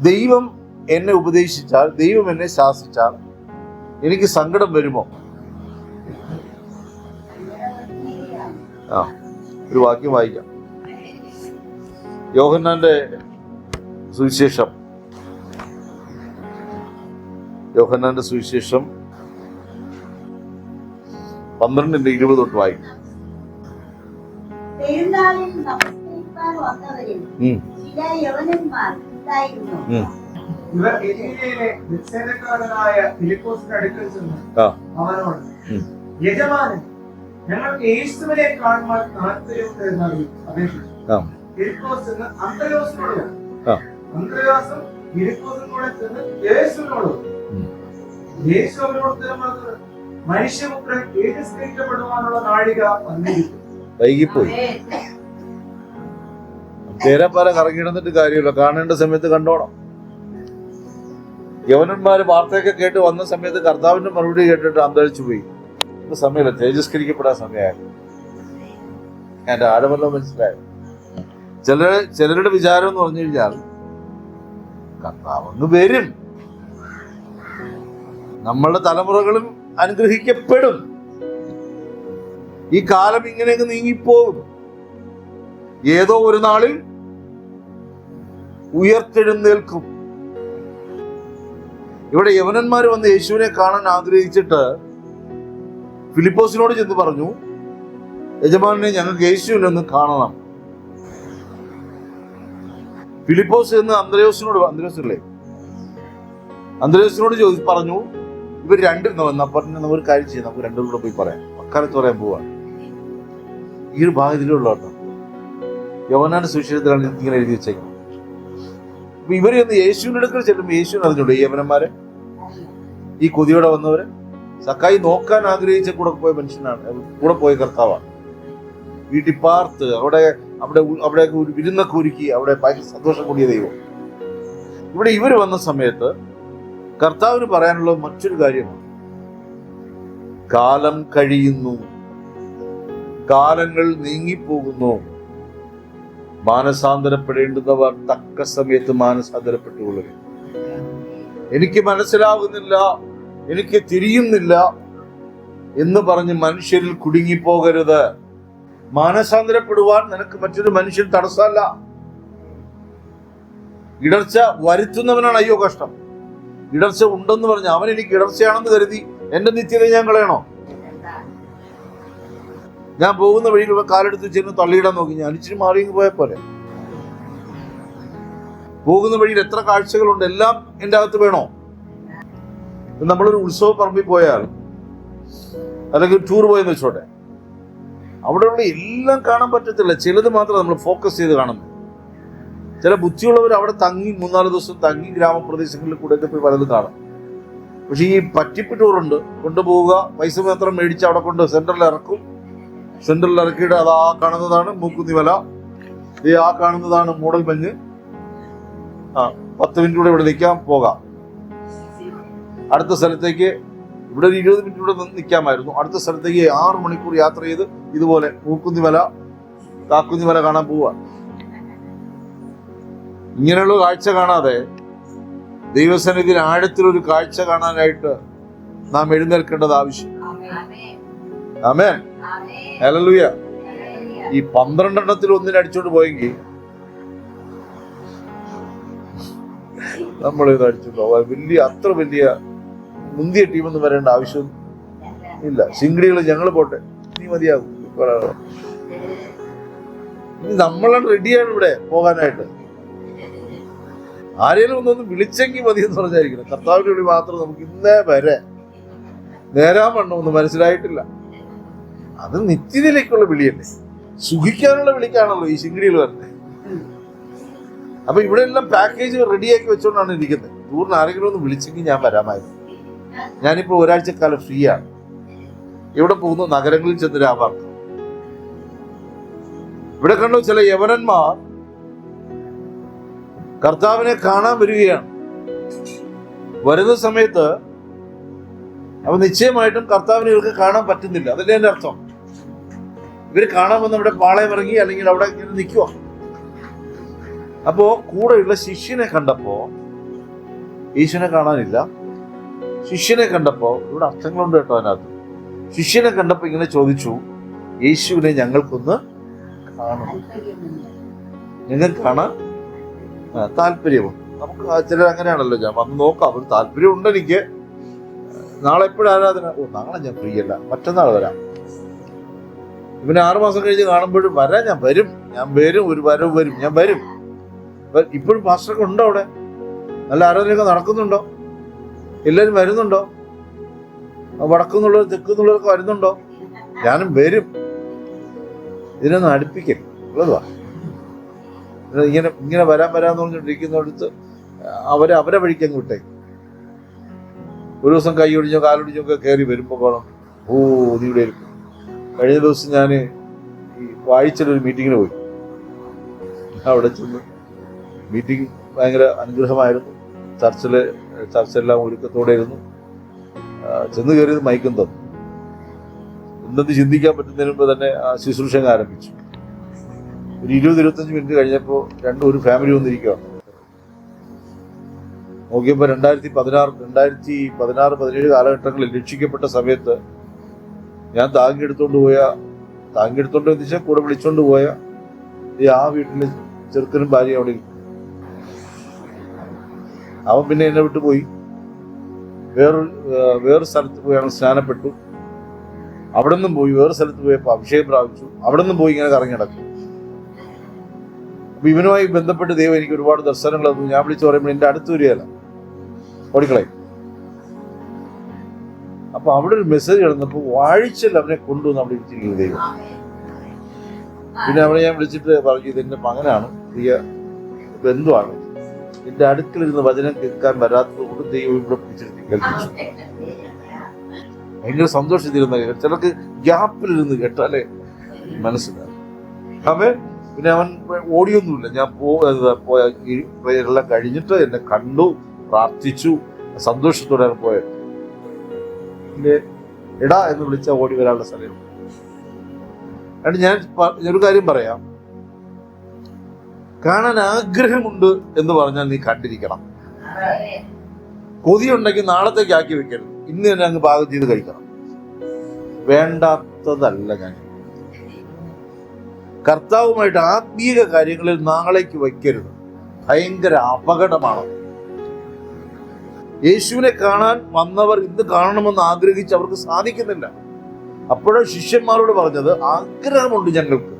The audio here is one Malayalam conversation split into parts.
ദൈവം എന്നെ ഉപദേശിച്ചാൽ, ദൈവം എന്നെ ശാസിച്ചാൽ എനിക്ക് സങ്കടം വരുമോ? ഒരു വാക്യം വായിക്കാം. യോഹന്നാന്റെ സുവിശേഷം 12:20 തൊട്ട് വായിക്കും. ഇവർ ഗലീലയിലെ ബേത്സയിദക്കാരനായ ഫിലിപ്പോസിന്റെ അടുക്കൽ ചെന്ന് അവനോട്, യജമാനൻ, ഞങ്ങൾക്ക് യേശുവിനെ കാണുവാൻ താല്പര്യമുണ്ട് എന്ന് അപേക്ഷിച്ചു. ഫിലിപ്പോസ് എന്ന് അന്ത്രയോസിനോട് പറഞ്ഞു. അന്ത്രയോസും ഫിലിപ്പോസും കൂടെ ചെന്ന് യേശുവിനോട്, യേശു അവരോട് ഉത്തരം പറഞ്ഞത്, മനുഷ്യപുത്രൻ തിരസ്കരിക്കപ്പെടുവാനുള്ള നാഴിക വന്നിരിക്കുന്നു. വൈകിപ്പോയി. തേരപ്പാല കറങ്ങിയിടുന്നിട്ട് കാര്യമില്ല, കാണേണ്ട സമയത്ത് കണ്ടോണം. യവനന്മാര് വാർത്തയൊക്കെ കേട്ട് വന്ന സമയത്ത് കർത്താവിന്റെ മറുപടി കേട്ടിട്ട് അന്തരിച്ചു പോയി. സമയമില്ല, തേജസ്കരിക്കപ്പെടാൻ സമയമായി. എന്റെ ആഴമല്ലോ മനസ്സിലായോ? ചിലരുടെ വിചാരം എന്ന് പറഞ്ഞു കഴിഞ്ഞാൽ കർത്താവ് വരും, നമ്മളുടെ തലമുറകളും അനുഗ്രഹിക്കപ്പെടും, ഈ കാലം ഇങ്ങനെ നീങ്ങിപ്പോകും, ഏതോ ഒരു നാളിൽ ഉയർത്തെഴുന്നേൽക്കും. ഇവിടെ യവനന്മാർ വന്ന് യേശുവിനെ കാണാൻ ആഗ്രഹിച്ചിട്ട് ഫിലിപ്പോസിനോട് ചെന്ന് പറഞ്ഞു, യജമാനെ, ഞങ്ങൾക്ക് യേശുവിനൊന്ന് കാണണം. ഫിലിപ്പോസ് എന്ന് അന്ത്രയോസിനോട് പറഞ്ഞു, ഇവർ രണ്ടും എന്നാ പറഞ്ഞ ഒരു കാര്യം ചെയ്യാം, നമുക്ക് രണ്ടും കൂടെ പോയി പറയാം, അക്കാലത്ത് പറയാൻ പോവാണ്. ഈ ഒരു ഭാഗത്തിലുള്ള കേട്ടോ, യോഹന്നാന്റെ സുവിശേഷത്തിലാണ് ഇങ്ങനെ എഴുതി വെച്ചേക്കുന്നത്. അപ്പൊ ഇവര് ഒന്ന് യേശുവിന്റെ അടുക്കൽ ചെല്ലുമ്പോൾ യേശുവിന് അറിഞ്ഞൂടെ ഈ യവനന്മാരെ, ഈ കൊതിയോടെ വന്നവരെ? സക്കായി നോക്കാൻ ആഗ്രഹിച്ച കൂടെ പോയ മനുഷ്യനാണ്, കൂടെ പോയ കർത്താവാണ്. വീട്ടിൽ പാർത്ത് അവിടെ വിരുന്നൊക്കെ ഒരുക്കി അവിടെ സന്തോഷം കൂടിയ ദൈവം. ഇവിടെ ഇവര് വന്ന സമയത്ത് കർത്താവിന് പറയാനുള്ള മറ്റൊരു കാര്യമാണ്, കാലം കഴിയുന്നു, കാലങ്ങൾ നീങ്ങിപ്പോകുന്നു, മാനസാന്തരപ്പെടേണ്ടുന്നവർ തക്ക സമയത്ത് മാനസാന്തരപ്പെട്ടുകൊള്ളുക. എനിക്ക് മനസ്സിലാകുന്നില്ല, എനിക്ക് തിരിയുന്നില്ല എന്ന് പറഞ്ഞ് മനുഷ്യരിൽ കുടുങ്ങിപ്പോകരുത്. മാനസാന്തരപ്പെടുവാൻ നിനക്ക് മറ്റൊരു മനുഷ്യൻ തടസ്സമല്ല. ഇടർച്ച വരുത്തുന്നവനാണ് അയ്യോ കഷ്ടം. ഇടർച്ച ഉണ്ടെന്ന് പറഞ്ഞ് അവൻ എനിക്ക് ഇടർച്ചയാണെന്ന് കരുതി എന്റെ നിത്യത ഞാൻ കളയണോ? ഞാൻ പോകുന്ന വഴിയിൽ കാലെടുത്ത് ചെന്ന് തള്ളിയിടാൻ നോക്കി, ഞാൻ ഇച്ചിരി മാറിയെങ്കിൽ പോയ പോലെ. പോകുന്ന വഴിയിൽ എത്ര കാഴ്ചകളുണ്ട്, എല്ലാം എൻ്റെ അകത്ത് വേണോ? നമ്മളൊരു ഉത്സവ പറമ്പിൽ പോയാൽ അല്ലെങ്കിൽ ടൂർ പോയെന്ന് വെച്ചോട്ടെ, അവിടെയുള്ള എല്ലാം കാണാൻ പറ്റത്തില്ല, ചിലത് മാത്രം നമ്മൾ ഫോക്കസ് ചെയ്ത് കാണുന്നു. ചില ബുദ്ധിയുള്ളവർ അവിടെ തങ്ങി 3-4 ദിവസം തങ്ങി ഗ്രാമപ്രദേശങ്ങളിൽ കൂടെ ഒക്കെ പോയി പലതും കാണും. പക്ഷെ ഈ പറ്റിപ്പ് ടൂറുണ്ട്, കൊണ്ടുപോവുക, പൈസ മാത്രം മേടിച്ച് അവിടെ കൊണ്ട് സെന്ററിൽ ഇറക്കും. സെന്ററിൽ ഇറക്കിയിട്ട് അത് ആ കാണുന്നതാണ് മൂക്കുന്നി മല, ആ കാണുന്നതാണ് മൂടൽ മഞ്ഞ്, 10 മിനിറ്റ് കൂടെ ഇവിടെ നിൽക്കാം, പോകാം. അടുത്ത സ്ഥലത്തേക്ക് ഇവിടെ ഒരു 20 മിനിറ്റ് കൂടെ നിൽക്കാമായിരുന്നു, അടുത്ത സ്ഥലത്തേക്ക് 6 മണിക്കൂർ യാത്ര ചെയ്ത് ഇതുപോലെ മൂക്കുന്നി മല, കാക്കുന്നി മല കാണാൻ പോവുക. ഇങ്ങനെയുള്ള കാഴ്ച കാണാതെ ദൈവസന്നിധിയിൽ ആഴത്തിലൊരു കാഴ്ച കാണാനായിട്ട് നാം എഴുന്നേൽക്കേണ്ടത് ആവശ്യം. ആമേൻ, ഹല്ലേലൂയ. ഈ 12 എണ്ണത്തിൽ ഒന്നിനെ അടിച്ചോണ്ട് പോയെങ്കിൽ നമ്മളിത് അടിച്ചോണ്ട് പോവാൻ അത്ര വലിയ മുന്തിയ ടീമൊന്നും വരേണ്ട ആവശ്യം ഇല്ല. സിംഗിളികൾ ഞങ്ങൾ പോട്ടെ, നീ മതിയാകും. നമ്മളാണ് റെഡിയാണ് ഇവിടെ പോകാനായിട്ട്. ആരെങ്കിലും ഒന്നൊന്ന് വിളിച്ചെങ്കിൽ മതി എന്ന് പറഞ്ഞായിരിക്കണം. കർത്താവിന്റെ വിളി മാത്രം നമുക്ക് ഇന്നേ വരെ നേരാൻ വണ്ണമൊന്നും മനസ്സിലായിട്ടില്ല. അത് നിത്യതയിലേക്കുള്ള വിളിയല്ലേ, സുഖിക്കാനുള്ള വിളിക്കാണല്ലോ ഈ സിംഗിളികൾ വരുന്നത്. അപ്പൊ ഇവിടെ എല്ലാം പാക്കേജ് റെഡിയാക്കി വെച്ചോണ്ടാണ് ഇരിക്കുന്നത്. ടൂറിന് ആരെങ്കിലും ഒന്ന് വിളിച്ചെങ്കിൽ ഞാൻ വരാമായിരുന്നു. ഞാനിപ്പോ ഒരാഴ്ചക്കാലം ഫ്രീ ആണ്. ഇവിടെ പോകുന്നു, നഗരങ്ങളിൽ ചെന്ന് രാപാർക്കും. ഇവിടെ കണ്ടു ചില യവനന്മാർ കർത്താവിനെ കാണാൻ വരികയാണ്. വരുന്ന സമയത്ത് അപ്പൊ നിശ്ചയമായിട്ടും കർത്താവിനെ ഇവർക്ക് കാണാൻ പറ്റുന്നില്ല. അതല്ലേ എന്റെ അർത്ഥം. ഇവര് കാണാൻ വന്ന് ഇവിടെ പാളയം ഇറങ്ങി അല്ലെങ്കിൽ അവിടെ ഇങ്ങനെ നിൽക്കുക. അപ്പോ കൂടെയുള്ള ശിഷ്യനെ കണ്ടപ്പോ യേശുവിനെ കാണാനില്ല. ശിഷ്യനെ കണ്ടപ്പോൾ, ഇവിടെ അർത്ഥങ്ങളുണ്ട് കേട്ടോ അതിനകത്ത്. ശിഷ്യനെ കണ്ടപ്പോൾ ഇങ്ങനെ ചോദിച്ചു, യേശുവിനെ ഞങ്ങൾക്കൊന്ന് കാണണം, ഞങ്ങൾക്ക് കാണാൻ താല്പര്യമുണ്ട്. നമുക്ക് ചിലർ അങ്ങനെയാണല്ലോ, ഞാൻ വന്ന് നോക്കാം, ഒരു താല്പര്യമുണ്ട് എനിക്ക്. നാളെ എപ്പോഴും ആരാധന? നാളെ ഞാൻ ഫ്രീ അല്ല, മറ്റന്നാൾ വരാം. ഇവനെ 6 മാസം കഴിഞ്ഞ് കാണുമ്പോഴും വരാം, ഞാൻ വരും, ഒരു വരവ് വരും, ഞാൻ വരും. ഇപ്പോഴും പാസ്റ്ററൊക്കെ ഉണ്ടോ അവിടെ? നല്ല ആരാധനയൊക്കെ നടക്കുന്നുണ്ടോ? എല്ലാവരും വരുന്നുണ്ടോ? വടക്കുന്നുള്ളവർ തെക്കുന്നുള്ളവരൊക്കെ വരുന്നുണ്ടോ? ഞാനും വരും. ഇതിനൊന്നും അടുപ്പിക്കൽ ഉള്ളതാ. ഇങ്ങനെ വരാന്ന് പറഞ്ഞിട്ടിരിക്കുന്നിടത്ത് അവരെ വഴിക്കങ്ങ് വിട്ടേ. ഒരു ദിവസം കൈ ഒടിഞ്ഞോ കാലൊടിഞ്ഞോ ഒക്കെ കയറി വരുമ്പോൾ കാണാം, നീ ഇവിടെ ഇരിക്കും. കഴിഞ്ഞ ദിവസം ഞാൻ ഈ വായിച്ചൊരു മീറ്റിങ്ങിന് പോയി. അവിടെ ചെന്ന് മീറ്റിംഗ് ഭയങ്കര അനുഗ്രഹമായിരുന്നു. ചർച്ചെല്ലാം ഒരുക്കത്തോടെ ഇരുന്നു. ചെന്ന് കയറിയത് മൈക്കും തന്നു. എന്തെന്ന് ചിന്തിക്കാൻ പറ്റുന്നതിന് മുമ്പ് തന്നെ ശുശ്രൂഷ ആരംഭിച്ചു. ഒരു 20-25 മിനിറ്റ് കഴിഞ്ഞപ്പോൾ ഒരു ഫാമിലി വന്നിരിക്കുകയാണ്. നോക്കിയപ്പോൾ 2016-17 കാലഘട്ടങ്ങളിൽ രക്ഷിക്കപ്പെട്ട സമയത്ത് ഞാൻ താങ്ങിയെടുത്തോണ്ട് എന്ന് വെച്ചാൽ കൂടെ വിളിച്ചോണ്ട് പോയ ആ വീട്ടിലെ ചെറുക്കനും ഭാര്യ അവിടെ ഇരിക്കും. അവൻ പിന്നെ എന്നെ വിട്ടു പോയി. വേറൊരു സ്ഥലത്ത് പോയാണ് സ്നാനപ്പെട്ടു. അവിടെ നിന്നും പോയി വേറെ സ്ഥലത്ത് പോയപ്പോൾ അഭിഷേകം പ്രാപിച്ചു. അവിടെ നിന്നും പോയി ഇങ്ങനെ കറങ്ങി നടക്കും. അപ്പൊ ഇവനുമായി ബന്ധപ്പെട്ട് ദൈവം എനിക്ക് ഒരുപാട് ദർശനങ്ങൾ തന്നു. ഞാൻ വിളിച്ചു പറയുമ്പോൾ എന്റെ അടുത്ത് വരികയല്ല, ഓടിക്കളയും. അപ്പൊ അവിടെ ഒരു മെസ്സേജ് കിടന്നപ്പോൾ വാഴിച്ചൽ അവനെ കൊണ്ടുവന്ന് അവിടെ ഇരിച്ചിരിക്കുന്നത് ദൈവം. പിന്നെ അവനെ ഞാൻ വിളിച്ചിട്ട് പറഞ്ഞു, ഇതെന്റെ മകനാണ്, പ്രിയ ബന്ധുവാണ്, എന്റെ അടുക്കലിരുന്ന് വചനം കേൾക്കാൻ വരാത്തത് കൊണ്ട് ദൈവം ഇവിടെ പിടിച്ചിരുത്തി കേൾപ്പിച്ചു. ഭയങ്കര സന്തോഷത്തിരുന്ന ചിലർക്ക് ഗ്യാപ്പിലിരുന്ന് കേട്ടാലേ മനസ്സിലാവും. അവൻ പിന്നെ അവൻ ഓടിയൊന്നുമില്ല. ഞാൻ എല്ലാം കഴിഞ്ഞിട്ട് എന്നെ കണ്ടു, പ്രാർത്ഥിച്ചു, സന്തോഷത്തോടെയാണ് പോയത്. എടാ എന്ന് വിളിച്ച ഓടി വരാനുള്ള സ്ഥലം. അതുകൊണ്ട് ഞാൻ ഒരു കാര്യം പറയാം, കാണാൻ ആഗ്രഹമുണ്ട് എന്ന് പറഞ്ഞാൽ നീ കണ്ടിരിക്കണം. കൊതിയുണ്ടെങ്കിൽ നാളത്തേക്ക് ആക്കി വെക്കരുത്, ഇന്ന് തന്നെ അങ്ങ് പാകം ചെയ്ത് കഴിക്കണം. വേണ്ടാത്തതല്ല ഞാൻ. കർത്താവുമായിട്ട് ആത്മീയ കാര്യങ്ങളിൽ നാളേക്ക് വയ്ക്കരുത്, ഭയങ്കര അപകടമാണ്. യേശുവിനെ കാണാൻ വന്നവർ ഇന്ന് കാണണമെന്ന് ആഗ്രഹിച്ച് അവർക്ക് സാധിക്കുന്നില്ല. അപ്പോഴും ശിഷ്യന്മാരോട് പറഞ്ഞത്, ആഗ്രഹമുണ്ട് ഞങ്ങൾക്ക്,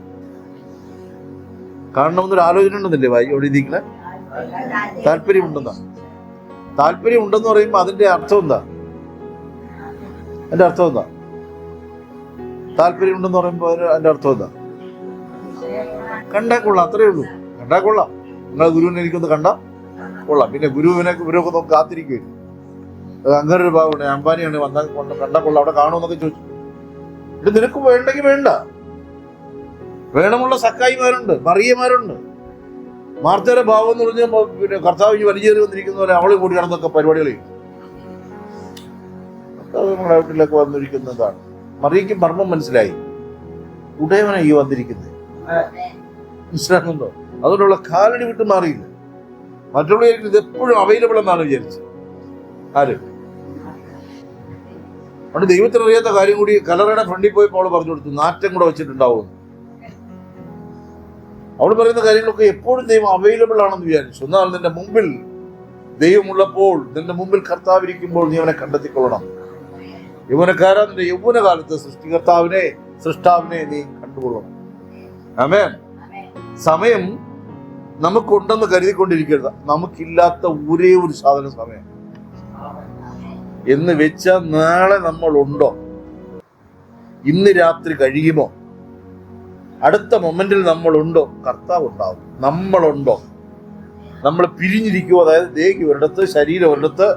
കാണണമെന്നൊരു ആലോചന ഉണ്ടെന്നില്ലേ വായി അവിടെ ഇരിക്കണേ? താല്പര്യമുണ്ടെന്നാ. താല്പര്യമുണ്ടെന്ന് പറയുമ്പോൾ അതിന്റെ അർത്ഥം എന്താ? താല്പര്യമുണ്ടെന്ന് പറയുമ്പോൾ അതിന്റെ അർത്ഥം എന്താ? കണ്ടാ കൊള്ളാം, അത്രേ ഉള്ളൂ. കണ്ടാ കൊള്ളാം. നിങ്ങളെ ഗുരുവിനെ എനിക്കൊന്ന് കണ്ടാ കൊള്ളാം. പിന്നെ ഗുരുവൊക്കെ നോക്കി കാത്തിരിക്കുകയും അങ്ങനെ ഒരു ഭാഗമുണ്ട്. അംബാനിയാണ് വന്നാൽ കണ്ടാ കൊള്ളാം, അവിടെ കാണുമെന്നൊക്കെ ചോദിച്ചു. ഇത് നിനക്ക് വേണ്ടെങ്കിൽ വേണ്ട. വേണമുള്ള സക്കായിമാരുണ്ട്, മറിയമാരുണ്ട്. മാർത്തയുടെ ഭാവം എന്ന് പറഞ്ഞാൽ പിന്നെ കർത്താവ് വലിച്ചേറി വന്നിരിക്കുന്ന പോലെ അവളെ കൂടി നടന്നൊക്കെ പരിപാടികൾ ചെയ്യും. നമ്മുടെ വീട്ടിലൊക്കെ വന്നിരിക്കുന്നതാണ്. മറിയയ്ക്ക് മർമ്മം മനസ്സിലായി, ഉടയവനായി ഈ വന്നിരിക്കുന്നത്, മനസ്സിലാക്കുന്നുണ്ടോ? അതുകൊണ്ടുള്ള കാലടി വിട്ട് മാറിയില്ല. മറ്റുള്ള ഇത് എപ്പോഴും അവൈലബിൾ എന്നാണ് വിചാരിച്ചത്. ആരും അവിടെ ദൈവത്തിന് അറിയാത്ത കാര്യം കൂടി കലറയുടെ ഫ്രണ്ടിൽ പോയപ്പോൾ അവള് പറഞ്ഞു കൊടുത്തു, നാറ്റം കൂടെ വെച്ചിട്ടുണ്ടാവും. അവൾ പറയുന്ന കാര്യങ്ങളൊക്കെ എപ്പോഴും ദൈവം അവൈലബിൾ ആണെന്ന് വിചാരിച്ചു. എന്നാൽ നിന്റെ മുമ്പിൽ ദൈവമുള്ളപ്പോൾ, നിന്റെ മുമ്പിൽ കർത്താവ് ഇരിക്കുമ്പോൾ നീ അവനെ കണ്ടെത്തിക്കൊള്ളണം. യൗവനക്കാരാ, നിന്റെ യൗവനകാലത്ത് സൃഷ്ടാവിനെ നീ കണ്ടുകൊള്ളണം. ആമേൻ. സമയം നമുക്കുണ്ടെന്ന് കരുതിക്കൊണ്ടിരിക്കരുത്. നമുക്കില്ലാത്ത ഒരേ ഒരു സാധനം സമയം എന്ന് വെച്ചാൽ നാളെ നമ്മളുണ്ടോ? ഇന്ന് രാത്രി കഴിയുമോ? അടുത്ത മൊമെന്റിൽ നമ്മളുണ്ടോ? കർത്താവ് ഉണ്ടാവും. നമ്മളുണ്ടോ? നമ്മൾ പിരിഞ്ഞിരിക്കുമോ? അതായത് ദേഹി ഒരിടത്ത്, ശരീരം ഒരിടത്ത്,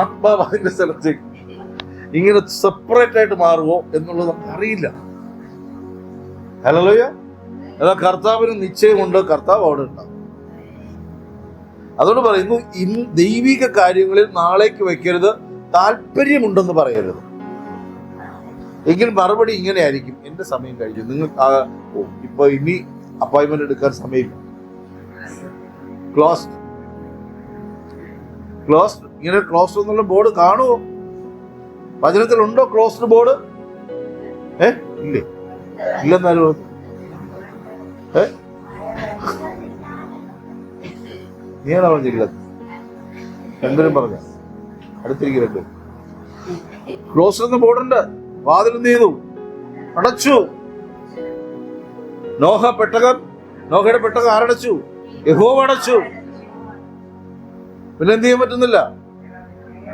ആത്മാവ് അതിന്റെ സ്ഥലത്തേക്ക് ഇങ്ങനെ സെപ്പറേറ്റ് ആയിട്ട് മാറുമോ എന്നുള്ളത് നമുക്ക് അറിയില്ല. ഹല്ലേലൂയ. എന്നാൽ കർത്താവിന് നിശ്ചയമുണ്ട്, കർത്താവ് അവിടെ ഉണ്ടാവും. അതുകൊണ്ട് പറയുന്നു, ദൈവിക കാര്യങ്ങളിൽ നാളേക്ക് വെക്കരുത്, താല്പര്യമുണ്ടെന്ന് പറയരുത്. എങ്കിൽ മറുപടി ഇങ്ങനെ ആയിരിക്കും, എന്റെ സമയം കഴിഞ്ഞു, നിങ്ങൾ ഇപ്പൊ ഇനി അപ്പോയിന്റ്മെന്റ് എടുക്കാൻ സമയമില്ല, ക്ലോസ്. ക്ലോസ്ഡ്, ഇങ്ങനെ ക്ലോസ്ഡ് എന്നുള്ള ബോർഡ് കാണുമോ? വചനത്തിലുണ്ടോ ക്ലോസ്ഡ് ബോർഡ്? ഇല്ലേ? ഇല്ലെന്നാലും നീയാണോ പറഞ്ഞില്ല? രണ്ടുപേരും പറഞ്ഞ അടുത്തിരിക്കും രണ്ടും. ക്ലോസ്ഡ് എന്ന ബോർഡുണ്ട്. വാതിൽ എന്ത് ചെയ്തു? അടച്ചു. നോഹയുടെ പെട്ടകം ആരടച്ചു? യഹോവ അടച്ചു. പിന്നെ എന്ത് ചെയ്യാൻ പറ്റുന്നില്ല?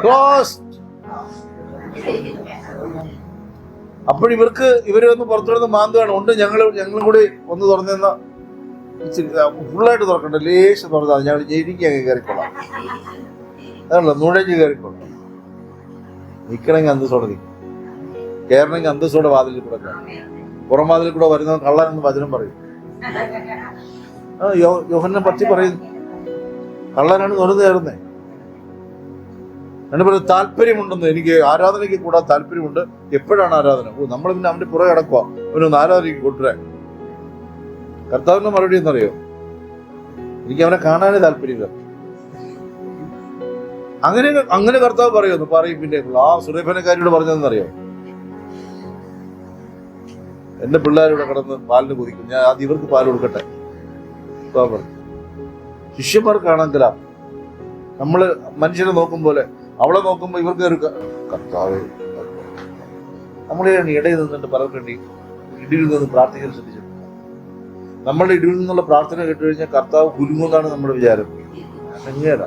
ക്ലോസ്ഡ്. ഇവര് ഒന്ന് പുറത്തുവിടുന്ന മാന്താണ്. ഉണ്ട് ഞങ്ങളും കൂടി ഒന്ന് തുറന്നിരുന്ന ഫുള്ളായിട്ട് തുറക്കണ്ട, ലേശം തുറന്നാൽ ഞങ്ങൾ എനിക്ക് അങ്ങ് കയറിക്കൊള്ളാം. അതല്ല, നുഴഞ്ഞ് കയറിക്കൊള്ളാം. നിൽക്കണമെങ്കിൽ അന്തസ്സോടെ നിൽക്കും, കയറണമെങ്കിൽ അന്തസ്സോടെ വാതിലിൽ കൂടെ കയറും. പുറം വാതിലിൽ കൂടെ വരുന്നത് കള്ളനെന്ന് വചനം പറയും. യോഹന്നെ പറ്റി പറയുന്നു, കള്ളനാണ് നുഴഞ്ഞു കയറുന്നേ. എന്നെ പറയുന്നത് താല്പര്യമുണ്ടെന്ന്. എനിക്ക് ആരാധനയ്ക്ക് കൂടാൻ താല്പര്യമുണ്ട്. എപ്പോഴാണ് ആരാധന? നമ്മൾ പിന്നെ അവന്റെ പുറകെ അടക്കുക, അവനൊന്ന് ആരാധനയ്ക്ക് കൊണ്ടുവരാൻ. കർത്താവിന്റെ മറുപടി എന്നറിയോ? എനിക്ക് അവനെ കാണാനേ താല്പര്യമില്ല. അങ്ങനെ കർത്താവ് പറയുമെന്ന് പറയും. പിന്നെ ആ സുരേഫനക്കാരിയോട് പറഞ്ഞതെന്നറിയോ? എന്റെ പിള്ളേരിവിടെ കിടന്ന് പാലിന് കുതിക്കും, ഞാൻ ആദ്യം ഇവർക്ക് പാൽ കൊടുക്കട്ടെ. ശിഷ്യന്മാർക്കാണെങ്കിലാ നമ്മള് മനുഷ്യനെ നോക്കും പോലെ അവളെ നോക്കുമ്പോ ഇവർക്ക് ഒരു കർത്താവ്. നമ്മളിങ്ങനെ ഇടയിൽ നിന്നിട്ട് പലർക്കും ഇടിയിൽ നിന്ന് പ്രാർത്ഥിക്കാൻ ശ്രദ്ധിച്ചിട്ടുണ്ട്. നമ്മളുടെ ഇടിയിൽ നിന്നുള്ള പ്രാർത്ഥന കേട്ടു കഴിഞ്ഞാൽ കർത്താവ് കുലുങ്ങുന്നതാണ് നമ്മുടെ വിചാരം. അങ്ങനെയല്ല.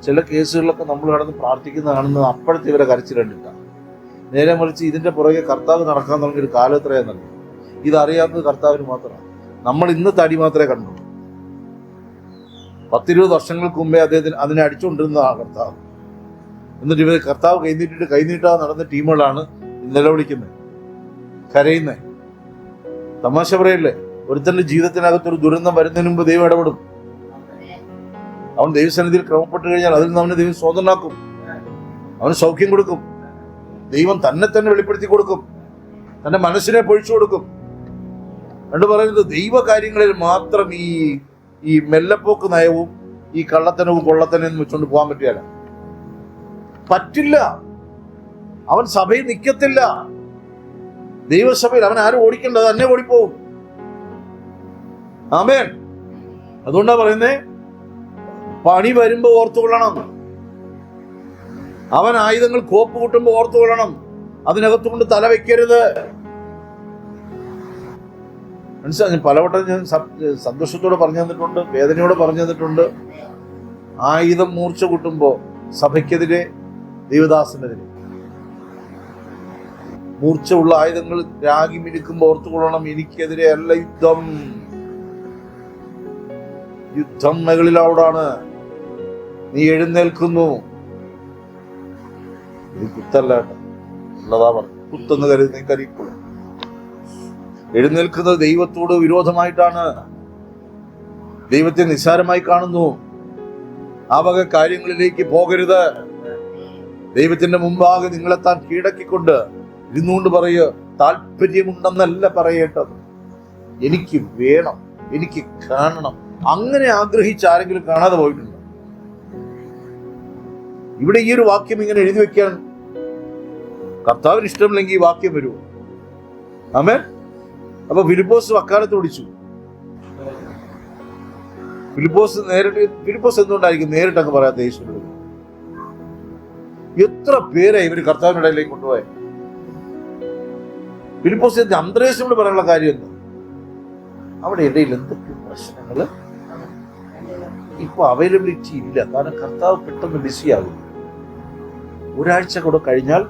ചില കേസുകളിലൊക്കെ നമ്മൾ കടന്ന് പ്രാർത്ഥിക്കുന്നതാണെന്ന് അപ്പോഴത്തെ ഇവരെ കരച്ചിൽ കണ്ടിട്ടാണ്. നേരെ മറിച്ച് ഇതിന്റെ പുറകെ കർത്താവ് നടക്കാൻ തുടങ്ങിയ ഒരു കാലം എത്രയാണെന്നല്ല. ഇതറിയാവുന്നത് കർത്താവിന് മാത്രമാണ്. നമ്മൾ ഇന്ന് തടി മാത്രമേ കണ്ടുള്ളൂ. 10-20 വർഷങ്ങൾക്ക് മുമ്പേ അദ്ദേഹത്തിന് അതിനെ അടിച്ചുകൊണ്ടിരുന്നതാണ് കർത്താവ്. എന്നിട്ട് ഇവർ കർത്താവ് കൈനീട്ടാതെ നടന്ന ടീമുകളാണ് നിലവിളിക്കുന്നത്, കരയുന്നത്. തമാശ പറയല്ലേ? ഒരുത്തന്റെ ജീവിതത്തിനകത്തൊരു ദുരന്തം വരുന്നതിന് മുമ്പ് ദൈവം ഇടപെടും. അവൻ ദൈവസന്നിധിയിൽ ക്രമപ്പെട്ട് കഴിഞ്ഞാൽ അതിൽ നിന്ന് അവനെ ദൈവം സ്വതന്ത്രനാക്കും, അവന് സൗഖ്യം കൊടുക്കും. ദൈവം തന്നെ വെളിപ്പെടുത്തി കൊടുക്കും, തന്റെ മനസ്സിനെ പൊഴിച്ചു കൊടുക്കും. എന്ന് പറയുന്നത് ദൈവ കാര്യങ്ങളിൽ മാത്രം ഈ മെല്ലപ്പോക്ക് നയവും ഈ കള്ളത്തനവും കൊള്ളത്തനവും വെച്ചുകൊണ്ട് പോകാൻ പറ്റില്ല. അവൻ സഭയിൽ നിൽക്കത്തില്ല. ദൈവസഭയിൽ അവൻ ആരും ഓടിക്കേണ്ടത് തന്നെ ഓടിപ്പോവും. ആമേൻ. അതുകൊണ്ടാ പറയുന്നേ, പണി വരുമ്പോ ഓർത്തുകൊള്ളണം. അവൻ ആയുധങ്ങൾ കോപ്പ് കൂട്ടുമ്പോ ഓർത്തുകൊള്ളണം. അതിനകത്തുകൊണ്ട് തല വെക്കരുത്. മനസ്സിലായി? ഞാൻ പലവട്ടം ഞാൻ സന്തോഷത്തോടെ പറഞ്ഞു തന്നിട്ടുണ്ട്, വേദനയോടെ പറഞ്ഞു തന്നിട്ടുണ്ട്. ആയുധം മൂർച്ച കൂട്ടുമ്പോ സഭയ്ക്കെതിരെ, ദൈവദാസനെതിരെ മൂർച്ച ഉള്ള ആയുധങ്ങൾ രാഗി മിനുക്കുമ്പോ ഓർത്തുകൊള്ളണം, എനിക്കെതിരെ അല്ല യുദ്ധം മുകളിലവിടാണ്. നീ എഴുന്നേൽക്കുന്നു. ഇത് കുത്തല്ല, ഉള്ളതാ പറഞ്ഞു. കുത്തെന്ന് കരുതി നീ കരിക്കും. എഴുന്നേൽക്കുന്നത് ദൈവത്തോട് വിരോധമായിട്ടാണ്. ദൈവത്തെ നിസ്സാരമായി കാണുന്നു. ആ വക കാര്യങ്ങളിലേക്ക് പോകരുത്. ദൈവത്തിന്റെ മുമ്പാകെ നിങ്ങളെ താൻ കീഴടക്കിക്കൊണ്ട് ഇരുന്നുകൊണ്ട് പറയുക, താല്പര്യമുണ്ടെന്നല്ല പറയേണ്ടത്, എനിക്ക് വേണം, എനിക്ക് കാണണം. അങ്ങനെ ആഗ്രഹിച്ച് ആരെങ്കിലും കാണാതെ പോയിട്ടുണ്ട്? ഇവിടെ ഈ ഒരു വാക്യം ഇങ്ങനെ എഴുതി വെക്കാൻ കർത്താവിന് ഇഷ്ടമില്ലെങ്കിൽ ഈ വാക്യം വരുമോ? ആമേൻ. അപ്പൊ ഫിലിപ്പോസ് അക്കാലത്ത് ഓടിച്ചു. ഫിലിപ്പോസ് എന്തുകൊണ്ടായിരിക്കും നേരിട്ടങ്ങ് പറയാത്ത യേശുവിനോട്? എത്ര പേരെ ഇവര് കർത്താവിന്റെ ഇടയിലേക്ക് കൊണ്ടുപോയ? ഫിലിപ്പോസ് അന്ത്രേസിനോട് പറയാനുള്ള കാര്യം എന്താ? അവിടെ ഇടയിൽ എന്തൊക്കെ പ്രശ്നങ്ങള്. ഇപ്പൊ അവൈലബിലിറ്റി ഇല്ല, കാരണം കർത്താവ് പെട്ടെന്ന് ബിസിയാകും. ഒരാഴ്ച കൂടെ കഴിഞ്ഞാൽ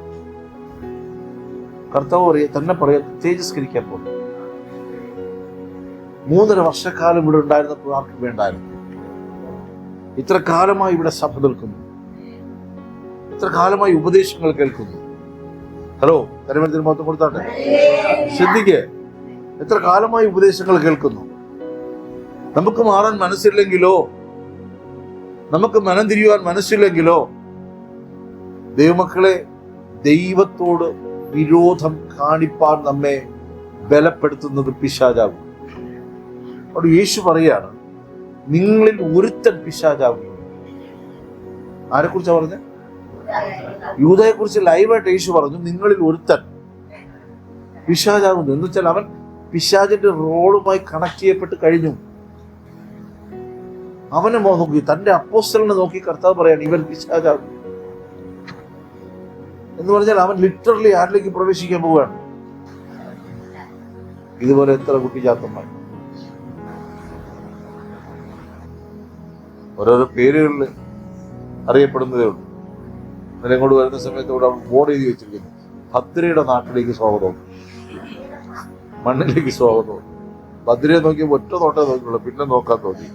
കർത്താവ് തന്നെ തേജസ്കരിക്കാൻ പോകും. 3.5 വർഷക്കാലം ഇവിടെ ഉണ്ടായിരുന്നപ്പോൾ ആർക്കും വേണ്ടായിരുന്നു. ഇത്ര കാലമായി ഇവിടെ സഭ നിൽക്കുന്നു, ഇത്ര കാലമായി ഉപദേശങ്ങൾ കേൾക്കുന്നു. ഹലോ, കരമേലത്തിന് മൊത്തം കൊടുത്താട്ടെ. ശ്രദ്ധിക്ക്, എത്ര കാലമായി ഉപദേശങ്ങൾ കേൾക്കുന്നു. നമുക്ക് മാറാൻ മനസ്സില്ലെങ്കിലോ, നമുക്ക് മനം തിരിയുവാൻ മനസ്സില്ലെങ്കിലോ, ദൈവമക്കളെ, ദൈവത്തോട് വിരോധം കാണിപ്പാൻ നമ്മെ ബലപ്പെടുത്തുന്നത് പിശാചാകും. അവിടെ യേശു പറയാണ്, നിങ്ങളിൽ ഒരുത്തൻ പിശാചാകും. ആരെക്കുറിച്ചാ പറഞ്ഞ? യൂദയെ കുറിച്ച് ലൈവായിട്ട് യേശു പറഞ്ഞു, നിങ്ങളിൽ ഒരുത്തൻ പിശാചാകുന്നു. എന്ന് വെച്ചാൽ അവൻ പിശാചിന്റെ റോളുമായി കണക്ട് ചെയ്യപ്പെട്ട് കഴിഞ്ഞു. അവനെ നോക്കി, തന്റെ അപ്പോസ്തലനെ നോക്കി കർത്താവ് പറയാണ് ഇവൻ പിശാചാകും എന്ന് പറഞ്ഞാൽ അവൻ ലിറ്ററലി ആരിലേക്ക് പ്രവേശിക്കാൻ പോവുകയാണ്. ഇതുപോലെ എത്ര കുട്ടിചാത്തന്മാർ ഓരോരോ പേരുകളിൽ അറിയപ്പെടുന്നതേ ഉള്ളൂ. ഇന്നലെ ഇങ്ങോട്ട് വരുന്ന സമയത്ത് ഇവിടെ ബോർഡ് എഴുതി വെച്ചിരിക്കുന്നു, ഭദ്രയുടെ നാട്ടിലേക്ക് സ്വാഗതം, മണ്ണിലേക്ക് സ്വാഗതം. ഭദ്രയെ നോക്കിയപ്പോൾ ഒറ്റ നോട്ടേ നോക്കിയുള്ളൂ, പിന്നെ നോക്കാൻ തോന്നി.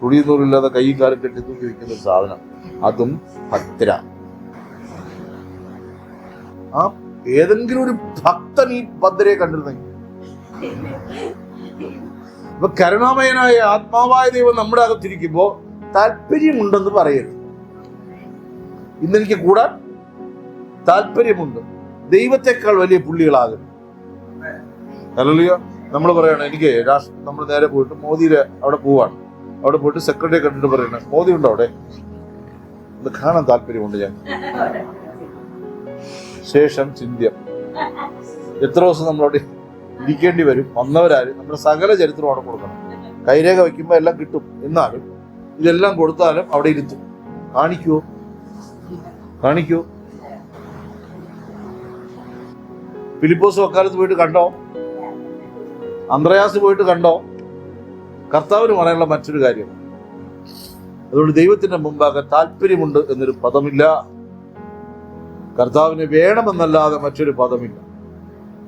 തുണിയൊന്നുമില്ലാതെ കൈയും കാലും കെട്ടി തൂക്കി വെക്കുന്ന ഒരു സാധനം, അതും ഭദ്ര. ആ ഏതെങ്കിലും ഒരു ഭക്തൻ ഈ ഭദ്രയെ കണ്ടിരുന്നെങ്കിൽ. ഇപ്പൊ കരുണാമയനായ ആത്മാവായ ദൈവം നമ്മുടെ അകത്തിരിക്കുമ്പോ താല്പര്യമുണ്ടെന്ന് പറയരുത്. ഇന്നെനിക്ക് കൂടാൻ താല്പര്യമുണ്ട്, ദൈവത്തെക്കാൾ വലിയ പുള്ളികളാകും. അല്ലല്ലോ നമ്മൾ പറയണം, എനിക്ക് നമ്മൾ നേരെ പോയിട്ട് മോദിയുടെ അവിടെ പോവാണ്, അവിടെ പോയിട്ട് സെക്രട്ടറിയെ കണ്ടിട്ട് പറയണം, മോദി ഉണ്ടോ അവിടെ, അത് കാണാൻ താല്പര്യമുണ്ട് ഞാൻ. ശേഷം ചിന്ത്യം, എത്ര ദിവസം നമ്മളവിടെ ഇരിക്കേണ്ടി വരും, വന്നവരാരും നമ്മുടെ സകല ചരിത്രം അവിടെ കൊടുക്കണം. കൈരേഖ വയ്ക്കുമ്പോൾ എല്ലാം കിട്ടും, എന്നാലും ഇതെല്ലാം കൊടുത്താലും അവിടെ ഇരുത്തും. കാണിക്കോ? ഫിലിപ്പോസ് വക്കാലത്ത് പോയിട്ട് കണ്ടോ? അന്ത്രയാസ് പോയിട്ട് കണ്ടോ? കർത്താവിന് പറയാനുള്ള മറ്റൊരു കാര്യം, അതുകൊണ്ട് ദൈവത്തിന്റെ മുമ്പാകെ താല്പര്യമുണ്ട് എന്നൊരു പദമില്ല. കർത്താവിന് വേണമെന്നല്ലാതെ മറ്റൊരു പദമില്ല.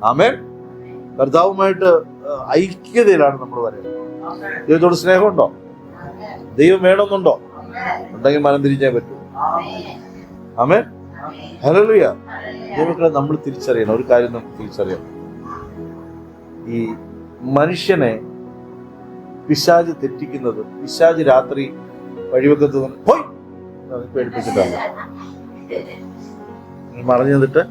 ആമേൻ. കർത്താവുമായിട്ട് ഐക്യതയിലാണ് നമ്മൾ പറയുന്നത്. ദൈവത്തോട് സ്നേഹമുണ്ടോ? ദൈവം വേണമെന്നുണ്ടോ? ഉണ്ടെങ്കിൽ മനം തിരിഞ്ഞേ പറ്റൂ. ആമേൻ. ഹല്ലേലൂയ. ദൈവമക്കളെ, നമ്മൾ തിരിച്ചറിയണം ഒരു കാര്യം, നമുക്ക് തിരിച്ചറിയണം, ഈ മനുഷ്യനെ പിശാച് തെറ്റിക്കുന്നത്, പിശാച് രാത്രി വഴിവെക്കത്ത് പോയി പേടിപ്പിച്ചിട്ടാണ് മറഞ്ഞു നിന്നിട്ട്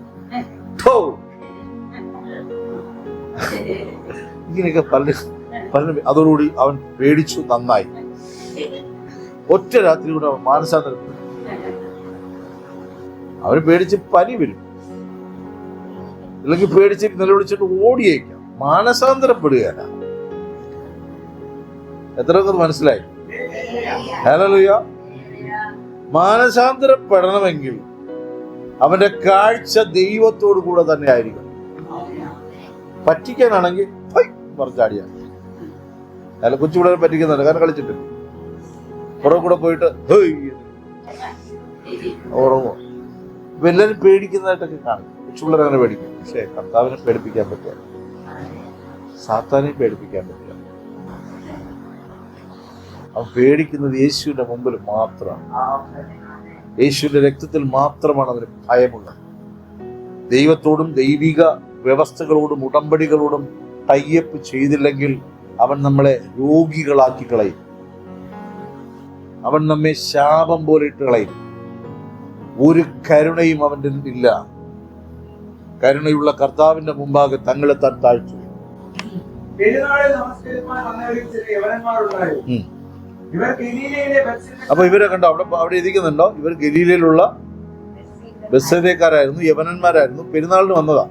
ഇങ്ങനെയൊക്കെ പലരും അതോടുകൂടി അവൻ പേടിച്ചു. നന്നായി, ഒറ്റ രാത്രി കൂടെ അവൻ മാനസാന്തരം. അവന് പേടിച്ച് പനി വരും, അല്ലെങ്കിൽ പേടിച്ച് നിലവിളിച്ചിട്ട് ഓടിയേക്കാം, മാനസാന്തരപ്പെടുകയല്ല. എത്രയൊക്കെ മനസ്സിലായി? ഹല്ലേലൂയ. മാനസാന്തരപ്പെടണമെങ്കിൽ അവന്റെ കാഴ്ച ദൈവത്തോടു കൂടെ തന്നെ ആയിരിക്കും. പറ്റിക്കാനാണെങ്കിൽ പറഞ്ഞാടിയ അല്ല, കൊച്ചുപിള്ളേരെ പറ്റിക്കുന്നുണ്ട്, കാരണം കളിച്ചിട്ടില്ല. പുറകെ കൂടെ പോയിട്ട് ഉറങ്ങുമോ? ഇപ്പൊ എല്ലാവരും പേടിക്കുന്നതായിട്ടൊക്കെ കാണും. കൊച്ചുപിള്ളേർ അങ്ങനെ പേടിക്കും. പക്ഷെ കർത്താവിനെ പേടിപ്പിക്കാൻ പറ്റില്ല, സാത്താനെ പേടിപ്പിക്കാൻ പറ്റില്ല. അവൻ പേടിക്കുന്നത് യേശുവിന്റെ മുമ്പിൽ മാത്രമാണ്. യേശുവിന്റെ രക്തത്തിൽ മാത്രമാണ് അവന് ഭയമുള്ളത്. ദൈവത്തോടും ദൈവിക വ്യവസ്ഥകളോടും ഉടമ്പടികളോടും ടൈപ്പ് ചെയ്തില്ലെങ്കിൽ അവൻ നമ്മളെ രോഗികളാക്കി കളയും. അവൻ നമ്മെ ശാപം പോലെ ഇട്ട് കളയും. ഒരു കരുണയും അവൻ്റെ ഇല്ല. കരുണയുള്ള കർത്താവിന്റെ മുമ്പാകെ തങ്ങളെ താൻ താഴ്ത്തു. അപ്പൊ ഇവരെ കണ്ടോ? അവിടെ ഇരിക്കുന്നുണ്ടോ? ഇവർ ഗലീലയിലുള്ള ബെത്സേദക്കാരായിരുന്നു, യവനന്മാരായിരുന്നു. പെരുന്നാളിന് വന്നതാ.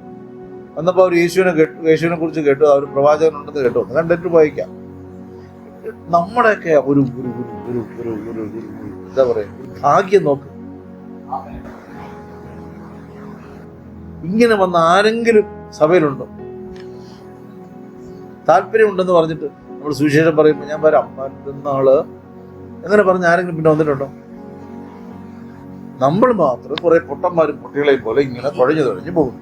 വന്നപ്പോ അവർ യേശുവിനെ കുറിച്ച് കേട്ടു, അവർ പ്രവാചകനുണ്ടെന്ന് കേട്ടു. കണ്ടിട്ട് വായിക്കാം. നമ്മുടെയൊക്കെ ഒരു എന്താ പറയാ, ഭാഗ്യം നോക്ക്. ഇങ്ങനെ വന്ന ആരെങ്കിലും സഭയിലുണ്ടോ? താല്പര്യമുണ്ടെന്ന് പറഞ്ഞിട്ട് നമ്മൾ സുവിശേഷം പറയുമ്പോൾ ഞാൻ വരാം മറ്റന്നാള് അങ്ങനെ പറഞ്ഞ് ആരെങ്കിലും പിന്നെ വന്നിട്ടുണ്ടോ? നമ്മൾ മാത്രം കുറെ പൊട്ടന്മാരും കുട്ടികളെയും പോലെ ഇങ്ങനെ തുഴഞ്ഞു പോകുന്നു.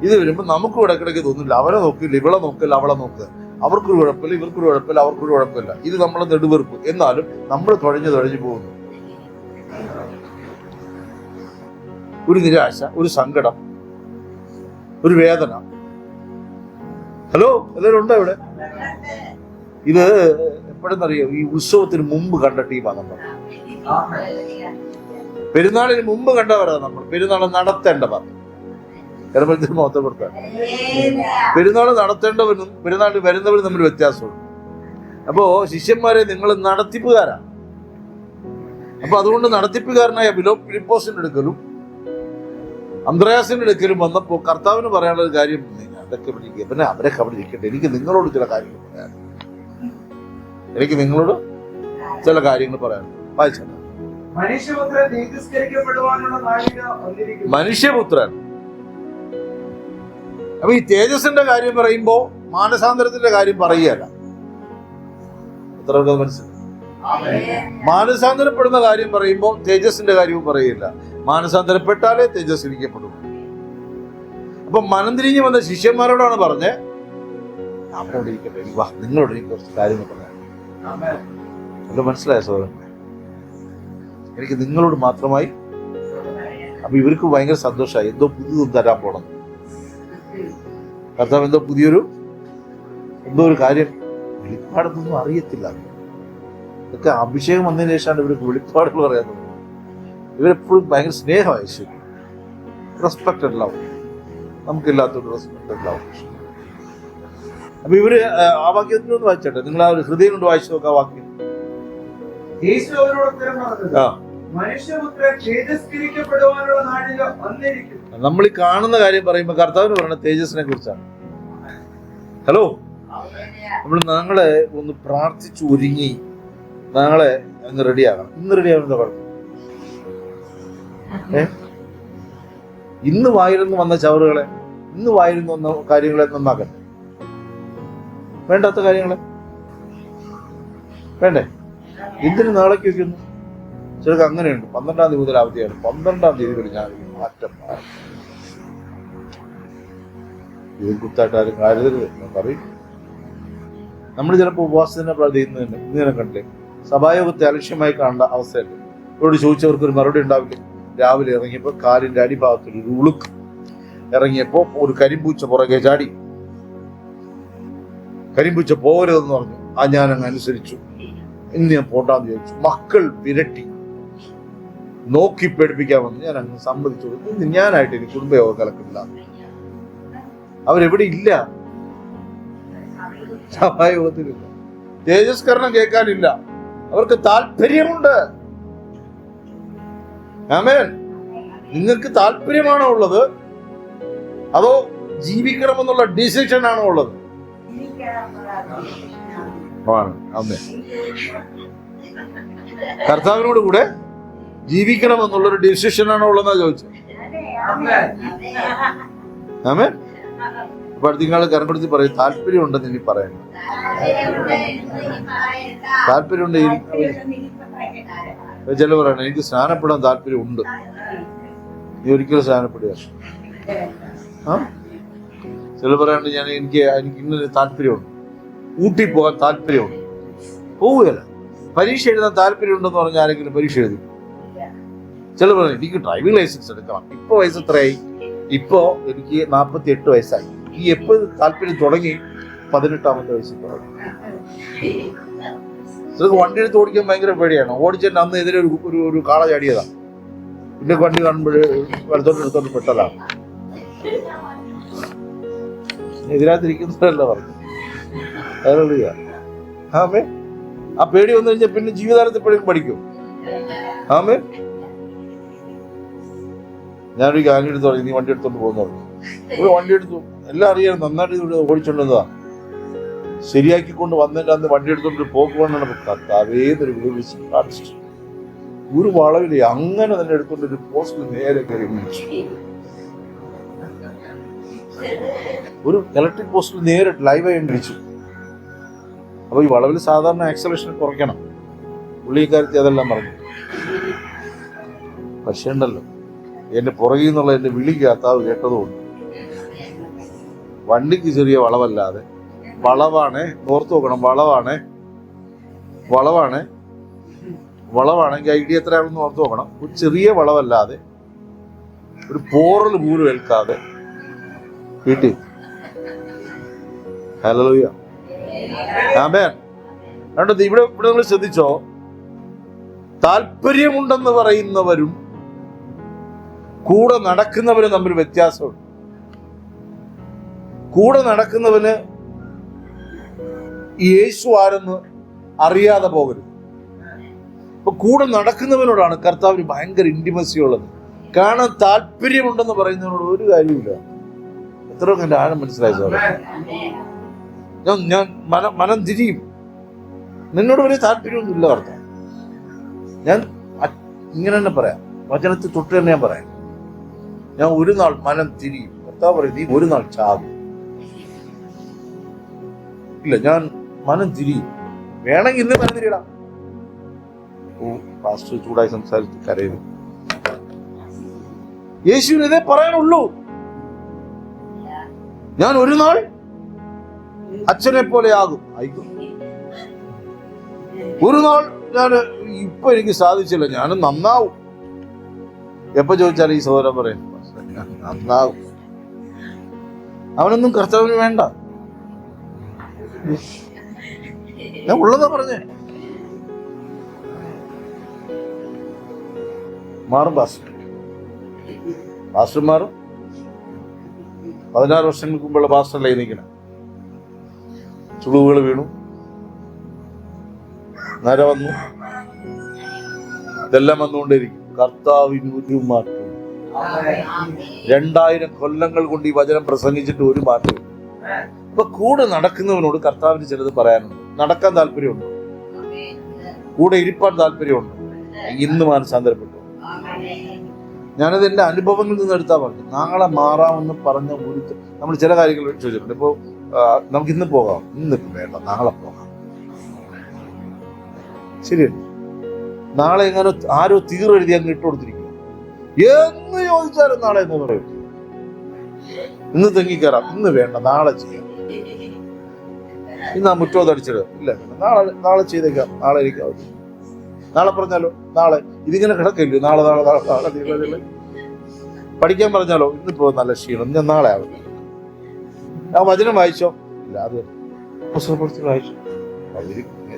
ഇത് വരുമ്പോൾ നമുക്ക് ഇടയ്ക്കിടയ്ക്ക് തോന്നില്ല, അവരെ നോക്കില്ല, ഇവളെ നോക്കില്ല, അവളെ നോക്കുക, അവർക്കൊരു കുഴപ്പമില്ല, ഇവർക്കൊരു കുഴപ്പമില്ല, അവർക്കൊരു കുഴപ്പമില്ല. ഇത് നമ്മളെ നെടുവെറുപ്പ്. എന്നാലും നമ്മൾ തുഴഞ്ഞു പോകുന്നു. ഒരു നിരാശ, ഒരു സങ്കടം, ഒരു വേദന. ഹലോ, എല്ലാവരും ഉണ്ടോ ഇവിടെ? ഇത് എപ്പോഴെന്നറിയോ? ഈ ഉത്സവത്തിന് മുമ്പ് കണ്ട ടീമാണ് നമ്മൾ. പെരുന്നാളിന് മുമ്പ് കണ്ടവരാ നമ്മൾ. പെരുന്നാൾ നടത്തേണ്ടവർ ഇടപെടുത്തിന് മൊത്തപ്പെടുത്താൻ. പെരുന്നാൾ നടത്തേണ്ടവനും പെരുന്നാളിൽ വരുന്നവരും തമ്മിൽ വ്യത്യാസമുണ്ട്. അപ്പോ ശിഷ്യന്മാരെ നിങ്ങൾ നടത്തിപ്പുകാരാ. അപ്പൊ അതുകൊണ്ട് നടത്തിപ്പുകാരനായ ഫിലിപ്പോസിന്റെ അടുക്കലും അന്ത്രയാസിന്റെ അടുക്കലും വന്നപ്പോൾ കർത്താവിന് പറയാനുള്ള ഒരു കാര്യം, അതൊക്കെ പിന്നെ അവരൊക്കെ അവിടെ ഇരിക്കട്ടെ, എനിക്ക് നിങ്ങളോട് ചില കാര്യങ്ങൾ പറയാൻ, എനിക്ക് നിങ്ങളോട് ചില കാര്യങ്ങൾ പറയാൻ. വായിച്ചോ. മനുഷ്യപുത്രൻ തേജസ്കരിക്കപ്പെടുവാനുള്ള നാഴിക വന്നിരിക്കുന്നു. മനുഷ്യപുത്രൻ. അപ്പൊ ഈ തേജസ്സിന്റെ കാര്യം പറയുമ്പോ മാനസാന്തരത്തിന്റെ കാര്യം പറയുകയല്ല. എത്ര മനസ്സിലായി? മാനസാന്തരപ്പെടുന്ന കാര്യം പറയുമ്പോൾ തേജസ്സിന്റെ കാര്യവും പറയില്ല. മാനസാന്തരപ്പെട്ടാലേ തേജസ് ഇരിക്കപ്പെടും. അപ്പൊ മനം തിരിഞ്ഞ് വന്ന ശിഷ്യന്മാരോടാണ് പറഞ്ഞ്, അവരോട് ഇരിക്കട്ടെ, വാ നിങ്ങളോട് എനിക്ക് കുറച്ച് കാര്യങ്ങൾ പറയാം. അത് മനസ്സിലായ സോദരൻ? എനിക്ക് നിങ്ങളോട് മാത്രമായി. അപ്പൊ ഇവർക്ക് ഭയങ്കര സന്തോഷമായി, എന്തോ പുതിയതും തരാൻ പോണം. കർത്താവ് എന്തോ എന്തോ ഒരു കാര്യം വെളിപ്പാടൊന്നും അറിയത്തില്ല. ഇതൊക്കെ അഭിഷേകം വന്നതിന് ശേഷമാണ് ഇവർക്ക് വെളിപ്പാടുകൾ പറയാൻ തുടങ്ങുന്നത്. ഇവരെപ്പോഴും ഭയങ്കര സ്നേഹമായി, ശരി, റെസ്പെക്റ്റഡ് ലവ്, നമുക്കില്ലാത്തൊരു റെസ്പെക്റ്റഡ് ലവ്. അപ്പൊ ഇവര് ആ വാക്യത്തിനൊന്ന് വായിച്ചോട്ടെ, നിങ്ങൾ ആ ഒരു ഹൃദയം കൊണ്ട് വായിച്ചു നോക്കാം ആ വാക്യം. യേശു അവരോട് ഉത്തരം പറഞ്ഞത്, മനുഷ്യപുത്രൻ തേജസ്കരിക്കപ്പെടുവാനുള്ള നാഴിക വന്നിരിക്കുന്നു. നമ്മൾ ഈ കാണുന്ന കാര്യം പറയുമ്പോൾ കർത്താവിന് പറയുന്ന തേജസ്സിനെ കുറിച്ചാണ്. ഹലോ, ഞങ്ങളെ ഒന്ന് പ്രാർത്ഥിച്ചു ഒരുങ്ങി നാളെ അങ്ങ് റെഡിയാകണം. ഇന്ന് റെഡിയാകുന്ന കുഴപ്പം. ഇന്ന് വായിരുന്നു വന്ന ചവറുകളെ, ഇന്ന് വായിരുന്നു വന്ന കാര്യങ്ങളെ നന്നാക്കട്ടെ. വേണ്ടാത്ത കാര്യങ്ങളെ വേണ്ടേ? എന്തിനു നാളേക്ക് വെക്കുന്നു? ചിലർക്ക് അങ്ങനെയുണ്ട്. 12-ാം തീയതി മുതൽ അവധിയാണ്. 12-ാം തീയതി വരെ ഞാൻ മാറ്റം ഇതിൽ കുത്തായിട്ട് ആരും കരുതരുത് പറയും. നമ്മൾ ചിലപ്പോൾ ഉപവാസത്തിനെ ചെയ്യുന്നതന്നെ. ഇന്ന് ഞാൻ കണ്ടില്ലേ, സഭായോഗത്തെ അലക്ഷ്യമായി കാണേണ്ട അവസ്ഥയല്ലേ. ഇവരോട് ചോദിച്ചവർക്ക് ഒരു മറുപടി ഉണ്ടാവില്ല. രാവിലെ ഇറങ്ങിയപ്പോൾ കാലിന്റെ അടിഭാഗത്തൊരു ഉളുക്ക് ഇറങ്ങിയപ്പോ ഒരു കരിമ്പൂച്ച പുറകെ ചാടി. കരിമ്പൂച്ച പോരുതെന്ന് പറഞ്ഞു. ഞാനങ്ങ് അനുസരിച്ചു. ഇന്ന് ഞാൻ പോട്ടാന്ന് ചോദിച്ചു. മക്കൾ വിരട്ടി നോക്കി പേടിപ്പിക്കാൻ വന്നു. ഞാൻ അങ്ങ് സമ്മതിച്ചു. ഇന്ന് ഞാനായിട്ട് എനിക്ക് കുടുംബയോഗം കലക്കില്ല. അവരെവിടെ ഇല്ല, സഭായോഗത്തിലില്ല, തേജസ്കരണം കേൾക്കാനില്ല. അവർക്ക് താല്പര്യമുണ്ട്. ആമേൻ. നിങ്ങൾക്ക് താല്പര്യമാണോ ഉള്ളത്, അതോ ജീവിക്കണമെന്നുള്ള ഡിസിഷൻ ആണോ ഉള്ളത്? കർത്താവിനോട് കൂടെ ജീവിക്കണമെന്നുള്ളൊരു ഡിസിഷൻ ആണോ ഉള്ളതെന്നാ ചോദിച്ചത്. ആമേൻ. അപ്പൊ അടുത്തിങ്ങൾ കരപ്പെടുത്തി പറയും, താല്പര്യം ഉണ്ടെന്ന് ഇനി പറയണം. താല്പര്യമുണ്ട്. ചില പറയണം, എനിക്ക് സ്നാനപ്പെടാൻ താല്പര്യം ഉണ്ട്. നീ ഒരിക്കലും സ്നാനപ്പെടുക. ചില പറയാണ്ട്, എനിക്ക് ഇന്നൊരു താല്പര്യമുണ്ട്, ഊട്ടി പോകാൻ താല്പര്യമുണ്ട്, പോവുകയല്ല. പരീക്ഷ എഴുതാൻ താല്പര്യമുണ്ടെന്ന് പറഞ്ഞാൽ ആരെങ്കിലും പരീക്ഷ എഴുതി. ചില പറയും, എനിക്ക് ഡ്രൈവിംഗ് ലൈസൻസ് എടുക്കണം. ഇപ്പൊ വയസ്സ് എത്രയായി? ഇപ്പോ എനിക്ക് 48 വയസ്സായി. ഈ എപ്പോൾ താല്പര്യം തുടങ്ങി? 18-ാമത്തെ വയസ്സിൽ തുടങ്ങി. നിങ്ങൾക്ക് വണ്ടി എടുത്ത് ഓടിക്കാൻ ഭയങ്കര പേടിയാണ്. ഓടിച്ചിട്ട് അന്ന് എതിരെ ഒരു കാള ചാടിയതാ. പിന്നെ വണ്ടി കാണുമ്പോൾ വലത്തോട്ട് പെട്ടതാണ്. എതിരാത്തിരിക്കുന്നതല്ല പറഞ്ഞു. ആമേ. ആ പേടി വന്നു കഴിഞ്ഞാൽ പിന്നെ ജീവിതകാലത്ത് എപ്പോഴും പഠിക്കും. ആമേ. ഞാനൊരു കാര്യം എടുത്ത് പറഞ്ഞു, നീ വണ്ടി എടുത്തോണ്ട് പോകുന്നു. ഒരു വണ്ടി എടുത്തു, എല്ലാം അറിയാം, നന്നായിട്ട് ഇവിടെ ഓടിച്ചോണ്ടതാ. ശരിയാക്കിക്കൊണ്ട് വന്നിട്ട് അന്ന് വണ്ടി എടുത്തോണ്ട് പോക്കുകൊണ്ടാണ് കർത്താവേന്നൊരു വിളിച്ച് കാണിച്ചിട്ട് ഒരു വളവില്ലേ, അങ്ങനെ തന്നെ എടുത്തോണ്ട് ഒരു പോസ്റ്റിൽ നേരെ കയറി വിളിച്ചു. ഒരു ഇലക്ട്രിക് പോസ്റ്റിൽ നേരിട്ട് ലൈവായി ഇടിച്ചു. അപ്പൊ ഈ വളവിൽ സാധാരണ ആക്സലേഷൻ കുറയ്ക്കണം. പുള്ളിക്കാരത്തി അതെല്ലാം പറഞ്ഞു. പക്ഷേ ഉണ്ടല്ലോ, എന്റെ പുറകിൽ നിന്നുള്ള എന്റെ വിളി കർത്താവ് കേട്ടതുകൊണ്ട് വണ്ടിക്ക് ചെറിയ വളവല്ലാതെ, വളവാണ്, ഓർത്ത് നോക്കണം, വളവാണെങ്കിൽ ഐഡിയ എത്രയാണെന്ന് ഓർത്ത് നോക്കണം. ഒരു ചെറിയ വളവല്ലാതെ, ഒരു പോറൽ പോലും ഏൽക്കാതെ വീട്ടിൽ. ഹല്ലേലൂയ. ആമേൻ. കണ്ടത് ഇവിടെ നിങ്ങൾ ശ്രദ്ധിച്ചോ, താല്പര്യമുണ്ടെന്ന് പറയുന്നവരും കൂടെ നടക്കുന്നവരും തമ്മിൽ വ്യത്യാസമുണ്ട്. കൂടെ നടക്കുന്നവന് യേശു ആരെന്ന് അറിയാതെ പോകരുത്. അപ്പൊ കൂടെ നടക്കുന്നവനോടാണ് കർത്താവിന് ഭയങ്കര ഇന്റിമസി ഉള്ളത്. കാണാൻ താല്പര്യമുണ്ടെന്ന് പറയുന്നതിനോട് ഒരു കാര്യമില്ല. എത്രയൊക്കെ എന്റെ ആഴം മനസ്സിലായി സാറേ. ഞാൻ മനം തിരിയും. നിന്നോട് വലിയ താല്പര്യമൊന്നുമില്ല കർത്താവ്. ഞാൻ ഇങ്ങനെ തന്നെ പറയാം, വചനത്തിൽ തൊട്ട് തന്നെ ഞാൻ പറയാം, ഞാൻ ഒരു നാൾ മനം തിരിയും. കർത്താവ് പറയും നീ ഒരു നാൾ ചാകും. ഇല്ല, ഞാൻ മനം തിരിയും. വേണമെങ്കിൽ ഇന്ന് മനം തിരിയിടാം. ഓ പാസ്റ്റർ ചൂടായി സംസാരിച്ച് കരയുന്നു. യേശുവിന് ഇതേ പറയാനുള്ളൂ. ഞാൻ ഒരു നാൾ അച്ഛനെ പോലെ ആകും. ആയിക്കോ, ഒരു നാൾ ഞാൻ ഇപ്പൊ എനിക്ക് സാധിച്ചില്ല, ഞാനും നന്നാവും. എപ്പോ ചോദിച്ചാലും ഈ സഹോദരൻ പറയും നന്നാവും. അവനൊന്നും കർത്താവിന് വേണ്ട. ഞാൻ ഉള്ളതാ പറഞ്ഞേ. മാറും പാസ്റ്റർമാരും 16 വർഷങ്ങൾക്ക് മുമ്പുള്ള പാസ്റ്ററല്ലേ നിൽക്കണം. ചുളിവുകൾ വീണു, നര വന്നു, ഇതെല്ലാം വന്നുകൊണ്ടിരിക്കും. കർത്താവിന് ഒരു മാറ്റം. 2000 കൊല്ലങ്ങൾ കൊണ്ട് ഈ വചനം പ്രസംഗിച്ചിട്ട് ഒരു മാറ്റവും. ഇപ്പൊ കൂടെ നടക്കുന്നവനോട് കർത്താവിന് ചിലത് പറയാനുണ്ട്. നടക്കാൻ താല്പര്യമുണ്ടോ? കൂടെ ഇരിപ്പാൻ താല്പര്യമുണ്ടോ? ഇന്ന് മാനസാന്തരപ്പെട്ടു. ഞാനത് എന്റെ അനുഭവങ്ങളിൽ നിന്ന് എടുത്താ പറഞ്ഞു. നാളെ മാറാമെന്ന് പറഞ്ഞ ഒരു നമ്മൾ ചില കാര്യങ്ങൾ ചോദിച്ചിട്ടുണ്ട്. ഇപ്പോ നമുക്ക് ഇന്ന് പോകാം, ഇന്നിപ്പോ വേണ്ട, നാളെ പോകാം. ശരിയല്ല? നാളെ എങ്ങനെ ആരോ തീരെഴുതി അങ്ങ് ഇട്ട് കൊടുത്തിരിക്കുക. എന്ന് ചോദിച്ചാലും നാളെ എന്ന് പറയും. ഇന്ന് തെങ്ങിക്കയറാം, ഇന്ന് വേണ്ട, നാളെ ചെയ്യാം. ഇന്ന് ആ മുറ്റോ തടിച്ചിട്, ഇല്ല നാളെ ചെയ്തേക്കാം, നാളെ ഇരിക്കാം. നാളെ പറഞ്ഞാലോ, നാളെ ഇതിങ്ങനെ കിടക്കില്ല, നാളെ നാളെ നാളെ നാളെ. പഠിക്കാൻ പറഞ്ഞാലോ, ഇന്നിപ്പോ നല്ല ക്ഷീണം, ഞാൻ നാളെ ആവും. ആ വചനം വായിച്ചോ, ഇല്ല അത് പുസ്തകപ്പെടുത്തി വായിച്ചോ,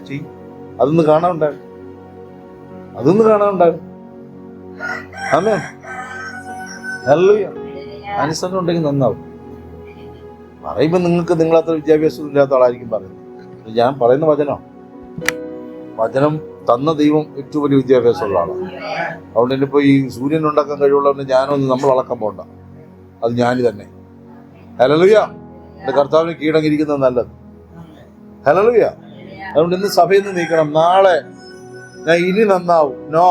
ചെയ്യും. അതൊന്ന് കാണാനുണ്ടായിരുന്നു, ആമേൻ. ഹല്ലേലൂയ. അനുസരണം ഉണ്ടെങ്കിൽ നന്നാവും. പറയുമ്പോ നിങ്ങൾക്ക് നിങ്ങളത്ര വിദ്യാഭ്യാസം ഇല്ലാത്ത ആളായിരിക്കും പറയുന്നത്. ഞാൻ പറയുന്ന വചനം തന്ന ദൈവം ഏറ്റവും വലിയ വിദ്യാഭ്യാസമുള്ള ആളാണ്. അതുകൊണ്ട് ഇനിയിപ്പോ ഈ സൂര്യൻ ഉണ്ടാക്കാൻ കഴിവുള്ളവന് ഞാനൊന്നും നമ്മൾ അളക്കാൻ പോണ്ട, അത് ഞാൻ തന്നെ. ഹല്ലേലൂയ. എന്റെ കർത്താവിന് കീഴടങ്ങിയിരിക്കുന്നത് നല്ലത്. ഹല്ലേലൂയ. അതുകൊണ്ട് ഇന്ന് സഭയിൽ നിന്ന് നീക്കണം, നാളെ ഞാൻ ഇനി നന്നാവും. നോ,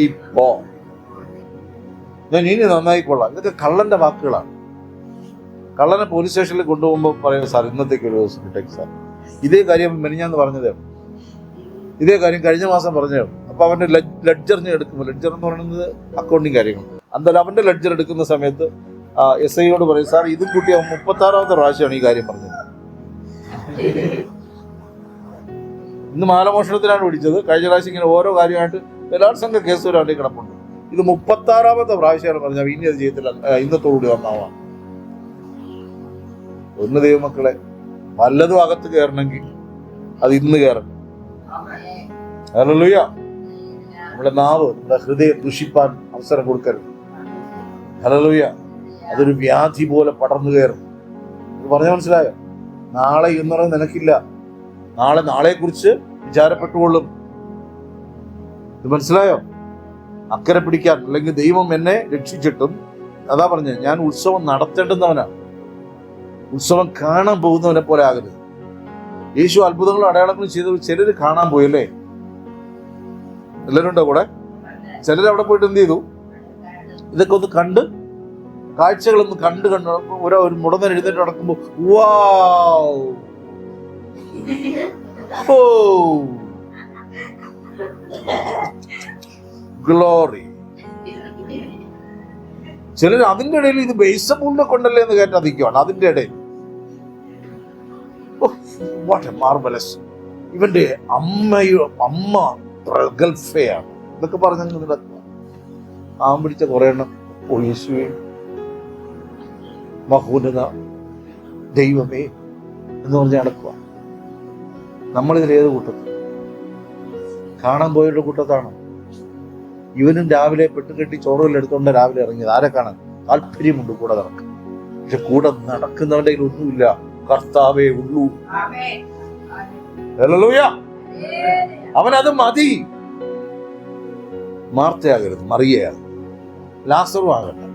ഇപ്പോ ഞാൻ ഇനി നന്നായിക്കൊള്ളാം. ഇതൊക്കെ കള്ളന്റെ വാക്കുകളാണ്. കള്ളനെ പോലീസ് സ്റ്റേഷനിൽ കൊണ്ടുപോകുമ്പോൾ പറയുന്നത് സാർ ഇന്നത്തേക്ക് ഒരു ദിവസം കിട്ടേക്ക് സാർ. ഇതേ കാര്യം മെനിഞ്ഞാന്ന് പറഞ്ഞതേ, ഇതേ കാര്യം കഴിഞ്ഞ മാസം പറഞ്ഞേ. അപ്പൊ അവന്റെ ലെഡ്ജറിന് എടുക്കുമ്പോൾ, ലെഡ്ജർ എന്ന് പറയുന്നത് അക്കൗണ്ടിങ് കാര്യങ്ങൾ, എന്തായാലും അവന്റെ ലെഡ്ജർ എടുക്കുന്ന സമയത്ത് SI യോട് പറയും സാർ ഇതും കൂട്ടി 36ാമത്തെ പ്രാവശ്യമാണ് ഈ കാര്യം പറഞ്ഞത്. ഇന്ന് മാലമോഷണത്തിനാണ് പിടിച്ചത്. കഴിഞ്ഞ പ്രാവശ്യം ഇങ്ങനെ ഓരോ കാര്യമായിട്ട് ബലാത്സംഗ കേസ് ഒരു അവിടെ കിടപ്പുണ്ട്. ഇത് 36ാമത്തെ പ്രാവശ്യമാണ് പറഞ്ഞത്. ഇനി അത് ചെയ്തില്ല, ഇന്നത്തോടുകൂടി വന്നാവാം. ഒന്ന് ദൈവമക്കളെ, വല്ലതും അകത്ത് കയറണമെങ്കിൽ അത് ഇന്ന് കയറണം. ഹല്ലേലൂയ. നമ്മുടെ നാവ്, നമ്മുടെ ഹൃദയം ദുഷിപ്പാൻ അവസരം കൊടുക്കരുത്. ഹല്ലേലൂയ. അതൊരു വ്യാധി പോലെ പടർന്നു കയറും. ഇത് പറഞ്ഞ മനസ്സിലായോ? നാളെ ഇന്നൊന്നും നിനക്കില്ല. നാളെ കുറിച്ച് വിചാരപ്പെട്ടുകൊള്ളും. ഇത് മനസ്സിലായോ? അക്കരെ പിടിക്കാൻ, അല്ലെങ്കിൽ ദൈവം എന്നെ രക്ഷിച്ചിട്ടും, അതാ പറഞ്ഞ ഞാൻ ഉത്സവം നടത്തേണ്ടുന്നവനാണ്. ഉത്സവം കാണാൻ പോകുന്നവനെ പോലെ ആകരുത്. യേശു അത്ഭുതങ്ങളും അടയാളങ്ങളും ചെയ്തത് ചിലര് കാണാൻ പോയല്ലേ? എല്ലാവരും ഉണ്ടോ കൂടെ? ചിലർ അവിടെ പോയിട്ട് എന്ത് ചെയ്തു? ഇതൊക്കെ ഒന്ന് കണ്ട്, കാഴ്ചകളൊന്ന് കണ്ട് ഒരു മുടന്നൻ എഴുന്നേറ്റ് നടക്കുമ്പോ ഗ്ലോറി. ചിലർ അതിന്റെ ഇടയിൽ ഇത് ബേസബൂളിനെ കൊണ്ടല്ലേ എന്ന് കേട്ടധിക്കുകയാണ്. അതിന്റെ ഇടയിൽ വാട്ട് എ മാർവലസ്, ഇവന്റെ അമ്മ ഗൾഫയാണ് ഇതൊക്കെ പറഞ്ഞ പിടിച്ച കുറെ എണ്ണം യേശുവേ, മഹോന്നത ദൈവമേ എന്ന് പറഞ്ഞ് നടക്കുക. നമ്മളിതിൽ ഏത് കൂട്ടത്തിൽ? കാണാൻ പോയവരുടെ കൂട്ടത്താണ്. ഇവനും രാവിലെ പെട്ടുകെട്ടി ചോറുകളെടുത്തോണ്ട് രാവിലെ ഇറങ്ങിയത്. ആരെ കാണാൻ? താല്പര്യമുണ്ട് കൂടെ നടക്കാൻ. പക്ഷെ കൂടെ നടക്കുന്നവന്റെ കയ്യിൽ ഒന്നുമില്ല. കർത്താവേ ഉള്ളൂ. ഹല്ലേലൂയ. അവനത് മതി. മാർത്തയാകരുത്, മറിയയാണ്. ലാസറും ആകട്ടെ,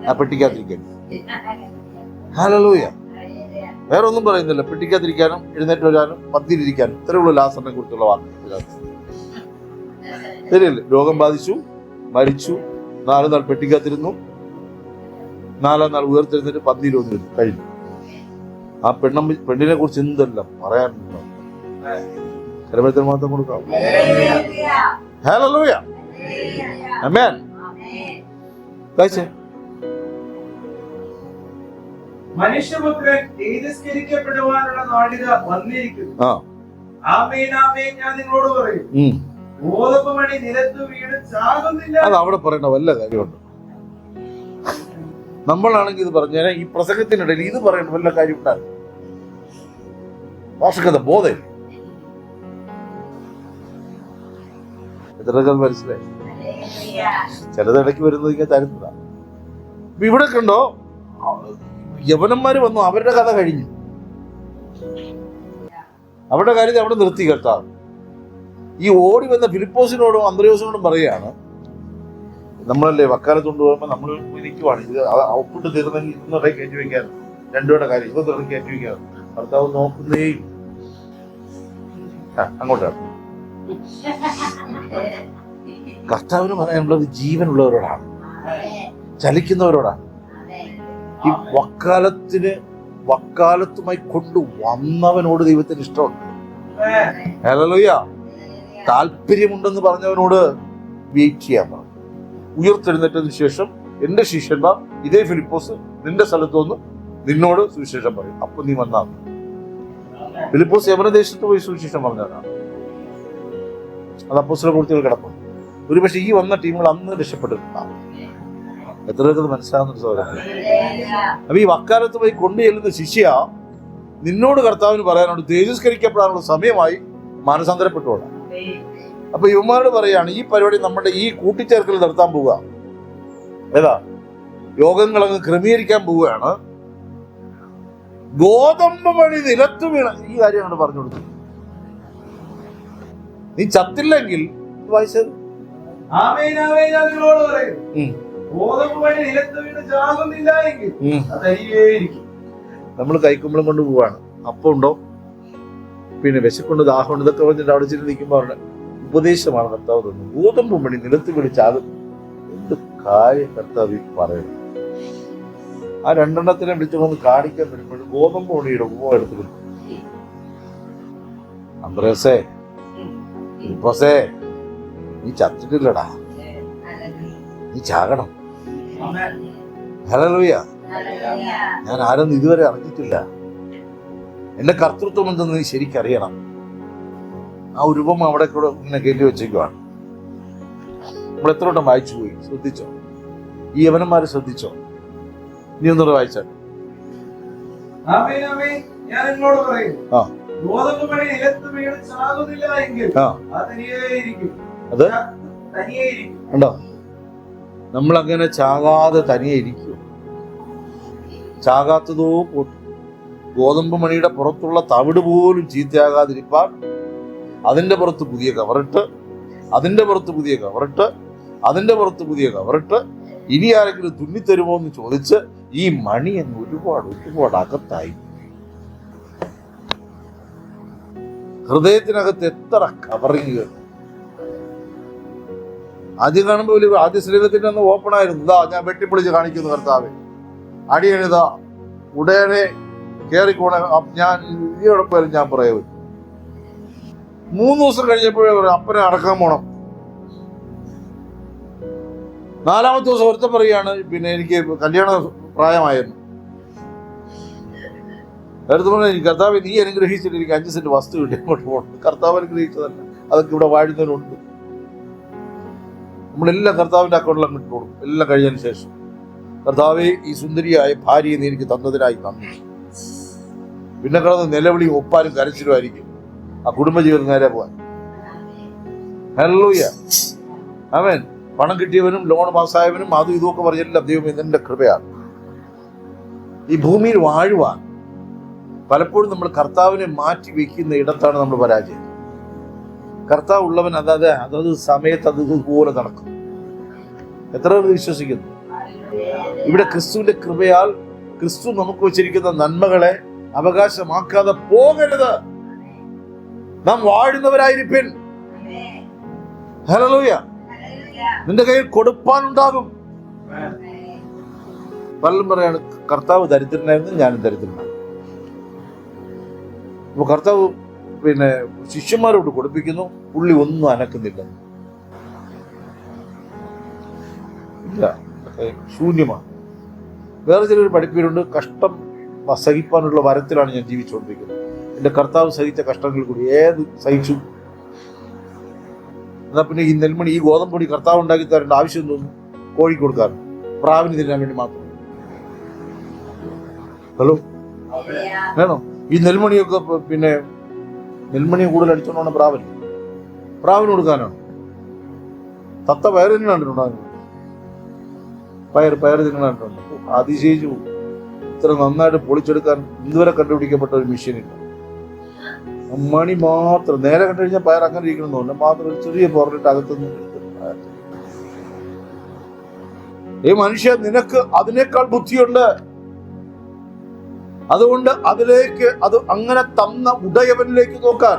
ആ പെട്ടിക്കകത്തിരിക്കരുത്. ഹല്ലേലൂയ. വേറെ ഒന്നും പറയുന്നില്ല. പെട്ടിക്കകത്തിരിക്കാനും എഴുന്നേറ്റ് വരാനും പന്തിയിലിരിക്കാനും ഇത്രയേ ഉള്ളൂ ലാസറിനെ കുറിച്ചുള്ള വാക്ക്. ശരിയല്ലേ? രോഗം ബാധിച്ചു, മരിച്ചു, 4 നാൾ പെട്ടിക്കകത്തിരുന്നു, 4-ാം നാൾ ഉയർത്തെഴുന്നേറ്റ് പന്തിയിൽ വന്നിരുന്നു, കഴിഞ്ഞു. ആ പെണ്ണിനെ കുറിച്ച് എന്തെല്ലാം പറയാനുണ്ടോ? കരമേൽത്തൽ മാത്രം കൊടുക്കാം. ഹല്ലേലൂയ. ആമേൻ. വായിച്ചേ. മനുഷ്യപുത്രൻ തേജസ്കരിക്കപ്പെടുവാനുള്ള നാഴിക വന്നിരിക്കുന്നു. ആമേൻ ആമേൻ ഞാൻ നിങ്ങളോട് പറയും, ഗോതമ്പ് മണി നിലത്ത് വീണ് ചാകുന്നില്ല. അത് അവിടെ പറയേണ്ട വല്ല കാര്യമുണ്ട്? നമ്മളാണെങ്കിൽ ഇത് പറഞ്ഞാൽ ഈ പ്രസംഗത്തിനിടയിൽ ഇത് പറയേണ്ട വല്ല കാര്യം ഉണ്ടാകും? വാർഷികത ബോധം എത്രയൊക്കെ മനസ്സിലായി? ചിലതിടയ്ക്ക് വരുന്നത് ഇങ്ങനെ തരുന്നതാ. ഇവിടെ കണ്ടോ, യവനന്മാര് വന്നു, അവരുടെ കഥ കഴിഞ്ഞു, അവരുടെ കാര്യത്തെ അവിടെ നിർത്തി കർത്താവ്. ഈ ഓടി വന്ന ഫിലിപ്പോസിനോടും അന്ത്രയോസിനോടും പറയുകയാണ്, നമ്മളല്ലേ വക്കാലത്ത് കൊണ്ടുപോകുമ്പോൾ നമ്മൾ ഇരിക്കുവാണ്, ഇത് ഒപ്പിട്ട് തീർന്നെങ്കിൽ ഇന്നോടെ കയറ്റി വയ്ക്കാൻ, രണ്ടുപേരുടെ കാര്യം ഇതൊക്കെ കയറ്റി വയ്ക്കാൻ. ഭർത്താവ് നോക്കുന്നേ അങ്ങോട്ടാണ്. കർത്താവിന് പറയാനുള്ളത് ജീവനുള്ളവരോടാണ്, ചലിക്കുന്നവരോടാണ്. ഈ വക്കാലത്തുമായി കൊണ്ടുവന്നവനോട് ദൈവത്തിന് ഇഷ്ടമുണ്ട്. ഹല്ലേലൂയ. താല്പര്യമുണ്ടെന്ന് പറഞ്ഞവനോട് വെയിറ്റ് ചെയ്യാൻ പറഞ്ഞു. ഉയർത്തെഴുന്നേറ്റതിനു ശേഷം എന്റെ ശിഷ്യന്മാർ ഇതേ ഫിലിപ്പോസ് നിന്റെ സ്ഥലത്ത് വന്ന് നിന്നോട് സുവിശേഷം പറയും, അപ്പൊ നീ വന്നാൽ. ഫിലിപ്പോസ് യവനദേശത്ത് പോയി സുവിശേഷം പറഞ്ഞതാണ്. അത് അപ്പോസ്തലപ്രവൃത്തികൾ കിടപ്പുണ്ട്. ഒരുപക്ഷെ ഈ വന്ന ടീമുകൾ അന്ന് രക്ഷപ്പെട്ടിട്ടുണ്ടാകും. എത്രയൊക്കെ മനസ്സിലാകുന്ന സൗകര്യം. അപ്പൊ ഈ വക്കാലത്ത് പോയി കൊണ്ടു ചെല്ലുന്ന ശിഷ്യ നിന്നോട് കർത്താവിന് പറയാനോട് തേജസ്കരിക്കപ്പെടാനുള്ള സമയമായി, മാനസാന്തരപ്പെട്ടുകൊള്ളാം. അപ്പൊ യുവമാരോട് പറയാണ്, ഈ പരിപാടി നമ്മുടെ ഈ കൂട്ടിച്ചേർക്കൽ നടത്താൻ പോവുക, ഏതാ യോഗങ്ങളങ്ങ് ക്രമീകരിക്കാൻ പോവുകയാണ്. ഗോതമ്പ് മണി നിലത്ത് വീണ ഈ കാര്യം അങ്ങോട്ട് പറഞ്ഞു കൊടുത്തു. നീ ചത്തില്ലെങ്കിൽ വായിച്ചത് ആമേൻ ആമേൻ ഞാൻ നിങ്ങളോട് പറയും, ഗോതമ്പ് മണി നിലത്ത് വീണ് ചാകുന്നില്ല എങ്കിൽ അത് തനിയേയിരിക്കും. നമ്മൾ കൈക്കുമ്പളം കൊണ്ട് പോവാണ്, അപ്പം ഉണ്ടോ, പിന്നെ വിശക്കുണ്ട്, ദാഹമുണ്ട്, ഇതൊക്കെ പറഞ്ഞിട്ട് അവിടെ ചെന്ന് നിൽക്കുമ്പോൾ അവരുടെ ഉപദേശമാണ് കർത്താവ് തന്നു. ഗോതമ്പ് മണി നിലത്ത് വീണ് ചാകും. എന്ത് കാര്യം കർത്താവ് പറയണം. ആ 2 വിളിച്ചൊന്ന് കാണിക്കാൻ വരുമ്പോഴും ഗോതമ്പ് മണിയുടെ ഉപമ എടുത്ത് കൊടുക്കും. അന്ത്രേസേ, ഫിലിപ്പോസേ, നീ ചത്തിട്ടില്ലടാ, നീ ചാകണം. ഹല്ലേലൂയ. ഞാൻ ആരെന്ന് ഇതുവരെ അറിഞ്ഞിട്ടില്ല, എന്റെ കർത്തൃത്വം എന്തെന്ന് നീ ശരിക്കറിയണം. ആ ഒരു ഉപമ അവിടെ കൂടെ ഇങ്ങനെ കയറ്റി വെച്ചേക്കുവാണ്. നമ്മൾ എത്ര വട്ടം വായിച്ചു പോയി, ശ്രദ്ധിച്ചോ? ഈ യവനന്മാരെ ശ്രദ്ധിച്ചോ? നീ ഒന്നുകൂടെ വായിച്ചാൽ. ആമേൻ ആമേൻ ഞാൻ നിങ്ങളോട് പറയും, ഗോതമ്പ് മണി നിലത്ത് വീണ് ചാകുന്നില്ല എങ്കിൽ അത് തനിയേയിരിക്കും. അത് തനിയേയിരിക്കും. ഉണ്ടോ? നമ്മളങ്ങനെ ചാകാതെ തനിയെ ഇരിക്കും. ചാകാത്തതോ പോട്ടു. ഗോതമ്പ് മണിയുടെ പുറത്തുള്ള തവിട് പോലും ചീത്തയാകാതിരിപ്പാൻ അതിന്റെ പുറത്ത് പുതിയ കവറിട്ട്, അതിന്റെ പുറത്ത് പുതിയ കവറിട്ട്, അതിന്റെ പുറത്ത് പുതിയ കവറിട്ട്, ഇനി ആരെങ്കിലും തുന്നിത്തരുമോ എന്ന് ചോദിച്ച് ഈ മണി അങ്ങ് ഒരുപാട് അകത്തായി. ഹൃദയത്തിനകത്ത് എത്ര കവറിങ്ങുകൾ. ആദ്യം കാണുമ്പോൾ ആദ്യ ശരീരത്തിന്റെ ഒന്ന് ഓപ്പൺ ആയിരുന്നു. ഇതാ ഞാൻ വെട്ടിപ്പൊളിച്ച് കാണിക്കുന്നു കർത്താവേ, അടിയണിതാ ഉടനെ കേറിക്കോണെ, ഞാൻ ഇതിയോടൊപ്പം ഞാൻ പറയുന്നു. 3 ദിവസം കഴിഞ്ഞപ്പോഴേ അപ്പനെ അടക്കാൻ പോണം. 4-ാമത്തെ ദിവസം ഒരുത്തം പറയാണ്, പിന്നെ എനിക്ക് കല്യാണ പ്രായമായിരുന്നു. അടുത്ത് പറഞ്ഞു, കർത്താവ് നീ അനുഗ്രഹിച്ചിട്ട് എനിക്ക് 5 സെന്റ് വസ്തു കിട്ടി അങ്ങോട്ട് പോകണം. കർത്താവ് അനുഗ്രഹിച്ചതല്ല, അതൊക്കെ ഇവിടെ വാഴുന്നവരുണ്ട്. നമ്മളെല്ലാം കർത്താവിന്റെ അക്കൗണ്ടിൽ അങ്ങോട്ട് കൊടുക്കും. എല്ലാം കഴിഞ്ഞതിന് ശേഷം കർത്താവെ ഈ സുന്ദരിയായ ഭാര്യയെ നീ എനിക്ക് തന്നതിനായി നന്ദി. പിന്നെ കിടന്ന് നിലവിളിയും ഒപ്പാനും കരച്ചിലുമായിരിക്കും ആ കുടുംബജീവിതം നേരെ പോകാൻ. ഹല്ലേലൂയ. ആമേൻ. പണം കിട്ടിയവനും ലോൺ പാസ്സായവനും അതും ഇതുമൊക്കെ പറഞ്ഞെല്ലാം ദൈവം ഇതിന്റെ കൃപയാണ്. ഈ ഭൂമിയിൽ വാഴുവാൻ പലപ്പോഴും നമ്മൾ കർത്താവിനെ മാറ്റി വെക്കുന്ന ഇടത്താണ് നമ്മൾ പരാജയം. കർത്താവ് ഉള്ളവൻ അതത് സമയത്ത് അതുപോലെ നടക്കും. എത്ര പേർ വിശ്വസിക്കുന്നു? ഇവിടെ ക്രിസ്തുവിന്റെ കൃപയാൽ ക്രിസ്തു നമുക്ക് വെച്ചിരിക്കുന്ന നന്മകളെ അവകാശമാക്കാതെ പോകരുത്. നാം വാഴുന്നവരായിരിപ്പിൻ. ഹല്ലേലൂയ. നിന്റെ കയ്യിൽ കൊടുപ്പാനുണ്ടാകും. പലരും പറയാണ് കർത്താവ് ദരിദ്രനായിരുന്നു, ഞാനും ദരിദ്രനാണ്. അപ്പൊ കർത്താവ് ശിഷ്യന്മാരോട് കൊടുപ്പിക്കുന്നു, പുള്ളി ഒന്നും അനക്കുന്നില്ല, ഇല്ല, ശൂന്യമാണ്. വേറെ ചിലർ പഠിപ്പിക്കുന്നുണ്ട്, കഷ്ടം സഹിപ്പാനുള്ള വരത്തിലാണ് ഞാൻ ജീവിച്ചുകൊണ്ടിരിക്കുന്നത്. എൻ്റെ കർത്താവ് സഹിച്ച കഷ്ടങ്ങൾ കൂടി ഏത് സഹിച്ചു? എന്നാ പിന്നെ ഈ നെൽമണി, ഈ ഗോതമ്പൊടി കർത്താവ് ഉണ്ടാക്കി തരേണ്ട ആവശ്യം തോന്നുന്നു? കോഴി കൊടുക്കാറ്, പ്രാവിന് തിന്നാൻ വേണ്ടി മാത്രം. ഹലോ, വേണോ? ഈ നെൽമണിയൊക്കെ നെൽമണിയെ കൂടുതൽ അടിച്ചോണ്ടാണ് പ്രാവിന് കൊടുക്കാനാണ്. തത്ത പയർ തിന്നാണ്ടിട്ടുണ്ടാകുന്നു, പയർ തിന്നാണ്ടിട്ടുണ്ട്. അതിശയിച്ചു. ഇത്ര നന്നായിട്ട് പൊളിച്ചെടുക്കാൻ ഇതുവരെ കണ്ടുപിടിക്കപ്പെട്ട ഒരു മെഷീനില്ല. മണി മാത്രം നേരെ കണ്ടു കഴിഞ്ഞാൽ പയർ അങ്ങനെ ഇരിക്കണമെന്നില്ല, മാത്രം ഒരു ചെറിയ പുറത്തിട്ട് അകത്തുനിന്ന് മനുഷ്യ, നിനക്ക് അതിനേക്കാൾ ബുദ്ധിയുണ്ട്. അതുകൊണ്ട് അത് അങ്ങനെ തന്ന ഉടയവനിലേക്ക് നോക്കാൻ.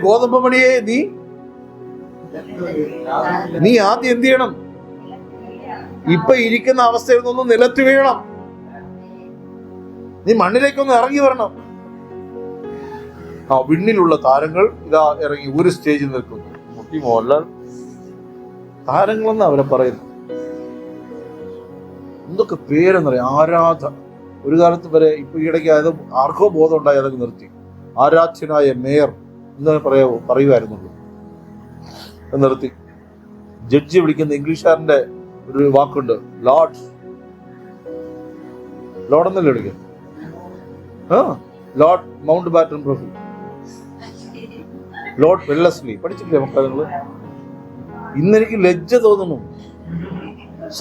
ഗോതമ്പ് മണിയെ, നീ ആദ്യം എന്ത് ചെയ്യണം? ഇപ്പൊ ഇരിക്കുന്ന അവസ്ഥയിൽ നിന്നൊന്ന് നിലത്ത് വീഴണം. നീ മണ്ണിലേക്കൊന്ന് ഇറങ്ങി വരണം. വിണ്ണിലുള്ള താരങ്ങൾ ഇതാ ഇറങ്ങി ഒരു സ്റ്റേജിൽ നിൽക്കുന്നു. മുട്ടി മോഹൻലാൽ താരങ്ങളെന്ന് അവരെ പറയുന്നു. എന്തൊക്കെ പേരെന്നറിയാം. ഒരു കാലത്ത് വരെ, ഇപ്പൊ ഈയിടയ്ക്ക് ആർക്കോ ബോധം ഉണ്ടായി, അതൊക്കെ നിർത്തി. ആരാധ്യനായ മേയർ എന്ന് പറയുമായിരുന്നുള്ളൂ, നിർത്തി. ജഡ്ജി വിളിക്കുന്ന ഇംഗ്ലീഷുകാരന്റെ ഒരു വാക്കുണ്ട്, ലോർഡ് എന്നല്ലേ വിളിക്കുക. ലോർഡ് മൗണ്ട് ബാറ്റൺ പ്രഭു, ലോർഡ് വെല്ലസ്ലി. പഠിച്ചില്ലേ മക്കളെ നിങ്ങള്? ഇന്നെനിക്ക് ലജ്ജ തോന്നുന്നു,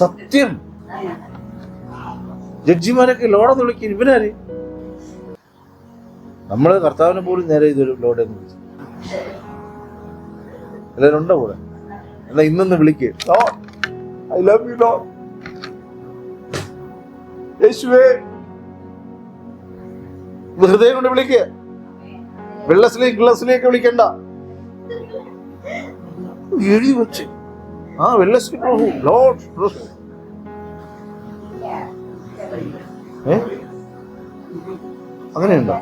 സത്യം. ജഡ്ജിമാരൊക്കെ ലോഡെന്ന് വിളിക്കും. ഇവനാര്? നമ്മള് കർത്താവിനെ പോലും നേരെ ഇതൊരു ലോഡെന്ന് വിളിച്ചു. എല്ലാവരും ഉണ്ടോ കൂടെ? എന്നാ ഇന്നൊന്ന് വിളിക്ക്, ഐ ലവ് യു ലോർഡ്, യേശുവേ. ഹൃദയം കൊണ്ട് വിളിക്കുക. വെള്ളസ്ലിയൊക്കെ വിളിക്കണ്ട, എഴുതി വെച്ച് വെള്ളസ്ലി പ്രഭു, ലോർഡ് പ്രഭു. അങ്ങനെയുണ്ടോ?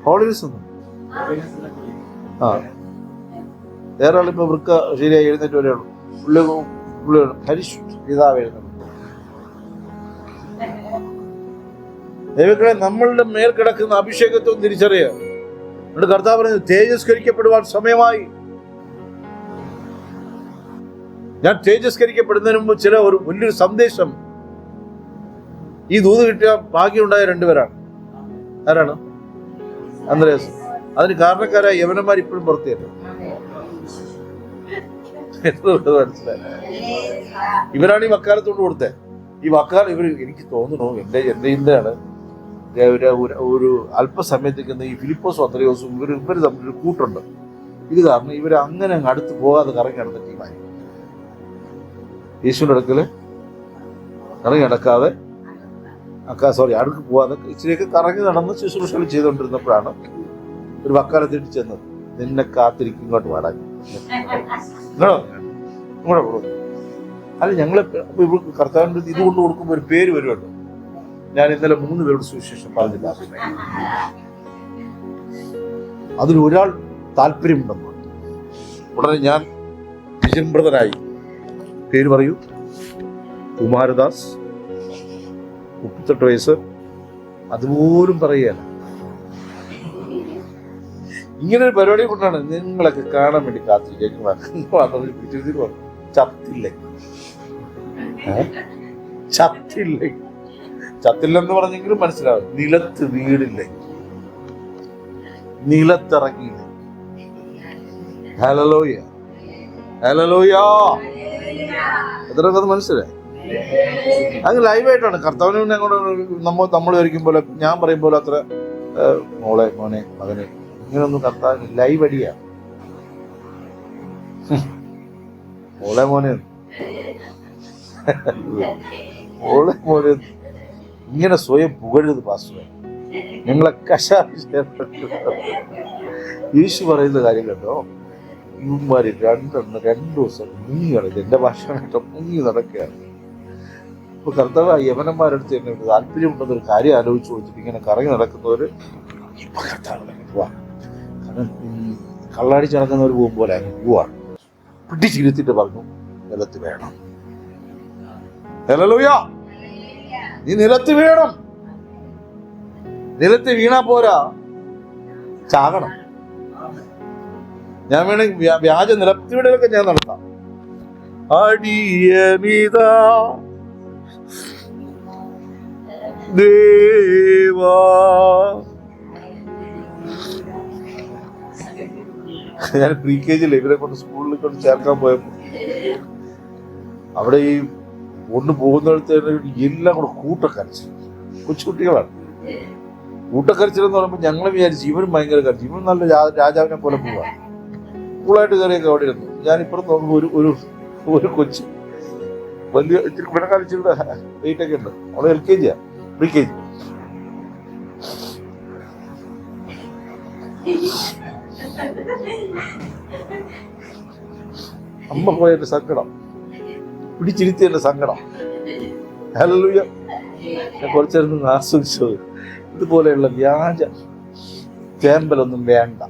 ഹോളിഡേസ് ഒന്നും വേറെ ആളിപ്പോ വൃക്ക ശരിയായി എഴുന്നേറ്റ് വരെയുള്ളൂ. പുള്ളി ഹരിഷ് പിതാവ് എഴുന്നേറ്റ്. ദൈവങ്ങളെ, നമ്മളുടെ മേൽ കിടക്കുന്ന അഭിഷേകത്വം തിരിച്ചറിയുക. നമ്മുടെ കർത്താവ് പറഞ്ഞു, തേജസ്കരിക്കപ്പെടുവാൻ സമയമായി. ഞാൻ തേജസ്കരിക്കപ്പെടുന്നതിന് മുമ്പ് വലിയൊരു സന്ദേശം ഈ ദൂത് കിട്ടിയ ഭാഗ്യമുണ്ടായ രണ്ടുപേരാണ്. ആരാണ്? അന്ത്രേയാസ്. അതിന് കാരണക്കാരായ യവനന്മാർ ഇപ്പോഴും പുറത്തേറ്റു. മനസ്സിലായി? ഇവരാണ് ഈ വക്കാലത്തോട് കൊടുത്തത്. ഈ വക്കാലം എനിക്ക് തോന്നുന്നു എന്റെ ചിന്തയാണ്, ഒരു അല്പസമയത്തേക്ക് ഈ ഫിലിപ്പോസും അന്ത്രേയാസും ഇവർ തമ്മിലൊരു കൂട്ടുണ്ട്. ഇത് കാരണം ഇവർ അങ്ങനെ അടുത്ത് പോകാതെ കറങ്ങി നടന്ന ടീമായി. യേശുവിന്റെ അടുക്കല് കറങ്ങി നടക്കാതെ അടുക്ക് പോവാതെ ഇച്ചിരിയൊക്കെ കറങ്ങി നടന്ന് ശുശ്രൂഷകൾ ചെയ്തുകൊണ്ടിരുന്നപ്പോഴാണ് ഒരു വക്കാലത്തിട്ട് ചെന്നത്. നിന്നെ കാത്തിരിക്കും, ഇങ്ങോട്ട് പാടാൻ. അല്ല, ഞങ്ങളെ കർത്താവിൻ്റെ ഇതുകൊണ്ട് കൊടുക്കുമ്പോൾ ഒരു പേര് വരുമല്ലോ. ഞാൻ ഇന്നലെ 3 പേരോട് സുവിശേഷം പറഞ്ഞില്ല. അതിലൊരാൾ താല്പര്യമുണ്ടെന്ന് ഉടനെ ഞാൻ വിചിമ്പ്രതനായി. പേര് പറയൂ. കുമാരദാസ്, 38 വയസ്സ്. അതുപോലും പറയുകയല്ല. ഇങ്ങനെ ഒരു പരിപാടി കൊണ്ടാണ് നിങ്ങളൊക്കെ കാണാൻ വേണ്ടി കാത്തിരിക്കുക. ചത്തില്ലെന്ന് പറഞ്ഞെങ്കിലും മനസ്സിലാവും. നിലത്ത് വീടില്ലേ, നിലത്തിറങ്ങിയില്ല. Hallelujah, hallelujah. എത്രയൊക്കെ മനസ്സിലായി? അങ്ങ് ലൈവായിട്ടാണ് കർത്താവിനെ അങ്ങോട്ട് നമ്മൾ വരയ്ക്കും പോലെ, ഞാൻ പറയും പോലെ അത്ര മോളെ, മോനെ, മകനെ ഇങ്ങനൊന്നും കർത്താവിന് ലൈവ് അടിയാ. മോളെ മോനെ ഇങ്ങനെ സ്വയം പുകഴരുത് പാസ്റ്ററെ. ഞങ്ങളെ യേശു പറയുന്ന കാര്യം കേട്ടോ. ഇവന്മാര് 2 ദിവസം മുങ്ങി നടക്കുക. എന്റെ ഭാഷ മുങ്ങി നടക്കുകയാണ്. ഇപ്പൊ കർത്താവ് യവനന്മാരെടുത്ത് തന്നെ താല്പര്യമുണ്ടെന്നൊരു കാര്യം ആലോചിച്ച് കൊടുത്തിട്ട് ഇങ്ങനെ കറങ്ങി നടക്കുന്നവര് കാരണം ഈ കള്ളാടിച്ച് നടക്കുന്നവർ പോകുമ്പോലെ പോവാണ്. പിടിച്ചിരുത്തിട്ട് പറഞ്ഞു, നിലത്ത് വേണം. ഹല്ലേലൂയ. നീ നിലത്ത് വീഴണം. നിലത്ത് വീണാ പോരാ, ചാകണം. ഞാൻ വേണമെങ്കിൽ വ്യാജ നിലത്ത് വീടലൊക്കെ ഞാൻ നടത്താം. അടിയനിതാ ദേവാ. ഞാൻ pre-KG ഇവരെ കൊണ്ട് സ്കൂളിൽ കൊണ്ട് ചേർക്കാൻ പോയപ്പോ അവിടെ ഈ കൊണ്ട് പോകുന്നിടത്ത് എല്ലാം കൂടെ കൂട്ടക്കരച്ചിൽ. കൊച്ചുകുട്ടികളാണ്. കൂട്ടക്കരച്ചിലെന്ന് പറയുമ്പോൾ ഞങ്ങൾ വിചാരിച്ചു ഇവനും ഭയങ്കര കരച്ചിൽ. ഇവൻ നല്ല രാജാവിനെ പോലെ പോവാ. കൂളായിട്ട് കയറിയൊക്കെ അവിടെ ഇരുന്നു. ഞാനിപ്പുറം നോക്കുമ്പോൾ ഒരു കൊച്ചു വലിയ ഇച്ചിരി പിണക്കാലിച്ചിയുടെ വെയിറ്റ് ഒക്കെ ഉണ്ട്. അവളെ LKG pre-KG. അമ്മ പോയതിന്റെ സങ്കടം, പിടിച്ചിരുത്തിയതിന്റെ സങ്കടം. ഹല്ലേലൂയ. ഞാൻ കുറച്ചേരം ആസ്വദിച്ചത്. ഇതുപോലെയുള്ള വ്യാജ ചേമ്പലൊന്നും വേണ്ട.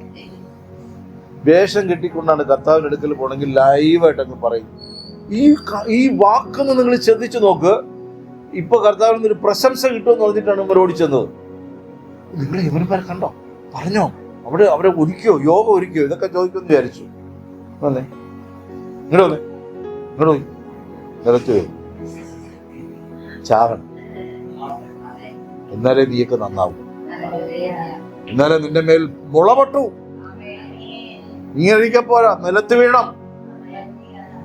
വേഷം കെട്ടിക്കൊണ്ടാണ് കർത്താവിന്റെ അടുക്കൽ പോണെങ്കിൽ ലൈവായിട്ടങ്ങ് പറയും. ഈ വാക്കൊന്ന് നിങ്ങൾ ശ്രദ്ധിച്ചു നോക്ക്. ഇപ്പൊ കർത്താവിൽ നിന്നൊരു പ്രശംസ കിട്ടുമെന്ന് പറഞ്ഞിട്ടാണ് ഇവർ ഓടിച്ചെന്നത്. നിങ്ങൾ ഇവന്മാരെ കണ്ടോ, പറഞ്ഞോ, അവരെ ഒരുക്കിയോ, യോഗ ഒരുക്കിയോ, ഇതൊക്കെ ചോദിക്കുമെന്ന് വിചാരിച്ചു. അല്ലേ, ഇങ്ങോട്ട് നിലത്ത് വരും. ചാകണം. എന്നാലേ നീയൊക്കെ നന്നാവും. എന്നാലേ നിന്റെ മേൽ മുളപൊട്ടു. ഇങ്ങനെ ഇരിക്കാൻ പോരാ, നിലത്ത് വീഴണം.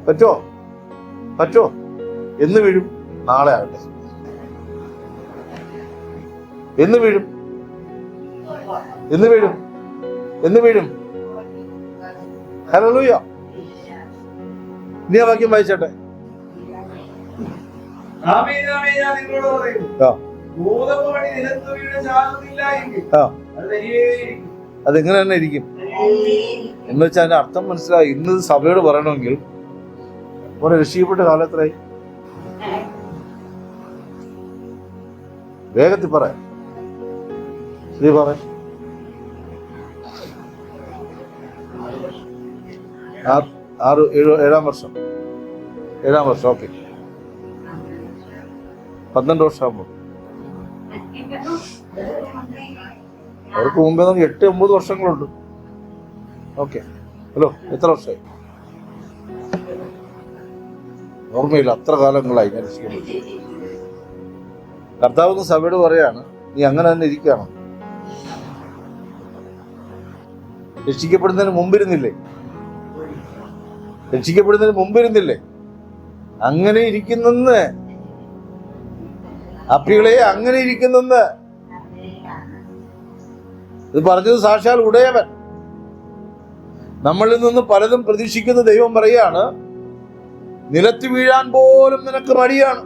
പറ്റോ? എന്ന് വീഴും? നാളെ ആകട്ടെ. എന്ന് വീഴും? ഹല്ലേലൂയ. നീ ആ വാക്യം വായിച്ചട്ടെ. അതെങ്ങനെ തന്നെ ഇരിക്കും എന്ന് വെച്ചാൽ അതിന്റെ അർത്ഥം മനസ്സിലായി. ഇന്ന് സഭയോട് പറയണമെങ്കിൽ ഒരു രക്ഷിക്കപ്പെട്ട കാലത്തിലായി. വേഗത്തിൽ പറയാം. ശരി, പറയാം. 7 വർഷം. ഓക്കെ. 12 വർഷമാകുമ്പോൾ അവർക്ക് മുമ്പേ 8-9 വർഷങ്ങളുണ്ട്. ഓക്കെ. ഹലോ, എത്ര വർഷമായി? ഓർമ്മയില്ല, അത്ര കാലങ്ങളായി ഞാൻ രക്ഷിക്കപ്പെട്ടു. കർത്താവ് സഭയോട് പറയാണ്, നീ അങ്ങനെ തന്നെ ഇരിക്കുകയാണ്. രക്ഷിക്കപ്പെടുന്നതിന് മുമ്പിരുന്നില്ലേ? അങ്ങനെ ഇരിക്കുന്നെന്ന് അപ്പികളെ, അങ്ങനെ ഇരിക്കുന്നെന്ന്. ഇത് പറഞ്ഞത് സാക്ഷാൽ ഉടയവൻ. നമ്മളിൽ നിന്ന് പലതും പ്രതീക്ഷിക്കുന്ന ദൈവം പറയാണ്, നിലത്ത് വീഴാൻ പോലും നിനക്ക് മടിയാണ്.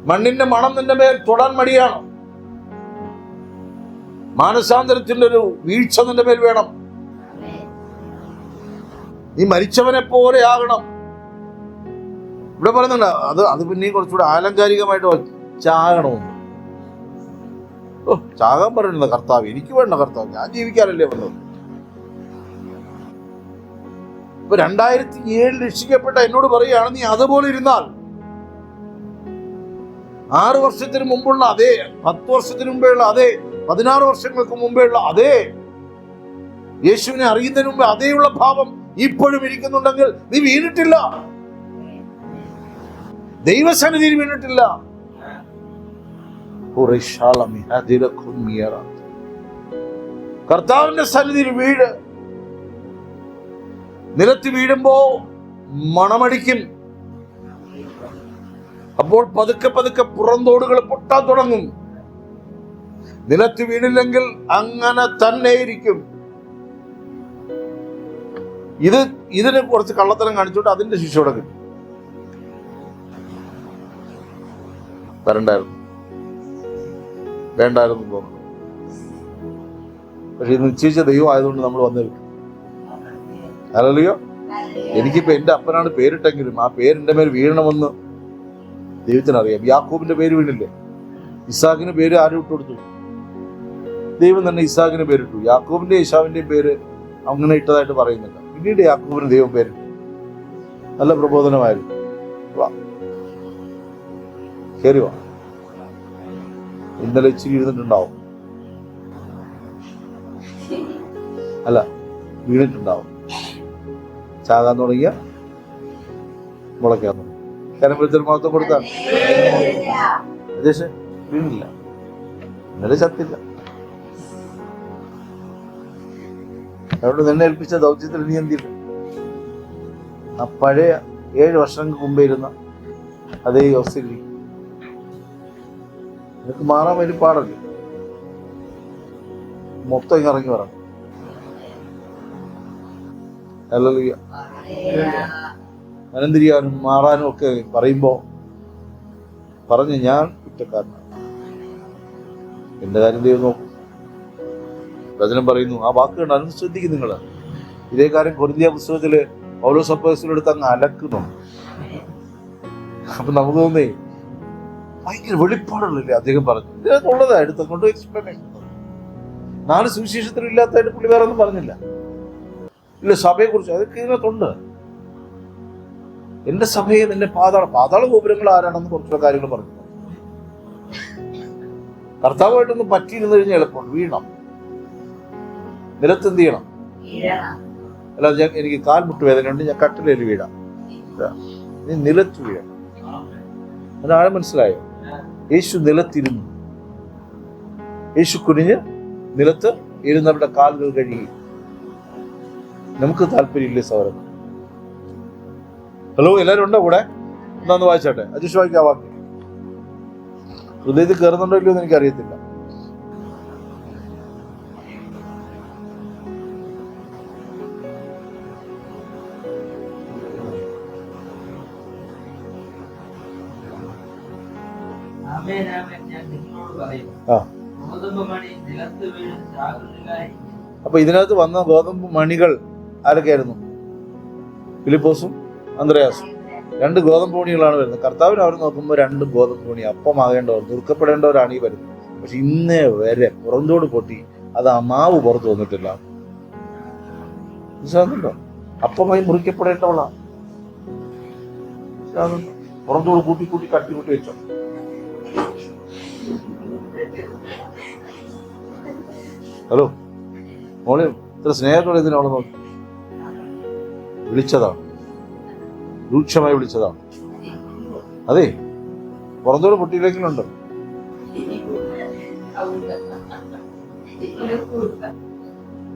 മണ്ണിന്റെ മണം നിന്റെ മേൽ തൊടാൻ മടിയാണ്. മാനസാന്തരത്തിന്റെ ഒരു വീഴ്ച നിന്റെ മേൽ വേണം. നീ മരിച്ചവനെ പോലെ ആകണം. ഇവിടെ പറയുന്നുണ്ട്, അത് പിന്നെയും കുറച്ചുകൂടെ ആലങ്കാരികമായിട്ട് ചാകണമെന്ന്. ചാകാൻ പറയുന്നത് കർത്താവ്, എനിക്ക് വേണ്ട കർത്താവ്, ഞാൻ ജീവിക്കാനല്ലേ വന്നത്. ഇപ്പൊ 2007 രക്ഷിക്കപ്പെട്ട എന്നോട് പറയുകയാണ്, നീ അതുപോലെ ഇരുന്നാൽ 6 വർഷത്തിന് മുമ്പുള്ള അതേ, 10 വർഷത്തിന് മുമ്പേയുള്ള അതേ, 16 വർഷങ്ങൾക്ക് മുമ്പേയുള്ള അതേ യേശുവിനെ അറിയുന്നതിന് മുമ്പ് അതേയുള്ള ഭാവം ഇപ്പോഴും ഇരിക്കുന്നുണ്ടെങ്കിൽ നീ വീണിട്ടില്ല, ദൈവസന്നിധിയിൽ വീണിട്ടില്ല. കർത്താവിന്റെ സന്നിധിയിൽ വീട്. നിലത്ത് വീഴുമ്പോ മണമടിക്കും. അപ്പോൾ പതുക്കെ പുറന്തോടുകൾ പൊട്ടാൻ തുടങ്ങും. നിലത്ത് വീണില്ലെങ്കിൽ അങ്ങനെ തന്നെ ഇരിക്കും. ഇതിന് കുറച്ച് കള്ളത്തരം കാണിച്ചോട്ട് അതിന്റെ ശിക്ഷ ഇവിടെ കിട്ടും. വരണ്ടായിരുന്നു, വേണ്ടായിരുന്നു തോന്നുന്നു. പക്ഷെ ഇത് നിശ്ചയിച്ച ദൈവം ആയതുകൊണ്ട് നമ്മൾ വന്നേ കിട്ടും. ഹല്ലേലൂയ. എനിക്കിപ്പോ എന്റെ അപ്പനാണ് പേരിട്ടെങ്കിലും ആ പേരിന്റെ മേൽ വീഴണമെന്ന് ദൈവത്തിനറിയാം. യാക്കോബിന്റെ പേര് വീണില്ലേ? ഇസാഖിന് പേര് ആരും ഇട്ട് കൊടുത്തു? ദൈവം തന്നെ ഇസാഖിന് പേരിട്ടു. യാക്കോബിന്റെ ഇശാവിന്റെയും പേര് അങ്ങനെ ഇട്ടതായിട്ട് പറയുന്നില്ല. പിന്നീട് യാക്കോബിന് ദൈവം പേരിട്ടു. നല്ല പ്രബോധനമായിരുന്നു. വാ, കേറി വാ. ഇന്നലെ ഇച്ചിരി ഇരുന്നിട്ടുണ്ടാവും, അല്ല വീണിട്ടുണ്ടാവും. ചാകാൻ തുടങ്ങിയ മുളയ്ക്കാൻ തുടങ്ങി. കരമ്പഴത്തിൽ മഹത്വം കൊടുത്താൽ രജേഷ് വീണില്ല, ഇന്നലെ ചത്തില്ല. അതുകൊണ്ട് നിന്നെ ഏൽപ്പിച്ച ദൗത്യത്തിൽ നീ എന്തില്ല? ആ പഴയ 7 വർഷങ്ങൾക്ക് മുമ്പേ ഇരുന്ന അതേ അവസ്ഥയിൽ നിനക്ക് മാറാൻ വേണ്ടി പാടല്ലേ? മൊത്തം ഇങ്ങ് ഇറങ്ങി വരണം. ഹല്ലേലൂയ. അനന്തിരിയാനും മാറാനും ഒക്കെ പറയുമ്പോ പറഞ്ഞ് ഞാൻ കുറ്റക്കാരനാണ്, എന്റെ കാര്യം ദൈവം നോക്കും. വചനം പറയുന്നു, ആ വാക്ക് കണ്ട് അതൊന്ന് ശ്രദ്ധിക്കും നിങ്ങൾ. ഇതേ കാര്യം കൊരിന്ത്യർ പുസ്തകത്തില് പൗലോസ് അപ്പോസ്തലനെടുത്ത് അങ്ങ് അലക്കുന്നു. അപ്പൊ നമുക്ക് തോന്നേ ഭയങ്കര വെളിപ്പാടുള്ളല്ലേ അദ്ദേഹം പറഞ്ഞു. ഇതിനകത്തുള്ളതാ എടുത്തുകൊണ്ട് എക്സ്പ്ലനേഷൻ. 4 സുവിശേഷത്തിലും ഇല്ലാത്തതായിട്ട് പുള്ളി വേറെ ഒന്നും പറഞ്ഞില്ല. ഇല്ല, സഭയെ കുറിച്ച് അതൊക്കെ ഇതിനകത്തുണ്ട്. എന്റെ സഭയെ നിന്റെ പാതാള ഗോപുരങ്ങൾ ആരാണെന്ന് കുറച്ചുള്ള കാര്യങ്ങൾ പറഞ്ഞു. കർത്താവായിട്ടൊന്ന് പറ്റിയിരുന്നു കഴിഞ്ഞാൽ എളുപ്പമാണ്. വീണം നിലത്ത് എന്ത് ചെയ്യണം? അല്ലാതെ എനിക്ക് കാൽമുട്ട് വേദനയുണ്ട്, ഞാൻ കട്ടിലേൽ വീഴാം. നീ നിലത്ത് വീഴണം. അതാഴം മനസ്സിലായോ? യേശു നിലത്തിരുന്നു. യേശു കുനിഞ്ഞ് നിലത്ത് ഇരുന്നവരുടെ കാലുകൾ കഴുകി. നമുക്ക് താല്പര്യമില്ലേ സൗരം? ഹലോ, എല്ലാവരും ഉണ്ടോ കൂടെ? എന്നാന്ന് വായിച്ചാട്ടെ. അജീഷ് വായിക്കാ വാക്യം. ഹൃദയത്തിൽ കയറുന്നുണ്ടോ ഇല്ലയോ എന്ന് എനിക്കറിയത്തില്ല. അപ്പൊ ഇതിനകത്ത് വന്ന ഗോതമ്പ് മണികൾ ആരൊക്കെയായിരുന്നു? ഫിലിപ്പോസും അന്ത്രയാസും. 2 ഗോതമ്പ് മണികളാണ് വരുന്നത്. കർത്താവിന് അവർ നോക്കുമ്പോൾ 2 ഗോതമ്പ് മണി അപ്പമാകേണ്ടവർ, ദുർക്കപ്പെടേണ്ടവരാണ് ഈ വരുന്നത്. പക്ഷെ ഇന്നേ വരെ പുറന്തോട് പൊട്ടി അത് ആ മാവ് പുറത്ത് വന്നിട്ടില്ല. മനസ്സിലാകുന്നുണ്ടോ? അപ്പമായി മുറിക്കപ്പെടേണ്ടവളാ. പുറന്തോട് കൂട്ടി കട്ടി വെച്ചോ. ഹലോ മോളെ, ഇത്ര സ്നേഹത്തോടെ എന്തിനാ അവളെ നോക്കി? വിളിച്ചതാണ്, രൂക്ഷമായി വിളിച്ചതാണ്. അതെ, പുറന്തോട് പൊട്ടിയില്ലെങ്കിലുണ്ട്.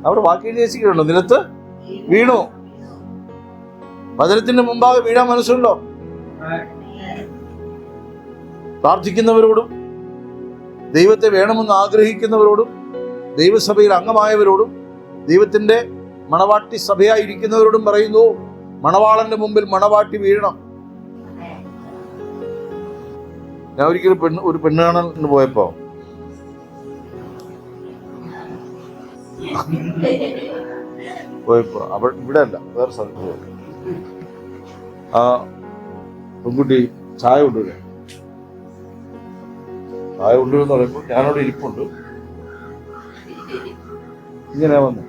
അവിടെ വാക്ക് എഴുതി വെച്ചിട്ടുണ്ടോ? നിലത്ത് വീണു. വചനത്തിന്റെ മുമ്പാകെ വീഴാൻ മനസ്സുണ്ടോ? പ്രാർത്ഥിക്കുന്നവരോടും ദൈവത്തെ വേണമെന്ന് ആഗ്രഹിക്കുന്നവരോടും ദൈവസഭയിൽ അംഗമായവരോടും ദൈവത്തിന്റെ മണവാട്ടി സഭയായിരിക്കുന്നവരോടും പറയുന്നു, മണവാളന്റെ മുമ്പിൽ മണവാട്ടി വീഴണം. ഞാൻ ഒരിക്കലും ഒരു പെണ്ണ് കാണാൻ പോയപ്പോ അവിടെ ഇവിടെ അല്ല, വേറെ സ്ഥലത്ത് പോയി. ആ പെൺകുട്ടി ചായ കൊണ്ടുവരാ. ചായ കൊണ്ടുവരുന്ന പറയുമ്പോൾ ഞാനവിടെ ഇരിപ്പുണ്ട്. ഇങ്ങനെ വന്നു.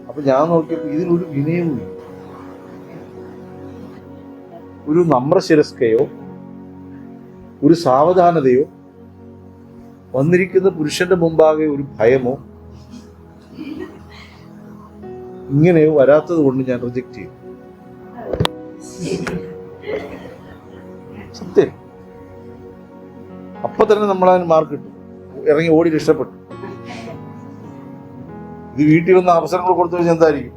അപ്പൊ ഞാൻ നോക്കിയപ്പോ ഇതിനൊരു വിനയവും ഒരു നമ്രശിരസ്കയോ ഒരു സാവധാനതയോ, വന്നിരിക്കുന്ന പുരുഷന്റെ മുമ്പാകെ ഒരു ഭയമോ ഇങ്ങനെയോ വരാത്തത് കൊണ്ട് ഞാൻ റിജക്റ്റ് ചെയ്തു. സത്യം. അപ്പൊ തന്നെ നമ്മളതിന് മാർക്ക് കിട്ടും. ഇറങ്ങി ഓടി രക്ഷപ്പെട്ടു. ഇത് വീട്ടിൽ വന്ന അവസരങ്ങൾ കൊടുത്തു കഴിഞ്ഞാൽ എന്തായിരിക്കും?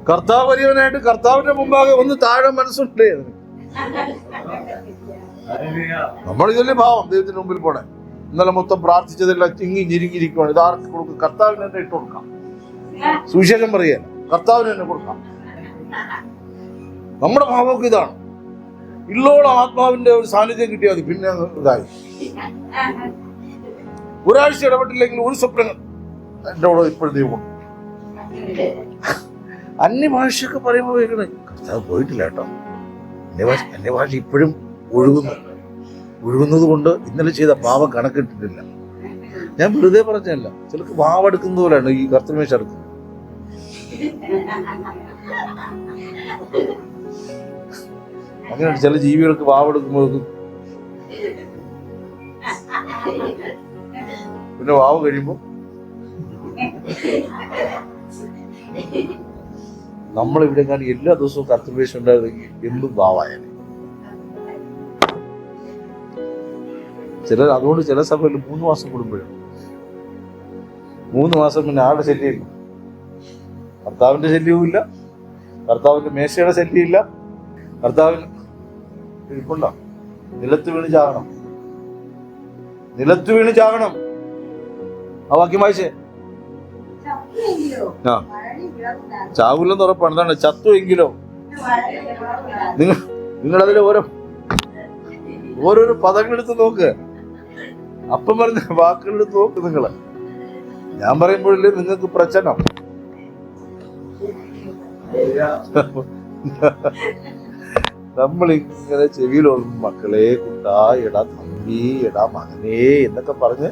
കർത്താവ് വലിയവനായിട്ട് കർത്താവിന്റെ മുമ്പാകെ ഒന്ന് താഴെ മനസ്സുണ്ടേ. നമ്മൾ ഇതല്ലേ ഭാവം ദൈവത്തിന് മുമ്പിൽ പോണേ. ഇന്നലെ മൊത്തം പ്രാർത്ഥിച്ചതെല്ലാം ചിങ്ങി ഞെരുങ്ങിയിരിക്കുവാണ്. ഇത് ആർക്ക് കൊടുക്കും? കർത്താവിന് തന്നെ ഇട്ട് കൊടുക്കാം. സുവിശേഷം പറയാൻ കർത്താവിന് തന്നെ കൊടുക്കാം. നമ്മുടെ ഭാവമൊക്കെ ഇതാണ്. ഇല്ലോളം ആത്മാവിന്റെ ഒരു സാന്നിധ്യം കിട്ടിയാൽ മതി. പിന്നെ ഇതായി ഒരാഴ്ച ഇടപെട്ടില്ലെങ്കിൽ ഒരു സ്വപ്നം എൻ്റെ കൂടെ ഇപ്പോഴും ദൈവം. അന്യഭാഷയൊക്കെ പറയുമ്പോൾ കേൾക്കണേ, കർത്താവ് പോയിട്ടില്ല കേട്ടോ. അന്യഭാഷ ഇപ്പോഴും ഒഴുകുന്നത് കൊണ്ട് ഇന്നലെ ചെയ്ത പാവം കണക്കിട്ടിട്ടില്ല. ഞാൻ വെറുതെ പറഞ്ഞല്ല. ചിലർക്ക് വാവെടുക്കുന്നത് പോലെയാണ് ഈ കർത്തൃമേശ എടുക്കുന്നത്. അങ്ങനെയാണ് ചില ജീവികൾക്ക് വാവെടുക്കുമ്പോൾ പിന്നെ വാവ് കഴിയുമ്പോൾ നമ്മളിവിടെ കാണി എല്ലാ ദിവസവും കർത്തൃമേശ ഉണ്ടായിരുന്നെങ്കിൽ എന്തും വാവായാലും. അതുകൊണ്ട് ചില സഭയിൽ 3 മാസം കൂടുമ്പോഴും 3 മാസം പിന്നെ ആരുടെ ശല്യമില്ല. കർത്താവിന്റെ ശല്യവും ഇല്ല, കർത്താവിന്റെ മേശയുടെ ശല്യമില്ല. കർത്താവിന് ഇരിപ്പുണ്ടോ? നിലത്ത് വീണ് ചാകണം. ആ വാക്യം വായിച്ചേ. ആ ചാവൂലെന്ന് ഉറപ്പാണ്. എന്താണ് ചത്തു എങ്കിലോ? നിങ്ങളതിലെ ഓരോരോ പദങ്ങളെടുത്ത് നോക്ക്. അപ്പം പറഞ്ഞ വാക്കുകളെടുത്ത് നോക്ക്. നിങ്ങള് ഞാൻ പറയുമ്പോഴല്ലേ നിങ്ങൾക്ക് പ്രശ്നം. നമ്മളിങ്ങനെ ചെവിയിലോളും മക്കളെ, കുട്ടാ, എടാ തമ്പി, എടാ മകനേ എന്നൊക്കെ പറഞ്ഞ്,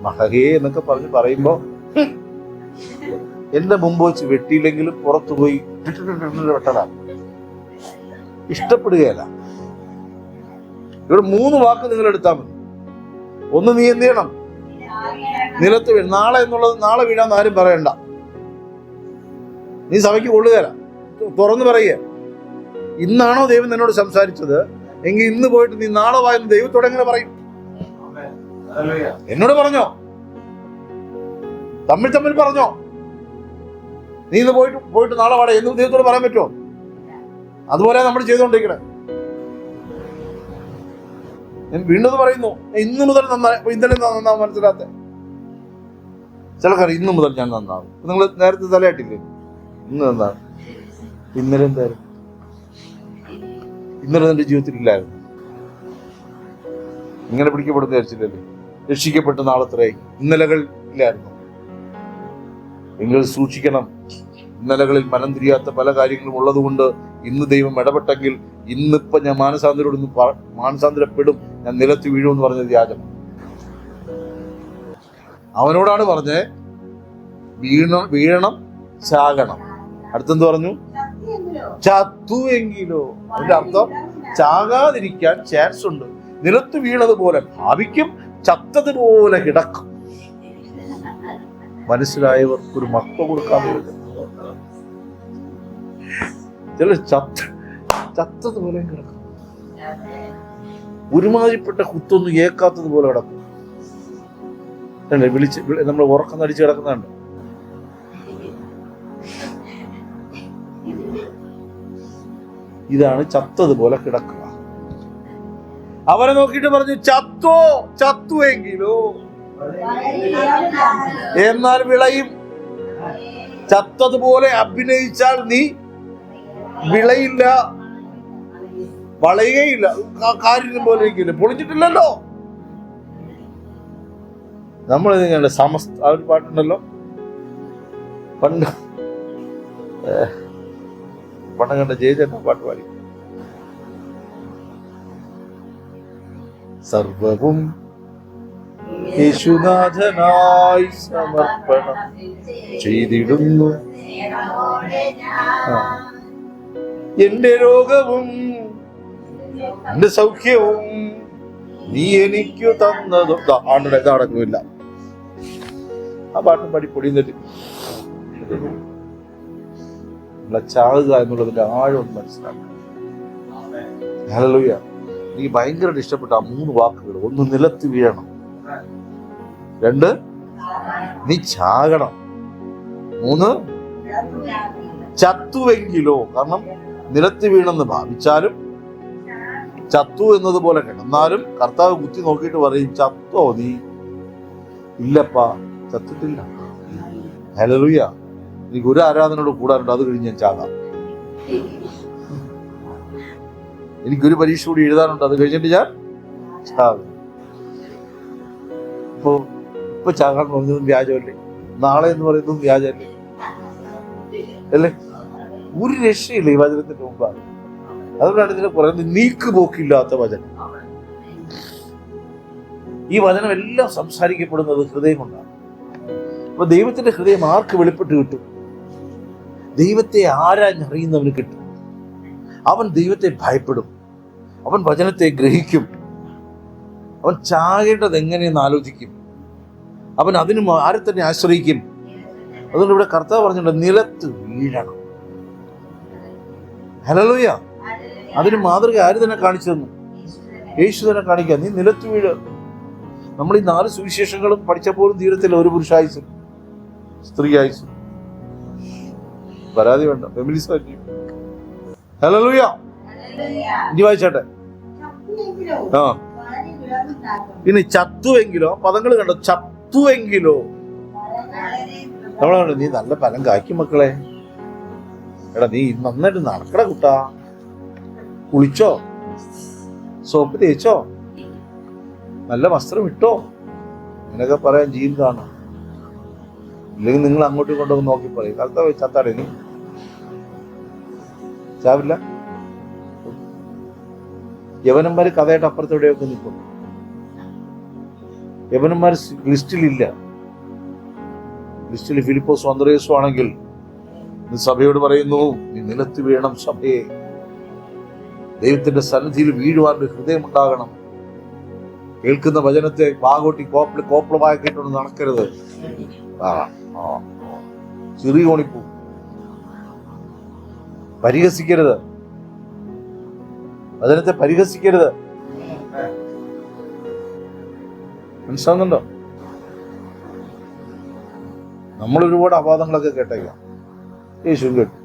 മഹകേ എന്നൊക്കെ പറയുമ്പോ എന്റെ മുമ്പ് വെച്ച് വെട്ടിയില്ലെങ്കിലും പുറത്തു പോയി വെട്ടടാ. ഇഷ്ടപ്പെടുകയല്ല. ഇവിടെ 3 വാക്ക് നിങ്ങൾ എടുത്താൽ മതി. ഒന്ന്, നീ എന്ത് ചെയ്യണം? നിലത്ത് വീഴും. നാളെ എന്നുള്ളത് നാളെ വീഴാന്ന് ആരും പറയണ്ട. നീ സഭയ്ക്ക് കൊള്ളുകയല്ല. തുറന്നു പറയുക. ഇന്നാണോ ദൈവം നിന്നോട് സംസാരിച്ചത് എങ്കിൽ ഇന്ന് പോയിട്ട് നീ നാളെ വായെന്ന് ദൈവത്തോടെ എങ്ങനെ പറയും? എന്നോട് പറഞ്ഞോ? തമ്മിൽ പറഞ്ഞോ? നീ ഇന്ന് പോയിട്ട് നാളെ വാട എന്നും ദൈവത്തോട് പറയാൻ പറ്റുമോ? അതുപോലെ നമ്മൾ ചെയ്തുകൊണ്ടിരിക്കണേ. ഞാൻ വീണ്ടും പറയുന്നു, ഇന്ന് മുതൽ ഇന്നലെ നന്നാവും. മനസ്സിലാത്ത ചിലക്കാർ ഇന്ന് മുതൽ ഞാൻ നന്നാവും. നിങ്ങൾ നേരത്തെ തലയാട്ടില്ലേ? ഇന്ന് നന്നാവും. ഇന്നലെ എന്തായാലും ഇന്നലെ നിന്റെ ജീവിതത്തിൽ ഇല്ലായിരുന്നു. ഇങ്ങനെ പിടിക്കപ്പെടുന്ന വിചാരിച്ചില്ലല്ലേ? രക്ഷിക്കപ്പെട്ട നാളത്രയായി. ഇന്നലകൾ ഇല്ലായിരുന്നു. നിങ്ങൾ സൂക്ഷിക്കണം. ഇന്നലകളിൽ മനം തിരിയാത്ത പല കാര്യങ്ങളും ഉള്ളതുകൊണ്ട് ഇന്ന് ദൈവം ഇടപെട്ടെങ്കിൽ ഇന്നിപ്പം ഞാൻ മാനസാന്തരപ്പെടും, ഞാൻ നിലത്ത് വീഴുമെന്ന് പറഞ്ഞത് വ്യാജമാണ്. അവനോടാണ് പറഞ്ഞേ വീഴണം, ചാകണം. അടുത്തെന്ത് പറഞ്ഞു? ചത്തു എങ്കിലോ. അതിന്റെ അർത്ഥം ചാകാതിരിക്കാൻ ചാൻസ് ഉണ്ട്. നിലത്ത് വീണതുപോലെ ഭാവിക്കും, ചത്തതുപോലെ കിടക്കും. മനസ്സിലായവർക്ക് ഒരു മക്ക കൊടുക്കാൻ ചില ചത്തതുപോലെ കിടക്കും. ഒരുമാതിരിപ്പെട്ട കുത്തൊന്നും ഏക്കാത്തത് പോലെ കിടക്കും. അല്ലേ? നമ്മൾ ഉറക്കം നടിച്ച് കിടക്കുന്നുണ്ട്. ഇതാണ് ചത്തതുപോലെ കിടക്കുക. അവനെ നോക്കിയിട്ട് പറഞ്ഞു, ചത്തുവെങ്കിലോ എന്നാൽ വിളയും. ചത്തതുപോലെ അഭിനയിച്ചാൽ നീ വിളയില്ല, വളയുകയില്ല. കാര്യം പോലെ ഇരിക്കില്ല, പൊളിച്ചിട്ടില്ലല്ലോ. നമ്മൾ സമസ്ത ആ ഒരു പാട്ടുണ്ടല്ലോ, പണ്ട് കണ്ട ജയചേട്ടൻ പാട്ട് പാടി. സർവവും യേശുനാഥനായി സമർപ്പണം ചെയ്തിടുന്നു. എന്റെ രോഗവും എന്റെ സൗഖ്യവും നീ എനിക്കു തന്നതും ആണ്ടടെ ഇതടങ്ങുമില്ല. ആ പാട്ടും പാടി പൊടിയുന്നിട്ട് നമ്മളെ ചാകുക എന്നുള്ളതിന്റെ ആഴം മനസ്സിലാക്കുക. ഹല്ലേലൂയ. എനിക്ക് ഭയങ്കരമായിട്ട് ഇഷ്ടപ്പെട്ട ആ 3 വാക്കുകൾ. 1, നിലത്ത് വീഴണം. 2, നീ ചാകണം. 3, ചത്തുവെങ്കിലോ. കാരണം നിലത്ത് വീണെന്ന് ഭാവിച്ചാലും ചത്തു എന്നതുപോലെ കേട്ടോ. എന്നാലും കർത്താവ് കുത്തി നോക്കിയിട്ട് പറയും, ചത്തോ നീ? ഇല്ലപ്പാ, ചത്തിട്ടില്ല. ഹല്ലേലൂയ. എനിക്ക് ഒരു ആരാധനയോട് കൂടാറുണ്ട്, അത് കഴിഞ്ഞ് ഞാൻ ചാകാം. എനിക്കൊരു പരീക്ഷ കൂടി എഴുതാനുണ്ട്, അത് കഴിഞ്ഞിട്ട് ഞാൻ ചാകും. ഇപ്പൊ ചാകാൻ പറഞ്ഞതും വ്യാജമല്ലേ? നാളെ എന്ന് പറയുന്നതും വ്യാജമല്ലേ? അല്ലേ? ഒരു രക്ഷയില്ല ഈ വചനത്തിന്റെ മുമ്പാണ്. അതുകൊണ്ടാണ് ഇതിനെ പറയുന്നത് നീക്കുപോക്കില്ലാത്ത വചനം. ഈ വചനം എല്ലാം സംസാരിക്കപ്പെടുന്നത് ഹൃദയം കൊണ്ടാണ്. അപ്പൊ ദൈവത്തിന്റെ ഹൃദയം ആർക്ക് വെളിപ്പെട്ട് കിട്ടും? ദൈവത്തെ ആരാഞ്ഞറിയുന്നവന് കിട്ടും. അവൻ ദൈവത്തെ ഭയപ്പെടും, അവൻ വചനത്തെ ഗ്രഹിക്കും, അവൻ ചാകേണ്ടത് എങ്ങനെയെന്ന് ആലോചിക്കും, അവൻ അതിന് ആരെ തന്നെ ആശ്രയിക്കും. അതുകൊണ്ട് ഇവിടെ കർത്താവ് പറഞ്ഞിട്ടുണ്ട്, നിലത്ത് വീഴണം. ഹല്ലേലൂയ. അതിന് മാതൃക ആര് തന്നെ കാണിച്ചു തന്നു? യേശു തന്നെ കാണിക്കുക. നീ നിലത്ത് വീഴ. നമ്മൾ ഈ 4 സുവിശേഷങ്ങളും പഠിച്ചപ്പോഴും തീരത്തില്ല ഒരു പുരുഷായുസും സ്ത്രീ ആയുസും. പരാതി വേണ്ട, ഫെമിനിസ്റ്റ്. ഹല്ലേലൂയ. ഇനി വായിച്ചാട്ടെ. ആ, ഇനി ചത്തുവെങ്കിലോ, പദങ്ങൾ കണ്ടോ? ചത്തുവെങ്കിലോ. നമ്മളെ നീ നല്ല ഫലം കായ്ക്കും മക്കളെ. എടാ നീ നന്നായിട്ട് നടക്കട കുട്ടാ, കുളിച്ചോ, സോപ്പ് തേച്ചോ, നല്ല വസ്ത്രം ഇട്ടോ എന്നൊക്കെ പറയാൻ ജീൻ കാണും. ഇല്ലെങ്കിൽ നിങ്ങൾ അങ്ങോട്ടും ഇങ്ങോട്ടൊക്കെ നോക്കി പറയും, കർത്താവ് ചത്താടെ നീ ചാവില്ല. യവനന്മാര് കഥയുടെ അപ്പുറത്തെവിടെയൊക്കെ നിൽക്കും. യവനന്മാർ ലിസ്റ്റിലില്ല. ലിസ്റ്റിൽ ഫിലിപ്പോസും അന്ത്രേസും ആണെങ്കിൽ സഭയോട് പറയുന്നു, നീ നിലത്ത് വീഴണം സഭയെ. ദൈവത്തിന്റെ സന്നിധിയിൽ വീഴുവാൻ ഹൃദയം ഉണ്ടാകണം. കേൾക്കുന്ന വചനത്തെ വാഗോട്ടി കോപ്പളമാക്കിയിട്ടൊന്ന് നടക്കരുത്. ചെറിയ ഓണിപ്പൂ പരിഹസിക്കരുത്, വചനത്തെ പരിഹസിക്കരുത്. മനസ്സിലാകുന്നുണ്ടോ? നമ്മൾ ഒരുപാട് അപാദങ്ങളൊക്കെ കേട്ടേക്കാം. യേശുവും കേട്ടു.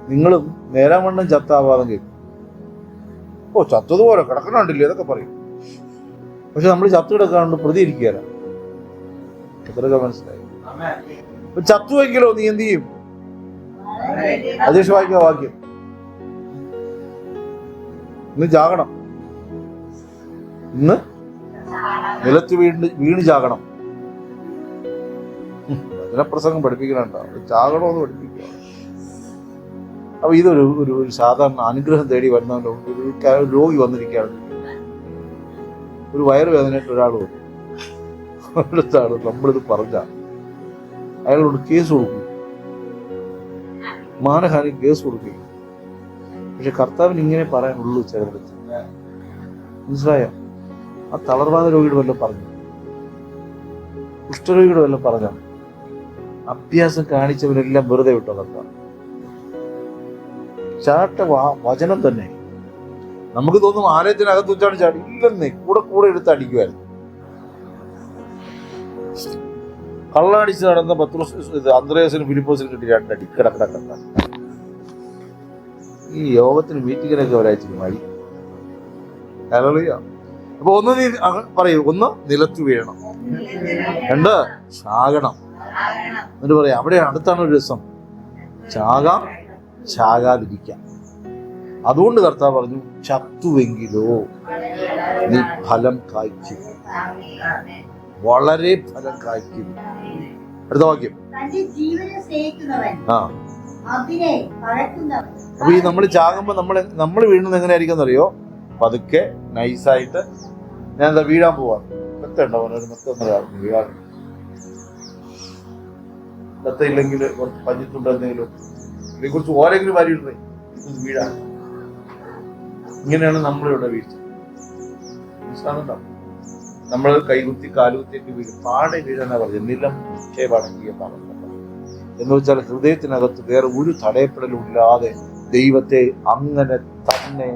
നിങ്ങളും നേരാവണ്ണം ചത്ത അപാദം കേൾക്കും. ഓ ചത്തതുപോലെ കിടക്കണുണ്ടില്ലേ എന്നൊക്കെ പറയും. പക്ഷെ നമ്മൾ ചത്തു കിടക്കാണ്ട് പ്രതികരിക്കുകയല്ല. എത്രയൊക്കെ മനസ്സിലായി? ചത്തുവെങ്കിലോ നീ എന്ത് ചെയ്യും? അധ്യക്ഷ വായിക്കുക വാക്യം. ഇന്ന് ചാകണം. ഇന്ന് നിലത്ത് വീണ് ചാകണം. വചനപ്രസംഗം പഠിപ്പിക്കണുണ്ടോ? ചാകണമെന്ന് പഠിപ്പിക്കുക. അപ്പൊ ഇതൊരു ഒരു സാധാരണ അനുഗ്രഹം തേടി വരുന്നവൻ്റെ ഒരു രോഗി വന്നിരിക്കുകയാണ്. ഒരു വയറുവേദനയായിട്ട് ഒരാൾ വന്നു. അടുത്താണ് നമ്മളിത് പറഞ്ഞ അയാളോട് കേസ് കൊടുക്കും, മാനഹാനി കേസ് കൊടുക്കുകയും. പക്ഷെ കർത്താവിന് ഇങ്ങനെ പറയാനുള്ളൂ ചിലടത്ത്. മനസ്സിലായോ? ആ തളർവാദ രോഗിയുടെ വല്ലതും പറഞ്ഞു, കുഷ്ഠരോഗിയുടെ വല്ലതും പറഞ്ഞ, അഭ്യാസം കാണിച്ചവരെല്ലാം വെറുതെ വിട്ടോ കർത്താവ്. ചാട്ട വചനം തന്നെ. നമുക്ക് തോന്നും ആലയത്തിനകത്ത് വെച്ചാണ് ചാടി. ഇല്ലെന്നേ, കൂടെ എടുത്ത് അടിക്കുമായിരുന്നു. കള്ളടിച്ച് നടന്ന അന്ത്രേസിനും ഫിലിപ്പോസിനും കിട്ടി 2 അടി. കിടക്കട. ഈ യോഗത്തിന് മീറ്റിങ്ങിനൊക്കെ ഒരാഴ്ച മടി. ഹല്ലേലൂയ. അപ്പൊ ഒന്ന് നീ പറയൂ, ഒന്ന് നിലത്ത് വീഴണം, 2 ചാകണം. എന്നിട്ട് പറയാം, അവിടെ അടുത്താണ് ഒരു രസം, ചാകാം ചാകാതിരിക്കാം. അതുകൊണ്ട് കർത്താവ് പറഞ്ഞു, ചത്തുവെങ്കിലോ നീ ഫലം കായ്ക്കും, വളരെ ഫലം കായ്ക്കും. അടുത്ത വാക്യം. ആ, അപ്പൊ ഈ നമ്മൾ ചാകുമ്പോ നമ്മൾ വീഴുന്നത് എങ്ങനെയായിരിക്കും എന്നറിയോ? പതുക്കെ നൈസായിട്ട്. ഞാൻ എന്താ വീഴാൻ പോവാണ്. മെത്തുണ്ടോ? ഒരു മെത്തൊന്നും വീഴാൻ. മെത്തയില്ലെങ്കിൽ പഞ്ഞിത്തുണ്ടോ എന്തെങ്കിലും, ഇതിനെ കുറിച്ച് ഓരെങ്കിലും വാരിയിട്ടേ വീഴാൻ. ഇങ്ങനെയാണ് നമ്മളിവിടെ വീഴ്ച. മനസ്സിലാകുന്നുണ്ടോ? നമ്മൾ കൈകുത്തി കാലുകുത്തിയൊക്കെ വീഴും. പാടെ വീഴാനാ പറഞ്ഞത്. നിലം ക്ഷേപണീയമാണ് എന്ന് വെച്ചാൽ ഹൃദയത്തിനകത്ത് വേറെ ഒരു തടയപ്പെടലും ഇല്ലാതെ ദൈവത്തെ അങ്ങനെ തന്നെ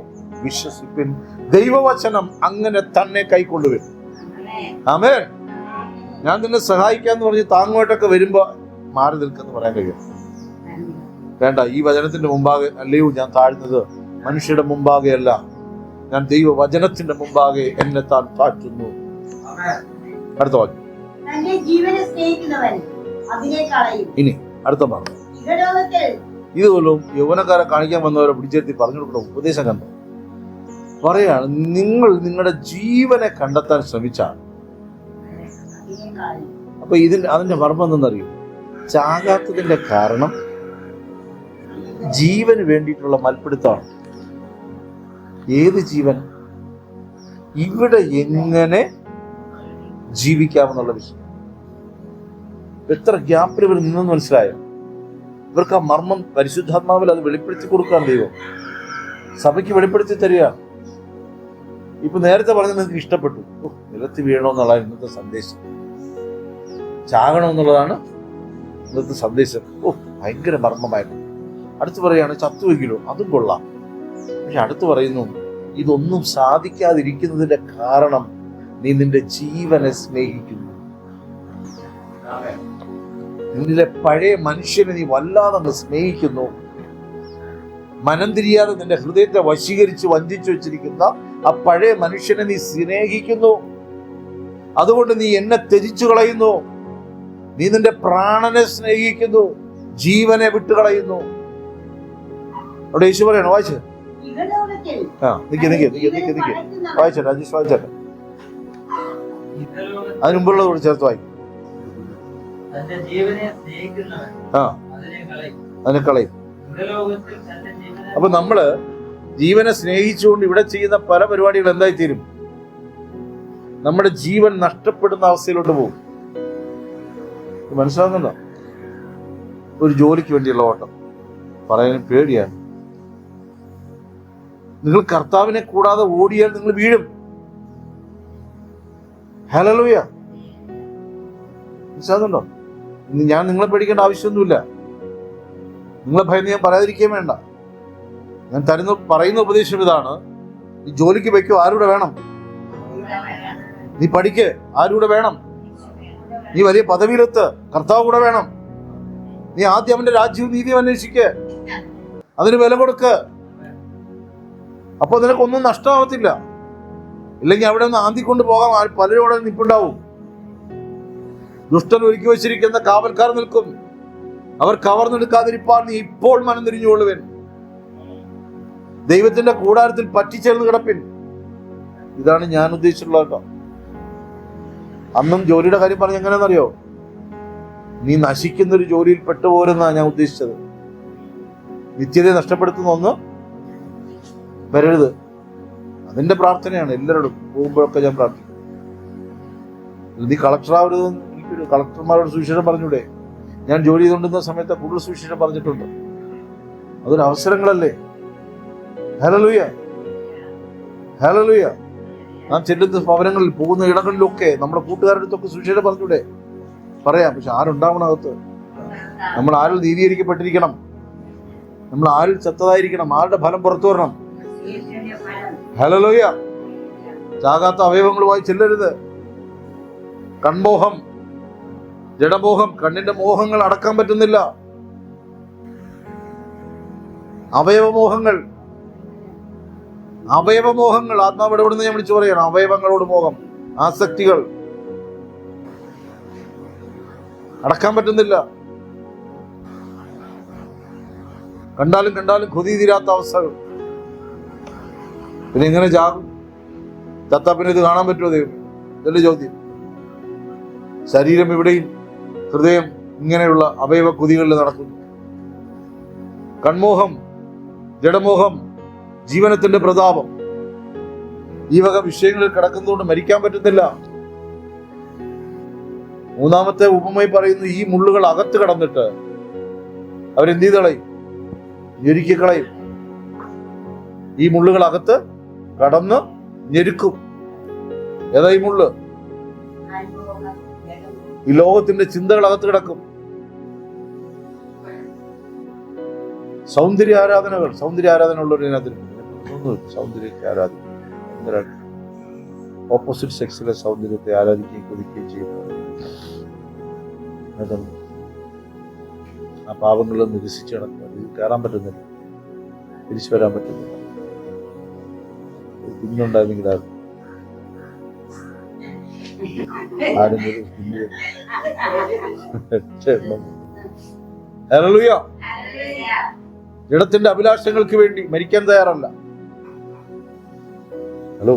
വിശ്വസിപ്പിൻ. ദൈവവചനം അങ്ങനെ തന്നെ കൈക്കൊള്ളുവിൻ. ആമേൻ. ഞാൻ നിന്നെ സഹായിക്കാന്ന് പറഞ്ഞ് താങ്ങോട്ടൊക്കെ വരുമ്പോ മാറി നിൽക്കെന്ന് പറയാൻ കഴിയും. വേണ്ട, ഈ വചനത്തിന്റെ മുമ്പാകെ അല്ലയോ ഞാൻ താഴ്ന്നത്, മനുഷ്യരുടെ മുമ്പാകെയല്ല, ഞാൻ ദൈവവചനത്തിന്റെ മുമ്പാകെ എന്നെ താൻ താഴ്ത്തുന്നു. അടുത്ത വാക്യം. തന്റെ ജീവനെ സ്നേഹിക്കുന്നവൻ അതിനെ കളയും. ഇനി അടുത്ത ഭാഗം. ഇഹലോകത്തിൽ ഇതുപോലും യൗവനക്കാരെ കാണിക്കാൻ വന്നവരെ പിടിച്ചെടുത്തി പറഞ്ഞു കൊടുക്കുന്ന ഉപദേശം കണ്ടു പറയാണ്, നിങ്ങൾ നിങ്ങളുടെ ജീവനെ കണ്ടെത്താൻ ശ്രമിച്ചാണ്. അതിനെ കളയും. അപ്പൊ അതിന്റെ മർമ്മം എന്തെന്നറിയും? ചാകാത്തതിന്റെ കാരണം ജീവന് വേണ്ടിയിട്ടുള്ള മൽപ്പിടുത്തമാണ്. ഏത് ജീവൻ? ഇവിടെ എങ്ങനെ ജീവിക്കാമെന്നുള്ള വിഷയം. എത്ര ഗ്യാപ്പിൽ ഇവർ നിന്നെന്ന് മനസ്സിലായോ? ഇവർക്ക് ആ മർമ്മം പരിശുദ്ധാത്മാവിൽ അത് വെളിപ്പെടുത്തി കൊടുക്കാൻ ദൈവം സഭയ്ക്ക് വെളിപ്പെടുത്തി തരിക. ഇപ്പൊ നേരത്തെ പറഞ്ഞത് നിങ്ങൾക്ക് ഇഷ്ടപ്പെട്ടു, നിലത്ത് വീഴണമെന്നുള്ള ഇന്നത്തെ സന്ദേശം, ചാകണമെന്നുള്ളതാണ് ഇന്നത്തെ സന്ദേശം. ഭയങ്കര മർമ്മമായിരുന്നു. അടുത്ത് പറയാണ് ചത്തുവെങ്കിലോ, അതും കൊള്ളാം. പക്ഷെ അടുത്ത് പറയുന്നു, ഇതൊന്നും സാധിക്കാതിരിക്കുന്നതിന്റെ കാരണം നീ നിന്റെ ജീവനെ സ്നേഹിക്കുന്നു. നിന്നിലെ പഴയ മനുഷ്യനെ നീ വല്ലാതെ സ്നേഹിക്കുന്നു. മനം തിരിയാതെ നിന്റെ ഹൃദയത്തെ വശീകരിച്ച് വഞ്ചിച്ചു വെച്ചിരിക്കുന്ന ആ പഴയ മനുഷ്യനെ നീ സ്നേഹിക്കുന്നു. അതുകൊണ്ട് നീ എന്നെ ത്യജിച്ചു കളയുന്നു. നീ നിന്റെ പ്രാണനെ സ്നേഹിക്കുന്നു, ജീവനെ വിട്ടുകളയുന്നു. അവിടെ യേശു പറയണോ? വായിച്ചു. ഇഹലോകത്തിൽ വായിച്ചേ രാജേഷ്, വായിച്ചേട്ടെ. അതിന് മുമ്പുള്ളത് കൂടി ചേർത്ത് വായിക്കും. തന്റെ ജീവനെ സ്നേഹിക്കുന്നവൻ അതിനെ കളയും. അപ്പൊ നമ്മള് ജീവനെ സ്നേഹിച്ചുകൊണ്ട് ഇവിടെ ചെയ്യുന്ന പല പരിപാടികൾ എന്തായി തീരും? നമ്മുടെ ജീവൻ നഷ്ടപ്പെടുന്ന അവസ്ഥയിലോട്ട് പോകും. മനസ്സിലാകുന്നുണ്ടോ? ഒരു ജോലിക്ക് വേണ്ടിയുള്ള ഓട്ടം പറയാൻ പേടിയാണ്. നിങ്ങൾ കർത്താവിനെ കൂടാതെ ഓടിയാൽ നിങ്ങൾ വീഴും. ഹല്ലേലൂയ. മനസ്സിലാകുന്നുണ്ടോ? ഞാൻ നിങ്ങളെ പേടിക്കേണ്ട ആവശ്യമൊന്നുമില്ല. നിങ്ങളെ ഭയന്ന് ഞാൻ പറയാതിരിക്കുകയും വേണ്ട. ഞാൻ പറയുന്ന ഉപദേശം ഇതാണ്: നീ ജോലിക്ക് വയ്ക്കോ, ആരൂടെ വേണം? നീ പഠിക്ക്, ആരൂടെ വേണം? നീ വലിയ പദവിയിലെത്ത്, കർത്താവ് കൂടെ വേണം. നീ ആദ്യം അവന്റെ രാജ്യവും നീതിയും അന്വേഷിക്ക്, അതിന് വില കൊടുക്ക്. അപ്പൊ നിനക്കൊന്നും നഷ്ടമാവത്തില്ല. ഇല്ലെങ്കിൽ അവിടെ നിന്ന് ആന്തിക്കൊണ്ട് പോകാൻ പലരും അവിടെ നിൽപ്പുണ്ടാവും. ദുഷ്ടൻ ഒരുക്കി വെച്ചിരിക്കുന്ന കാവൽക്കാർ നിൽക്കും. അവർ കവർന്നെടുക്കാതിരിപ്പാൻ നീ ഇപ്പോൾ മനം തിരിഞ്ഞുകൊള്ളുവൻ. ദൈവത്തിന്റെ കൂടാരത്തിൽ പറ്റിച്ചേർന്ന് കിടപ്പിൻ. ഇതാണ് ഞാൻ ഉദ്ദേശിച്ചിട്ടുള്ളത് കേട്ടോ. അന്നും ജോലിയുടെ കാര്യം പറഞ്ഞ എങ്ങനെയാണെന്നറിയോ? നീ നശിക്കുന്നൊരു ജോലിയിൽ പെട്ടുപോരെന്നാണ് ഞാൻ ഉദ്ദേശിച്ചത്. നിത്യതയെ നഷ്ടപ്പെടുത്തുന്ന ഒന്ന് വരരുത്. അതിന്റെ പ്രാർത്ഥനയാണ് എല്ലാവരോടും പോകുമ്പോഴൊക്കെ ഞാൻ പ്രാർത്ഥിക്കും. നീ കളക്ടർമാരോട് സുവിശേഷം പറഞ്ഞൂടെ? ഞാൻ ജോലി ചെയ്തുകൊണ്ടിരുന്ന സമയത്ത് കൂടുതൽ സുവിശേഷം പറഞ്ഞിട്ടുണ്ട്. അതൊരു അവസരങ്ങളല്ലേ? Hallelujah, hallelujah. നാം ചെല്ലുന്ന ഭവനങ്ങളിൽ, പോകുന്ന ഇടങ്ങളിലൊക്കെ നമ്മുടെ കൂട്ടുകാരുടെ അടുത്തൊക്കെ സുവിശേഷം പറഞ്ഞൂടെ? പറയാം. പക്ഷെ ആരുണ്ടാവണം അകത്ത്? നമ്മൾ ആരിൽ നീതീകരിക്കപ്പെട്ടിരിക്കണം, നമ്മൾ ആരിൽ ചത്തതായിരിക്കണം, ആരുടെ ഫലം പുറത്തു വരണം. ഹല്ലേലൂയ. ചാകാത്ത അവയവങ്ങളുമായി ചെല്ലരുത്. കൺമോഹം, ജഡമോഹം, കണ്ണിന്റെ മോഹങ്ങൾ അടക്കാൻ പറ്റുന്നില്ല. അവയവമോഹങ്ങൾ, ആത്മാവ് ഇടപെടുന്ന ഞാൻ വിളിച്ചു പറയണം. അവയവങ്ങളോട് മോഹം, ആസക്തികൾ അടക്കാൻ പറ്റുന്നില്ല. കണ്ടാലും കൊതി തീരാത്ത അവസ്ഥകൾ. പിന്നെ എങ്ങനെ ചാകും? ചത്താ പിന്നെ ഇത് കാണാൻ പറ്റുമോ ദൈവം? ഇതല്ലേ ചോദ്യം. ശരീരം ഇവിടെയും ഹൃദയം ഇങ്ങനെയുള്ള അവയവ കൊതികളിൽ നടക്കുന്നു. കൺമോഹം, ജഡമോഹം, ജീവനത്തിന്റെ പ്രതാപം, ഈ വക വിഷയങ്ങളിൽ കിടക്കുന്നതുകൊണ്ട് മരിക്കാൻ പറ്റുന്നില്ല. മൂന്നാമത്തെ ഉപമയിൽ പറയുന്നു, ഈ മുള്ളുകൾ അകത്ത് കടന്നിട്ട് അവരെന്ത് ചെയ്ത് കളയും? ഞെരുക്കി കളയും. ഈ മുള്ളുകൾ അകത്ത് കടന്ന് ഞെരുക്കും. ഏതാ ഈ മുള്ള്? ഈ ലോകത്തിന്റെ ചിന്തകൾ അകത്ത് കിടക്കും. സൗന്ദര്യ ആരാധന ഉള്ളവർ സൗന്ദര്യത്തെ ആരാധിക്കും. ഓപ്പോസിറ്റ് സെക്സിലെ സൗന്ദര്യത്തെ ആരാധിക്കുകയും കൊതിക്കുകയും ചെയ്യുന്നത് ആ പാപങ്ങളിൽ നിരസിച്ച് നടക്കുന്നത്. ഇത് കയറാൻ പറ്റുന്നില്ല, തിരിച്ചു വരാൻ പറ്റുന്നില്ല. കുഞ്ഞുണ്ടായിരുന്നെങ്കിൽ ആരെങ്കിലും ഹല്ലേലൂയ. ജഡത്തിന്റെ അഭിലാഷങ്ങൾക്ക് വേണ്ടി മരിക്കാൻ തയ്യാറല്ല. ഹലോ,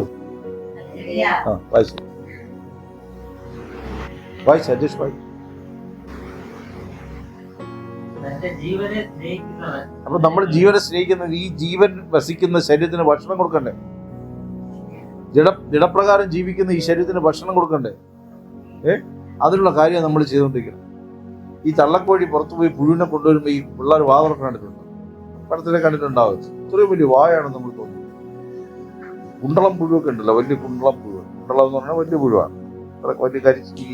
വായിച്ചു അജേഷ് വായി. തന്റെ ജീവനെ സ്നേഹിക്കുന്നവൻ. അപ്പൊ നമ്മൾ ജീവനെ സ്നേഹിക്കുന്നത്, ഈ ജീവൻ വസിക്കുന്ന ശരീരത്തിന് ഭക്ഷണം കൊടുക്കണ്ടേ? ജഡപ്രകാരം ജീവിക്കുന്ന ഈ ശരീരത്തിന് ഭക്ഷണം കൊടുക്കണ്ടേ? അതിനുള്ള കാര്യം നമ്മൾ ചെയ്തുകൊണ്ടിരിക്കണം. ഈ തള്ളക്കോഴി പുറത്തു പോയി പുഴുവിനെ കൊണ്ടുവരുമ്പോൾ ഈ പിള്ളേർ വാതറൊക്കെ കണ്ടിട്ടുണ്ട്, പടത്തിനെ കണ്ടിട്ടുണ്ടാവും. ഇത്രയും വലിയ വായാണ് നമ്മൾ തോന്നുന്നത്. കുണ്ടളം പുഴുവൊക്കെ ഉണ്ടല്ലോ, വലിയ കുണ്ടളം പുഴു. കുണ്ടളം എന്ന് പറഞ്ഞാൽ വലിയ പുഴുവാണ്. വലിയ കരിച്ചി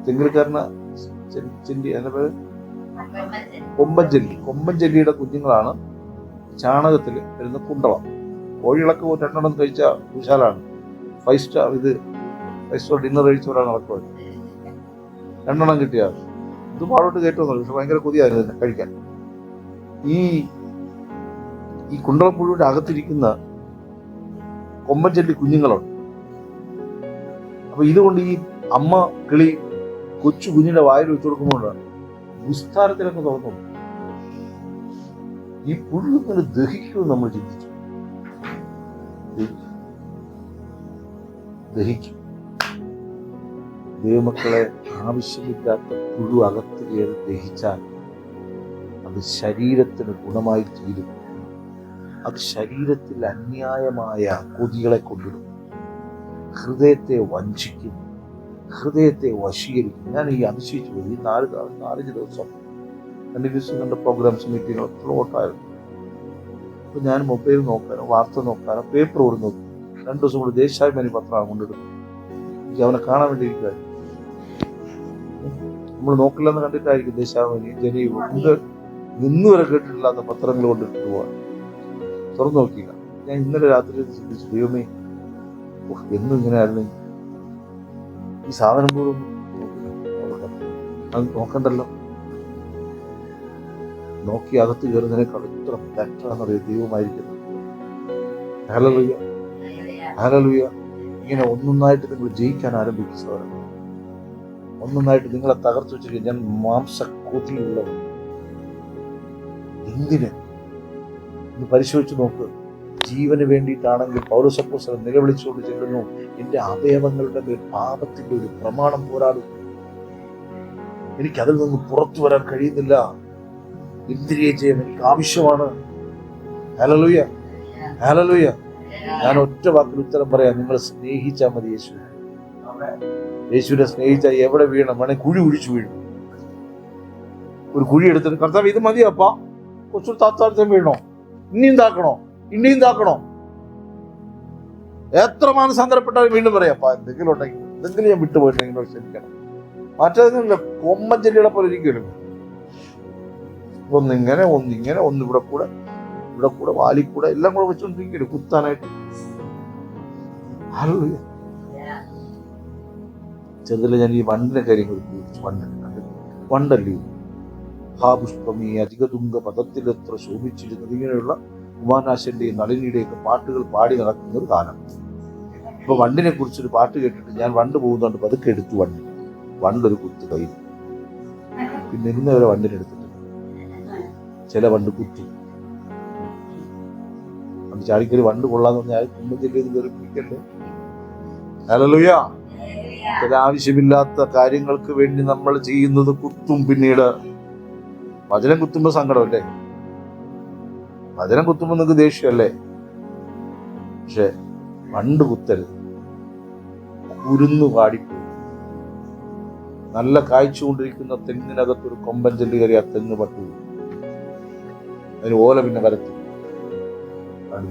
ചെങ്കിൽക്കാരന ചെല്ലി, അതിന്റെ പേര് കൊമ്പൻചെല്ലി. കൊമ്പൻചെല്ലിയുടെ കുഞ്ഞുങ്ങളാണ് ചാണകത്തിൽ വരുന്ന കുണ്ടളം. കോഴികളൊക്കെ 2 കഴിച്ച വിശാലാണ്. 5 സ്റ്റാർ ഡിന്നർ കഴിച്ചവരാണ് നടക്കുന്നത്. 2 കിട്ടിയാൽ ഇത് പാടോട്ട് കയറ്റുമെന്നുള്ളൂ. പക്ഷെ ഭയങ്കര കൊതിയായിരുന്നു ഇതിനെ കഴിക്കാൻ. ഈ കുണ്ടളപ്പുഴുവിന്റെ അകത്തിരിക്കുന്ന കൊമ്പൻചെല്ലി കുഞ്ഞുങ്ങളുണ്ട്. അപ്പൊ ഇതുകൊണ്ട് ഈ അമ്മ കിളി കൊച്ചു കുഞ്ഞിന്റെ വായിൽ വെച്ചു കൊടുക്കുമ്പോഴാണ് വിസ്താരത്തിലൊക്കെ തുറന്നു. ഈ പുഴുവിനെ ദഹിക്കുമെന്ന് നമ്മൾ ചിന്തിച്ചു. ദഹിക്കും. ദൈവമക്കളെ, ആവശ്യമില്ലാത്ത പുഴു അകത്ത് കയറി ദഹിച്ചാൽ അത് ശരീരത്തിന് ഗുണമായി തീരും. അത് ശരീരത്തിൽ അന്യായമായ കൊതികളെ കൊണ്ടിടും, ഹൃദയത്തെ വഞ്ചിക്കും, ഹൃദയത്തെ വശീകരിക്കും. ഞാൻ ഈ അതിശയിച്ചു പോയി. ഈ 4-5 ദിവസം കണ്ടിന്യൂസ് കണ്ട പ്രോഗ്രാംസ്, മീറ്റിങ്ങുകൾ ഫ്ലോട്ടായിരുന്നു. അപ്പൊ ഞാൻ മൊബൈൽ നോക്കാനോ വാർത്ത നോക്കാനോ പേപ്പർ ഓടി നോക്കും. 2 ദിവസം കൂടി ദേശാഭിമാനി പത്രമാണ് കൊണ്ടിടുന്നത്. എനിക്ക് അവനെ കാണാൻ വേണ്ടി ഇരിക്കുമായിരുന്നു. നമ്മൾ നോക്കില്ലെന്ന് കണ്ടിട്ടായിരിക്കും ദേശാഭിമാനി, ജനീവ്, ഇന്ന് വരെ കേട്ടിട്ടില്ലാത്ത പത്രങ്ങൾ കൊണ്ടിട്ട് പോവാൻ. തുറന്നു നോക്കിയില്ല. ഞാൻ ഇന്നലെ രാത്രി ചിന്തിച്ചു, ദൈവമേ, എന്നും ഇങ്ങനെ ആയിരുന്നു. ഈ സാധനം പോലും അത് നോക്കണ്ടല്ലോ. നോക്കി അകത്ത് കയറുന്നതിനേക്കാൾ ഇത്ര ബെറ്ററാണെന്നറിയ ദൈവമായിരിക്കുന്നത്. Hallelujah, hallelujah. ഇങ്ങനെ ഒന്നൊന്നായിട്ട് നിങ്ങൾ ജയിക്കാൻ ആരംഭിക്കുന്നവരാണ്. ഒന്നൊന്നായിട്ട് നിങ്ങളെ തകർത്തു വെച്ചിരിക്കുക. ഞാൻ മാംസക്കൊതിയുള്ളവർ. എന്തിന് ഇത് പരിശോധിച്ച് നോക്ക്. ജീവന് വേണ്ടിയിട്ടാണെങ്കിൽ പൗലോസ് അപ്പോസ്തലൻ നിലവിളിച്ചുകൊണ്ട് ചെല്ലുന്നു, എന്റെ അവയവങ്ങളുടെ മേൽ പാപത്തിന്റെ ഒരു പ്രമാണം പോരാടും. എനിക്കതിൽ നിന്ന് പുറത്തു വരാൻ കഴിയുന്നില്ല. ഇന്ദ്രിയ ജയം എനിക്ക് ആവശ്യമാണ്. Hallelujah, hallelujah. ഞാൻ ഒറ്റ വാക്കിൽ ഉത്തരം പറയാം, നിങ്ങൾ സ്നേഹിച്ചാൽ മതി യേശു. യേശുവിനെ സ്നേഹിച്ചാൽ എവിടെ വീണം വേണേ കുഴി കുഴിച്ചു വീഴും. ഒരു കുഴി എടുത്തിട്ട്, കർത്താവ് ഇത് മതിയപ്പാ, കുറച്ചൊരു താത്താഴ്ചം വീഴണോ, ഇനിയും താക്കണോ, ഇനിയും താക്കണോ, എത്ര മാനസാന്തരപ്പെട്ടാലും വീണ്ടും പറയാപ്പാ, എന്തെങ്കിലും ഉണ്ടെങ്കിൽ, എന്തെങ്കിലും ഞാൻ വിട്ടുപോയിട്ടുണ്ടെങ്കിൽ ക്ഷമിക്കണം. മറ്റേതില്ല, കൊമ്പൻചെല്ലിയുടെ പോലെ ഇരിക്കുമല്ലോ. ഒന്നിങ്ങനെ ഒന്ന് ഇവിടെ കൂടെ വാലിക്കൂടെ എല്ലാം കൂടെ വെച്ചോണ്ടിരിക്കരുത് കുത്താനായിട്ട്. ചെറുതിലെ ഞാൻ ഈ വണ്ടിന്റെ കാര്യങ്ങൾ വണ്ടല്ലേ, ഹാപുഷ്പമീ അധികതുങ്ക പദത്തിലെത്ര ശോഭിച്ചിരുന്നത്, ഇങ്ങനെയുള്ള ഉമാനാശന്റെയും നളിനിയുടെയൊക്കെ പാട്ടുകൾ പാടി നടക്കുന്ന ഒരു കാലം. ഇപ്പൊ വണ്ടിനെ കുറിച്ചൊരു പാട്ട് കേട്ടിട്ട് ഞാൻ വണ്ട് പോകുന്നുണ്ട് പതുക്കെ എടുത്തു വണ്ടൊരു കുത്ത് കയ്യിൽ. പിന്നെ ഇന്ന് വരെ വണ്ടിനെടുത്തിട്ട് ചില വണ്ട് കുത്തി അത് ചാടിക്കറി വണ്ട് കൊള്ളാന്ന് പറഞ്ഞാൽ കുമ്പൻചെല്ലിയിൽ കയറി പിടിക്കണ്ടേ? ഹല്ലേലൂയ. ചില ആവശ്യമില്ലാത്ത കാര്യങ്ങൾക്ക് വേണ്ടി നമ്മൾ ചെയ്യുന്നത് കുത്തും. പിന്നീട് വചനം കുത്തുമ്പോ സങ്കടമല്ലേ? വചനം കുത്തുമ്പോ നിങ്ങൾക്ക് ദേഷ്യമല്ലേ? പക്ഷെ വണ്ട് കുത്തരുത്. കുരുന്നു പാടിപ്പോയി. നല്ല കായ്ച്ചു കൊണ്ടിരിക്കുന്ന തെങ്ങിനകത്തൊരു കൊമ്പൻചെല്ലി കയറി ആ തെങ്ങ് പട്ടു, അതിന് ഓല പിന്നെ വരത്തി.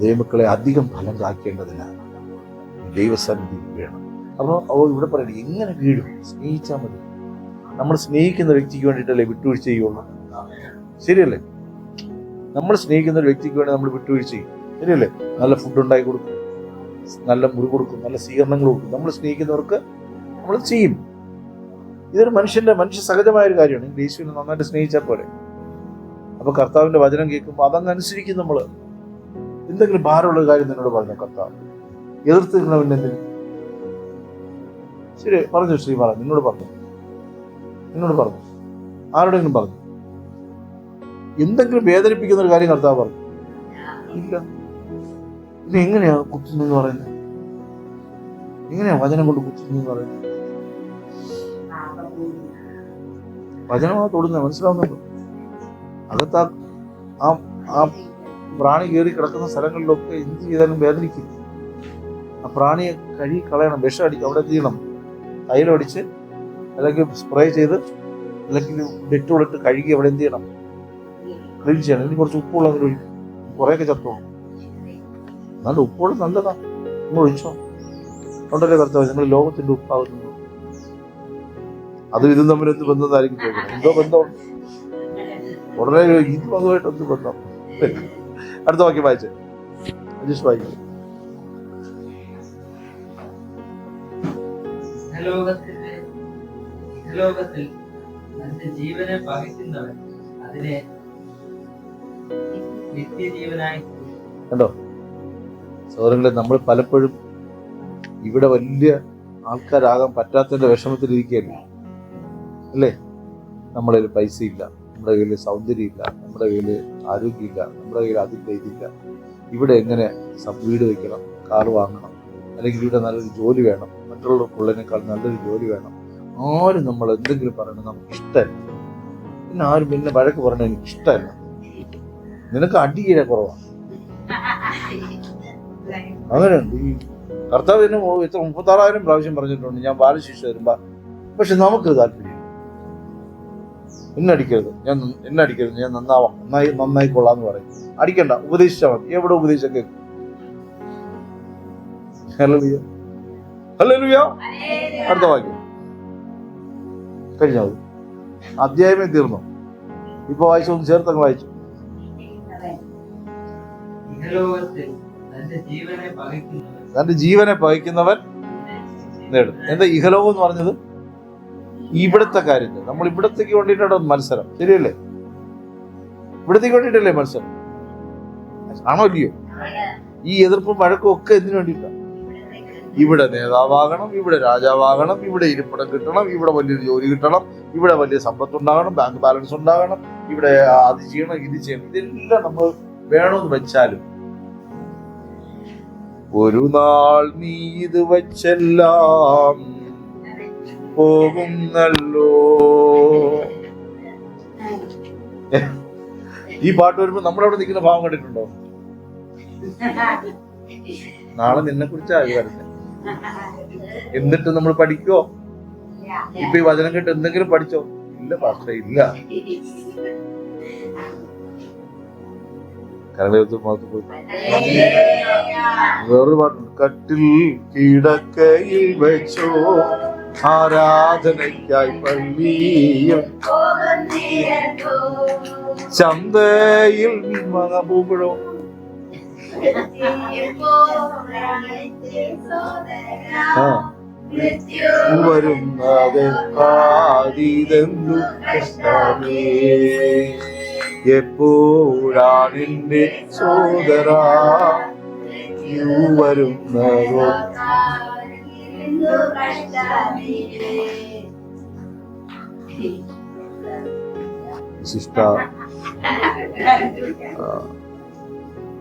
ദൈവമക്കളെ, അധികം ഫലം കാക്കേണ്ടതിന് ദൈവസന്നിധി വേണം. അപ്പോൾ ഇവിടെ പറയുന്നത് എങ്ങനെ വീഴും? സ്നേഹിച്ചാൽ മതി. നമ്മൾ സ്നേഹിക്കുന്ന വ്യക്തിക്ക് വേണ്ടിയിട്ടല്ലേ വിട്ടുവീഴ്ച ചെയ്യുള്ളൂ? ശരിയല്ലേ? നമ്മൾ സ്നേഹിക്കുന്ന ഒരു വ്യക്തിക്ക് വേണ്ടി നമ്മൾ വിട്ടുവീഴ്ച ചെയ്യും. ശരിയല്ലേ? നല്ല ഫുഡ് ഉണ്ടാക്കി കൊടുക്കും, നല്ല മുറി കൊടുക്കും, നല്ല സ്വീകരണങ്ങൾ കൊടുക്കും. നമ്മൾ സ്നേഹിക്കുന്നവർക്ക് നമ്മൾ ചെയ്യും. ഇതൊരു മനുഷ്യ സഹജമായ ഒരു കാര്യമാണ്. യേശുവിനെ നന്നായിട്ട് സ്നേഹിച്ചാൽ പോലെ. അപ്പൊ കർത്താവിന്റെ വചനം കേൾക്കുമ്പോൾ അതങ്ങ് അനുസരിക്കും നമ്മള്. എന്തെങ്കിലും ഭാരമുള്ള കാര്യം നിന്നോട് പറഞ്ഞു കർത്താവ്, എതിർത്ത് നിന്നവൻ്റെ എന്തിന്? ശരി പറഞ്ഞു ശ്രീമാല, നിന്നോട് പറഞ്ഞു ആരോടെങ്കിലും പറഞ്ഞു? എന്തെങ്കിലും വേദനിപ്പിക്കുന്ന ഒരു കാര്യം കർത്താവ് പറഞ്ഞു ഇല്ല. പിന്നെ എങ്ങനെയാ കുത്തുന്നെന്ന് പറയുന്നത്? എങ്ങനെയാ വചനം കൊണ്ട് കുത്തുന്നെന്ന് പറയുന്നത്? വചനമാ തൊടുന്നത്, മനസ്സിലാവുന്നുണ്ടോ? അകത്താ ആ പ്രാണി കയറി കിടക്കുന്ന സ്ഥലങ്ങളിലൊക്കെ എന്ത് ചെയ്താലും വേദനിക്കും. ആ പ്രാണിയെ കഴുകി കളയണം, വിഷം അടിക്കും, അവിടെ ചെയ്യണം, തൈലം അടിച്ച് അല്ലെങ്കിൽ സ്പ്രേ ചെയ്ത് അല്ലെങ്കിൽ ഡെറ്റോളിട്ട് കഴുകി അവിടെ എന്ത് ചെയ്യണം, ക്ലീൻ ചെയ്യണം. ഇനി കുറച്ച് ഉപ്പുള്ള അതിൽ ഒഴിക്കും, കുറേയൊക്കെ ചത്തോളും. നല്ല ഉപ്പുള്ള നല്ലതാ, നിങ്ങൾ ഒഴിച്ചോ. അതുകൊണ്ടല്ലേ കർത്താവ് നിങ്ങൾ ലോകത്തിന്റെ ഉപ്പാകുന്നു. അതും ഇതും തമ്മിൽ എന്ത് ബന്ധത്തായിരിക്കും ചോദിക്കണം? എന്തോ ബന്ധമുണ്ട്, ഉടനെ ഇത് അതുമായിട്ട് എന്ത് ബന്ധം? അടുത്ത വാക്യം വായിച്ചേ, അജീഷ് വായിക്കും. ഇഹലോകത്തിൽ തന്റെ ജീവനെ പകയ്ക്കുന്നവൻ അതിനെ നിത്യജീവനായി. കണ്ടോ സഹോദരങ്ങളെ, നമ്മൾ പലപ്പോഴും ഇവിടെ വലിയ ആൾക്കാരാകാൻ പറ്റാത്തതിന്റെ വിഷമത്തിലിരിക്കുകയല്ലേ അല്ലേ? നമ്മുടെ കയ്യിൽ പൈസ ഇല്ല, നമ്മുടെ കയ്യിൽ സൗന്ദര്യം ഇല്ല, നമ്മുടെ കയ്യിൽ ആരോഗ്യമില്ല, നമ്മുടെ കയ്യിൽ അതില്ല ഇതില്ല. ഇവിടെ എങ്ങനെ വീട് വയ്ക്കണം, കാർ വാങ്ങണം, അല്ലെങ്കിൽ ഇവിടെ നല്ലൊരു ജോലി വേണം, മറ്റുള്ളവർക്കുള്ളതിനേക്കാൾ നല്ലൊരു ജോലി വേണം. ആരും നമ്മൾ എന്തെങ്കിലും പറയണം നമുക്ക് ഇഷ്ടമല്ല. പിന്നെ ആരും പിന്നെ വഴക്ക് പറയണത് എനിക്ക് ഇഷ്ടമല്ല. നിനക്ക് അടിയിലെ കുറവാണ്. അങ്ങനെയുണ്ട്. ഈ കർത്താവ് തന്നെ 36,000 പ്രാവശ്യം പറഞ്ഞിട്ടുണ്ട് ഞാൻ ബാലശിക്ഷ തരുമ്പോ. പക്ഷെ നമുക്ക് താല്പര്യം എന്നെ അടിക്കരുത്, ഞാൻ നന്നായിക്കൊള്ളാന്ന് പറയും. അടിക്കണ്ട, ഉപദേശിച്ചാൽ മതി. എവിടെ ഉപദേശിച്ച കേൾക്കും? Hallelujah, hallelujah. അടുത്ത വാക്യം കഴിഞ്ഞാൽ അധ്യായമേ തീർന്നു. ഇപ്പൊ വായിച്ചൊന്ന് ചേർത്തങ്ങ് വായിച്ചു. ഇഹലോകത്തിൽ തന്റെ ജീവനെ പകയ്ക്കുന്നവൻ നേടും. എന്താ ഇഹലോകം എന്ന് പറഞ്ഞത്? ഇവിടുത്തെ കാര്യങ്ങൾ. നമ്മൾ ഇവിടത്തേക്ക് വേണ്ടിയിട്ടാണ് മത്സരം, ശരിയല്ലേ? ഇവിടത്തേക്ക് വേണ്ടിയിട്ടല്ലേ മത്സരം? ആണോ ഇല്ലയോ? ഈ എതിർപ്പും വഴക്കും ഒക്കെ എന്തിനു വേണ്ടിയിട്ടാണ്? ഇവിടെ നേതാവാകണം, ഇവിടെ രാജാവാകണം, ഇവിടെ ഇരിപ്പിടം കിട്ടണം, ഇവിടെ വലിയൊരു ജോലി കിട്ടണം, ഇവിടെ വലിയ സമ്പത്തുണ്ടാകണം, ബാങ്ക് ബാലൻസ് ഉണ്ടാകണം, ഇവിടെ അത് ചെയ്യണം, ഇത് ചെയ്യണം. ഇതെല്ലാം നമ്മൾ വേണമെന്ന് വെച്ചാലും ഒരു നാൾ നീ ഇത് വച്ചെല്ലാം പോകുന്നല്ലോ. ഈ പാട്ട് വരുമ്പോ നമ്മളവിടെ നിൽക്കുന്ന ഭാവം കണ്ടിട്ടുണ്ടോ? നാളെ നിന്നെ കുറിച്ചാണ് വരുന്നത്. എന്നിട്ട് നമ്മൾ പഠിക്കോ? ഇപ്പൊ ഈ വചനം കേട്ട് എന്തെങ്കിലും പഠിച്ചോ? ഇല്ല പാസ്റ്റേ, ഇല്ല. വേറൊരു പാട്ടുണ്ട്, കട്ടിൽ കിടക്കയിൽ വെച്ചോ ആരാധനയ്ക്കായി പള്ളിയിൽ ചന്തയിൽ പോകുമ്പോഴോ വരുന്നത് കാതിതെന്നു എപ്പോഴാണെന്റെ സോദരാ വരുന്നതോ?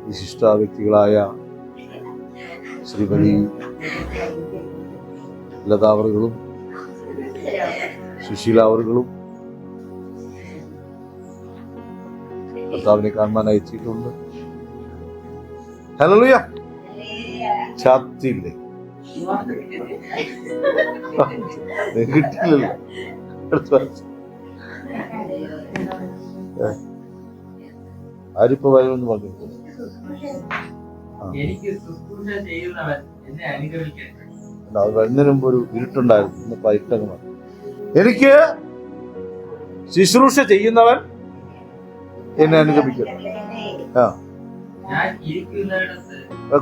വിശിഷ്ട വ്യക്തികളായ ശ്രീമതി ലതാവറുകളും സുശീലാവറുകളും കർത്താവിനെ കാണാനായി എത്തിയിട്ടുണ്ട്. ഹല്ലേലൂയ. ചാത്തില്ലേ കിട്ടില്ലല്ലോ. ആരിപ്പോ വരുമെന്ന് പറഞ്ഞു. അത് വരുന്നതിന് മുമ്പ് ഒരു ഇരുട്ടുണ്ടായിരുന്നു. ഇന്നിപ്പോ ഇരുട്ടങ്ങ് മാറി. എനിക്ക് ശുശ്രൂഷ ചെയ്യുന്നവൻ എന്നെ അനുഗമിക്കും.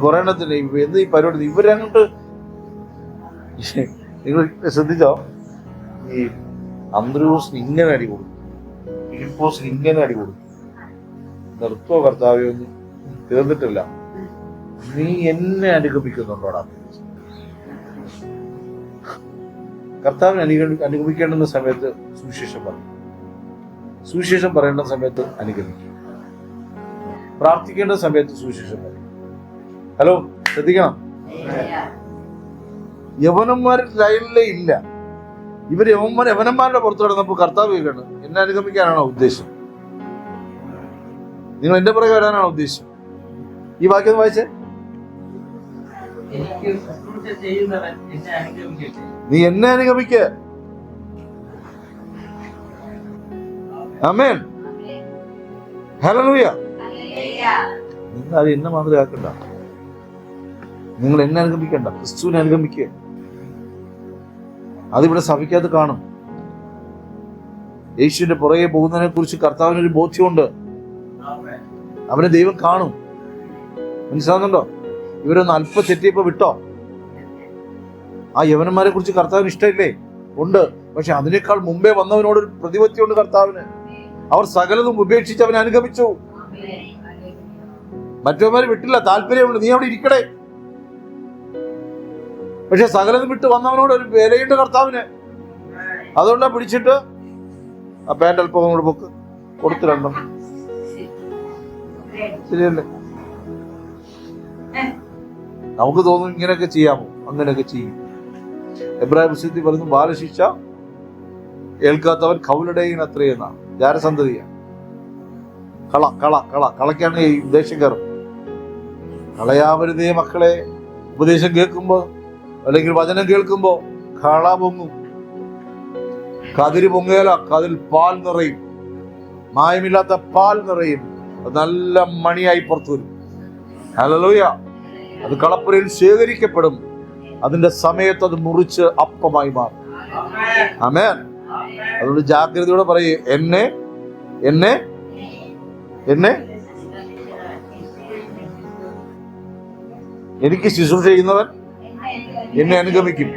കുറെ എണ്ണത്തിന് എന്ത് ഈ പരിപാടി ഇവരങ്ങോട്ട് നിങ്ങൾ ശ്രദ്ധിച്ചോ? ഈ അന്ത്രൂസിന് ഇങ്ങനെ അടി കൊടുക്കും, ഫിലിപ്പോസിന് ഇങ്ങനെ അടി കൊടുക്കും. നിർത്തോ കർത്താവ്യൊന്നും തീർന്നിട്ടില്ല. നീ എന്നെ അനുഗമിക്കുന്നുണ്ടോടാ? കർത്താവിനെ അനുഗമിക്കേണ്ടുന്ന സമയത്ത് സുവിശേഷം പറയും, സുവിശേഷം പറയേണ്ട സമയത്ത് അനുഗമിക്കും, പ്രാർത്ഥിക്കേണ്ട സമയത്ത് സുവിശേഷം പറയും. ഹലോ, ശ്രദ്ധിക്കണം. യവനന്മാർ ലൈനിലേ ഇല്ല. ഇവര് യവനന്മാരുടെ പുറത്ത് കിടന്നപ്പോൾ കർത്താവ് കേൾക്കണം, എന്നെ അനുഗമിക്കാനാണോ ഉദ്ദേശം? നിങ്ങൾ എന്റെ പുറകെ വരാനാണോ ഉദ്ദേശം? ഈ വാക്യം വായിച്ചേ. എനിക്ക് ശുശ്രൂഷ ചെയ്യുന്നവൻ എന്നെ അനുഗമിക്കട്ടെ. നീ എന്നെ അനുഗമിക്ക. ആമേൻ, ഹല്ലേലൂയ. നിങ്ങൾ അത് എന്നെ മാതൃകയാക്കണ്ട, നിങ്ങൾ എന്നെ അനുഗമിക്കണ്ട, ക്രിസ്തുവിനെ അനുഗമിക്കുക. അതിവിടെ സഭയ്ക്കകത്ത് കാണും. യേശുവിന്റെ പുറകെ പോകുന്നതിനെ കുറിച്ച് കർത്താവിനൊരു ബോധ്യമുണ്ട്. അവനെ ദൈവം കാണും. മനസ്സിലാകുന്നുണ്ടോ? ഇവരൊന്ന് അല്പം തെറ്റിയപ്പോ വിട്ടോ? ആ യവനന്മാരെ കുറിച്ച് കർത്താവിന് ഇഷ്ടമില്ലേ? ഉണ്ട്. പക്ഷെ അതിനേക്കാൾ മുമ്പേ വന്നവനോടൊരു പ്രതിപത്തിയുണ്ട് കർത്താവിന്. അവർ സകലതും ഉപേക്ഷിച്ച് അവനെ അനുഗമിച്ചു. മറ്റവന്മാര് വിട്ടില്ല, താല്പര്യമുണ്ട്, നീ അവിടെ ഇരിക്കടേ. പക്ഷെ സകലതും വിട്ട് വന്നവനോട് ഒരു വിലയുണ്ട് കർത്താവിന്. അതുകൊണ്ടാ പിടിച്ചിട്ട് ആ പാൻറ് അല്പം കൂടെ പൊക്ക് കൊടുത്തു രണ്ടും. ശരിയല്ലേ? നമുക്ക് തോന്നും ഇങ്ങനെയൊക്കെ ചെയ്യാമോ, അങ്ങനെയൊക്കെ ചെയ്യും. എബ്രായ പുസ്തകത്തിൽ പറയുന്നു, ബാലശിക്ഷ ഏൽക്കാത്തവൻ കൗലടയിൻ അത്രയെന്നാണ്. ജാരസന്തതിയാണ്. കളക്കാണ് ഈ ഉപദേശം കയറും. കളയാവരുതേ മക്കളെ. ഉപദേശം കേൾക്കുമ്പോ അല്ലെങ്കിൽ വചനം കേൾക്കുമ്പോ കള പൊങ്ങും. കതിര് പൊങ്ങേല, കതിൽ പാൽ നിറയും, മായമില്ലാത്ത പാൽ നിറയും. നല്ല മണിയായി പുറത്തു വരും. ഹല്ലേലൂയ. അത് കളപ്പുരയിൽ ശേഖരിക്കപ്പെടും. അതിന്റെ സമയത്ത് അത് മുറിച്ച് അപ്പമായി മാറും. ആമേൻ. അതുകൊണ്ട് ജാഗ്രതയോടെ പറയേ, എന്നെ എന്നെ എന്നെ എനിക്ക് ശുശ്രൂഷ ചെയ്യുന്നവൻ എന്നെ അനുഗമിക്കും.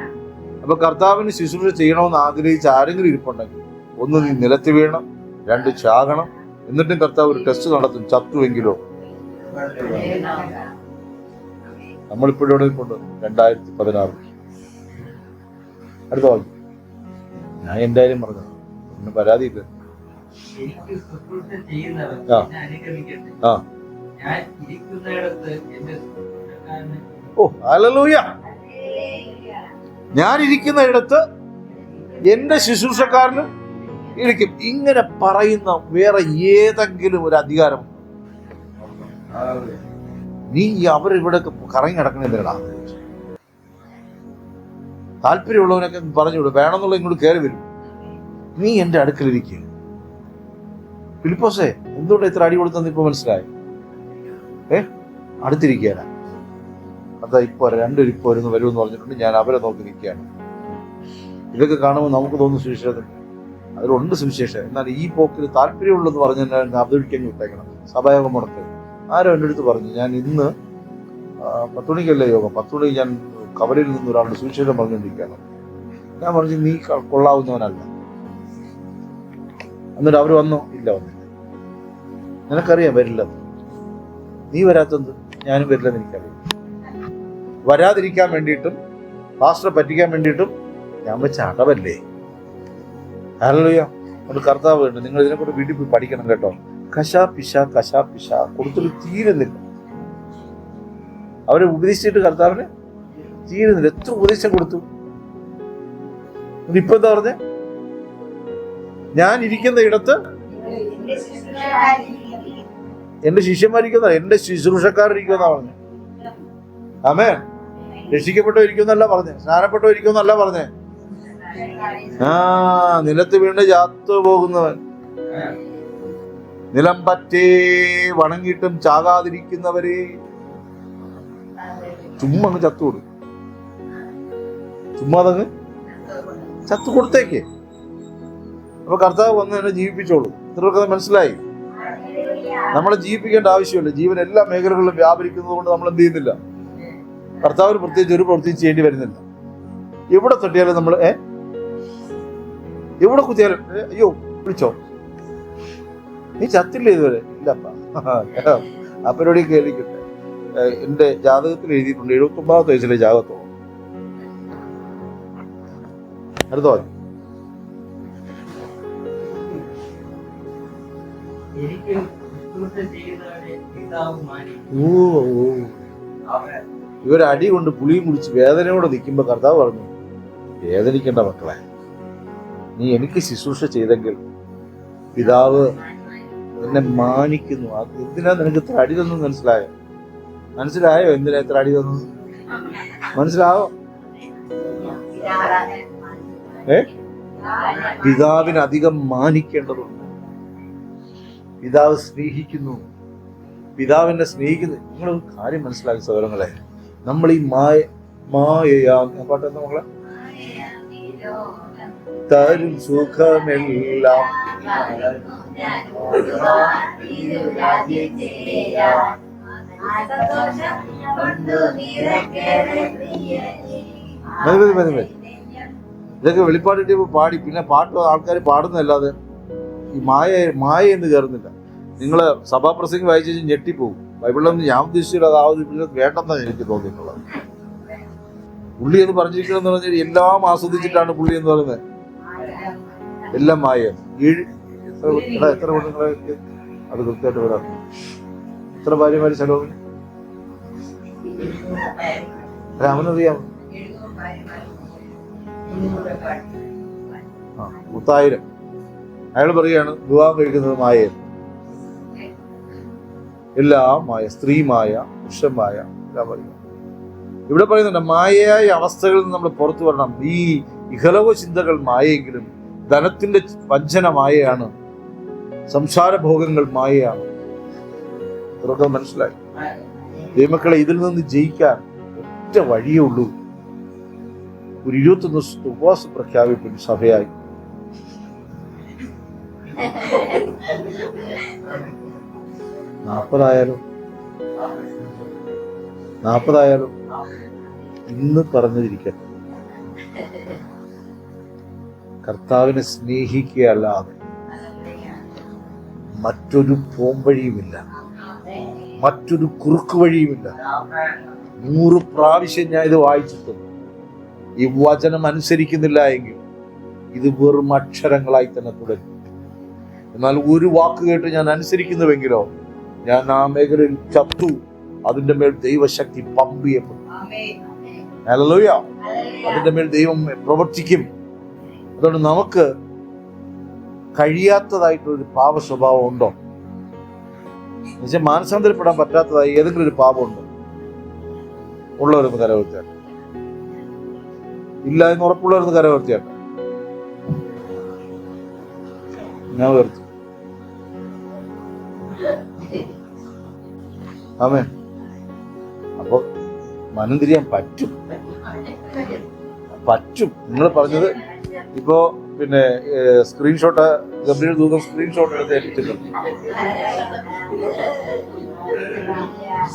അപ്പൊ കർത്താവിന് ശുശ്രൂഷ ചെയ്യണമെന്ന് ആഗ്രഹിച്ച് ആരെങ്കിലും ഇരിപ്പുണ്ടെങ്കിൽ, ഒന്ന് നീ നിലത്ത് വീഴണം, രണ്ട് ചാകണം. എന്നിട്ടും കർത്താവ് ഒരു ടെസ്റ്റ് നടത്തും, ചത്തുവെങ്കിലോ. നമ്മളിപ്പോഴും ഇവിടെ ഇരിപ്പുണ്ട്. 2016 അടുത്ത വാക്യം. ഞാൻ എന്തായാലും പറഞ്ഞു, ഒന്നും പരാതിയില്ല. എനിക്ക് ശുശ്രൂഷ ചെയ്യുന്നവൻ ആ. എന്നെ അനുഗമിക്കട്ടെ. ആ, ഞാൻ ഇരിക്കുന്നിടത്ത് എന്റെ ശുശ്രൂഷക്കാരന് ഓ ഹല്ലേലൂയ. ഞാൻ ഇരിക്കുന്ന ഇടത്ത് എന്റെ ശുശ്രൂഷക്കാരനും ഇരിക്കും. ഇങ്ങനെ പറയുന്ന വേറെ ഏതെങ്കിലും ഒരു അധികാരം നീ അവരിവിടെ കറങ്ങി നടക്കണ എന്തിനാ? താല്പര്യമുള്ളവനൊക്കെ പറഞ്ഞുവിടും, വേണമെന്നുള്ള ഇങ്ങോട്ട് കയറി വരും. നീ എന്റെ അടുക്കലിരിക്കുക. ഫിലിപ്പോസേ, എന്തുകൊണ്ട് ഇത്ര അടി കൊടുത്തെന്ന് ഇപ്പൊ മനസ്സിലായി? അടുത്തിരിക്കുകയാണ്. അതാ ഇപ്പൊ രണ്ടൊരിപ്പോ വരുമെന്ന് പറഞ്ഞിട്ടുണ്ട്. ഞാൻ അവരെ നോക്കി നിൽക്കുകയാണ്. ഇതൊക്കെ കാണുമ്പോൾ നമുക്ക് തോന്നുന്നു സുവിശേഷം അതിലുണ്ട് സുവിശേഷം. എന്നാൽ ഈ പോക്കിൽ താല്പര്യമുള്ളതെന്ന് പറഞ്ഞാൽ അവതരിക്കാൻ വിട്ടേക്കണം. സഭായോഗം മുടക്ക്. ആരോ എൻ്റെ അടുത്ത് പറഞ്ഞു, ഞാൻ ഇന്ന് 10 മണിക്കല്ലേ യോഗം, 10 മണിക്ക് ഞാൻ കവലയിൽ നിന്ന് ഒരാളുടെ സുവിശേഷം പറഞ്ഞുകൊണ്ടിരിക്കുകയാണ്. ഞാൻ പറഞ്ഞു, നീ കൊള്ളാവുന്നവനല്ല. എന്നിട്ട് അവർ വന്നോ? ഇല്ല, വന്നില്ല. നിനക്കറിയാം വരില്ല. നീ വരാത്തത് ഞാനും വരില്ലെന്ന് എനിക്കറിയാം. വരാതിരിക്കാൻ വേണ്ടിയിട്ടും പാസ്റ്ററെ പറ്റിക്കാൻ വേണ്ടിയിട്ടും ഞാൻ വെച്ച അടവല്ലേ. ഹല്ലേലൂയ. അതുകൊണ്ട് കർത്താവ് ഉണ്ട്. നിങ്ങൾ ഇതിനെക്കൂടെ വീട്ടിൽ പോയി പഠിക്കണം കേട്ടോ. കശാ പിശ കൊടുത്തൊരു തീരുന്നില്ല. അവരെ ഉപദേശിച്ചിട്ട് കർത്താവിന് തീരുന്നില്ല. എത്ര ഉപദേശം കൊടുത്തു. ഇപ്പൊ എന്താ പറഞ്ഞേ? ഞാൻ ഇരിക്കുന്ന ഇടത്ത് എന്റെ ശിഷ്യന്മാരിക്കുന്ന, എന്റെ ശുശ്രൂഷക്കാരിരിക്കുന്ന പറഞ്ഞു. ആമേൻ. രക്ഷിക്കപ്പെട്ടോ ഇരിക്കുന്നല്ല പറഞ്ഞേ, സ്നാനപ്പെട്ടോ ഇരിക്കുന്നല്ല പറഞ്ഞേ. നിലത്ത് വീണ് ചാത്തു പോകുന്നവൻ, നിലം പറ്റേ വണങ്ങിയിട്ടും ചാകാതിരിക്കുന്നവരെ ചുമ്മാ അങ്ങ് ചത്തുകൊടു. ചുമ്മാ അതങ്ങ് ചത്തു കൊടുത്തേക്ക്. അപ്പൊ കർത്താവ് വന്ന് എന്നെ ജീവിപ്പിച്ചോളൂ. ഇത്രയൊക്കെ മനസ്സിലായി. നമ്മളെ ജീവിപ്പിക്കേണ്ട ആവശ്യമില്ല. ജീവൻ എല്ലാ മേഖലകളിലും വ്യാപരിക്കുന്നത് കൊണ്ട് നമ്മൾ എന്ത് ചെയ്യുന്നില്ല? കർത്താവിന് പ്രത്യേകിച്ച് ഒരു പ്രവൃത്തി ചെയ്യേണ്ടി വരുന്നില്ല. എവിടെ തട്ടിയാലും നമ്മൾ എവിടെ കുത്തിയാലും അയ്യോ വിളിച്ചോ, നീ ചത്തില്ല ഇതുവരെ? ഇല്ലപ്പ, ആ പരിപാടി കേൾക്കട്ടെ. എൻ്റെ ജാതകത്തിൽ എഴുതിയിട്ടുണ്ട് 79 വയസ്സിലെ ജാതകത്തോളം. അടുത്ത പറഞ്ഞു. എനിക്ക് ശുശ്രൂഷ ചെയ്യുന്നവരെ പിതാവ് മാനിക്കും. ഇവരടി കൊണ്ട് പുളിയും കുടിച്ച് വേദനയോടെ നിൽക്കുമ്പോൾ കർത്താവ് പറഞ്ഞു, വേദനിക്കേണ്ട മക്കളെ, നീ എനിക്ക് ശുശ്രൂഷ ചെയ്തെങ്കിൽ പിതാവ് എന്നെ മാനിക്കുന്നു. അത് എന്തിനാ നിനക്ക് ഇത്ര അടി തന്നു? മനസ്സിലായോ എന്തിനാ ഇത്ര അടി തന്നു? മനസ്സിലാവോ? പിതാവിനെ അധികം മാനിക്കേണ്ടതുണ്ട്. പിതാവ് സ്നേഹിക്കുന്നു, പിതാവിനെ സ്നേഹിക്കുന്നു. നിങ്ങളൊരു കാര്യം മനസ്സിലാക്കി സഹോദരങ്ങളെ, നമ്മൾ ഈ മായയാ പാട്ടെന്താ മക്കളെ? തരും സുഖമെല്ലാം മതി. ഇതൊക്കെ വെളിപ്പാടിട്ട് പാടി, പിന്നെ പാട്ട് ആൾക്കാർ പാടുന്നതല്ലാതെ ഈ മായ എന്ന് കയറുന്നില്ല. നിങ്ങൾ സഭാപ്രസംഗം വായിച്ചു കഴിഞ്ഞാൽ ഞെട്ടിപ്പോകും. ബൈബിളിലൊന്നും ഞാൻ ഉദ്ദേശിച്ചില്ല, അതാവത് വേണ്ടെന്നാണ് എനിക്ക് തോന്നിയിട്ടുള്ളത്. പുള്ളി എന്ന് പറഞ്ഞിരിക്കണമെന്ന് പറഞ്ഞാൽ എല്ലാം ആസ്വദിച്ചിട്ടാണ് പുള്ളി എന്ന് പറയുന്നത്. എല്ലാം മായ. എത്ര പെണ്ണുങ്ങളെ അത് കൃത്യമായിട്ട് വരാം. എത്ര ഭാര്യമാര് ചെലവ് അവനറിയാം. 1000. അയാൾ പറയാണ് വിവാഹം കഴിക്കുന്നത് മായ. എല്ലാം മായ, സ്ത്രീ മായ, പുരുഷമായ എല്ലാം പറയുക. ഇവിടെ പറയുന്നുണ്ട് മായയായ അവസ്ഥകളിൽ നിന്ന് നമ്മൾ പുറത്തു വരണം. ഈ ഇഹലോക ചിന്തകൾ മായെങ്കിലും ധനത്തിന്റെ വഞ്ചന മായയാണ്, സംസാരഭോഗങ്ങൾ മായയാണ്. ഇതൊക്കെ മനസ്സിലായി. ദൈവമക്കളെ, ഇതിൽ നിന്ന് ജയിക്കാൻ ഒറ്റ വഴിയേ ഉള്ളൂ. ഒരു 21 ദിവസത്തെ ഉപവാസം പ്രഖ്യാപിപ്പിക്കും സഭയായി. നാൽപ്പതായാലും ഇന്ന് പറഞ്ഞതിരിക്കട്ടെ, കർത്താവിനെ സ്നേഹിക്കുകയല്ലാതെ മറ്റൊരു പോംവഴിയുമില്ല, മറ്റൊരു കുറുക്ക് വഴിയുമില്ല. 100 പ്രാവശ്യം ഞാൻ ഇത് വായിച്ചിട്ടുണ്ട്. ഈ വചനം അനുസരിക്കുന്നില്ല എങ്കിൽ ഇത് വെറും അക്ഷരങ്ങളായി തന്നെ തുടരും. എന്നാൽ ഒരു വാക്ക് കേട്ട് ഞാൻ അനുസരിക്കുന്നുവെങ്കിലോ ഞാൻ ആ മേഖലയിൽ ചത്തു. അതിന്റെ മേൽ ദൈവശക്തി പമ്പ് ചെയ്യപ്പെടും. ഹല്ലേലൂയ. അതിന്റെ മേൽ ദൈവം പ്രവർത്തിക്കും. അതുകൊണ്ട് നമുക്ക് കഴിയാത്തതായിട്ടൊരു പാപ സ്വഭാവം ഉണ്ടോ? എന്നുവെച്ചാൽ മാനസാന്തരപ്പെടാൻ പറ്റാത്തതായി ഏതെങ്കിലും ഒരു പാപമുണ്ടോ? ഉള്ളവരൊന്ന് കരവൃത്തിയാട്ടെ. ഇല്ല എന്ന് ഉറപ്പുള്ളവരൊന്ന് കരവൃത്തിയാട്ടെ. ഞാൻ ഉയർത്തി. ആമേൻ. അപ്പൊ മനം തിരിയാൻ പറ്റും. നിങ്ങൾ പറഞ്ഞത് ഇപ്പോ പിന്നെ സ്ക്രീൻഷോട്ട് ഗബ്രിയേൽ ദൂതം സ്ക്രീൻഷോട്ട് എടുത്ത് ഏൽപ്പിച്ചിട്ടുണ്ട്.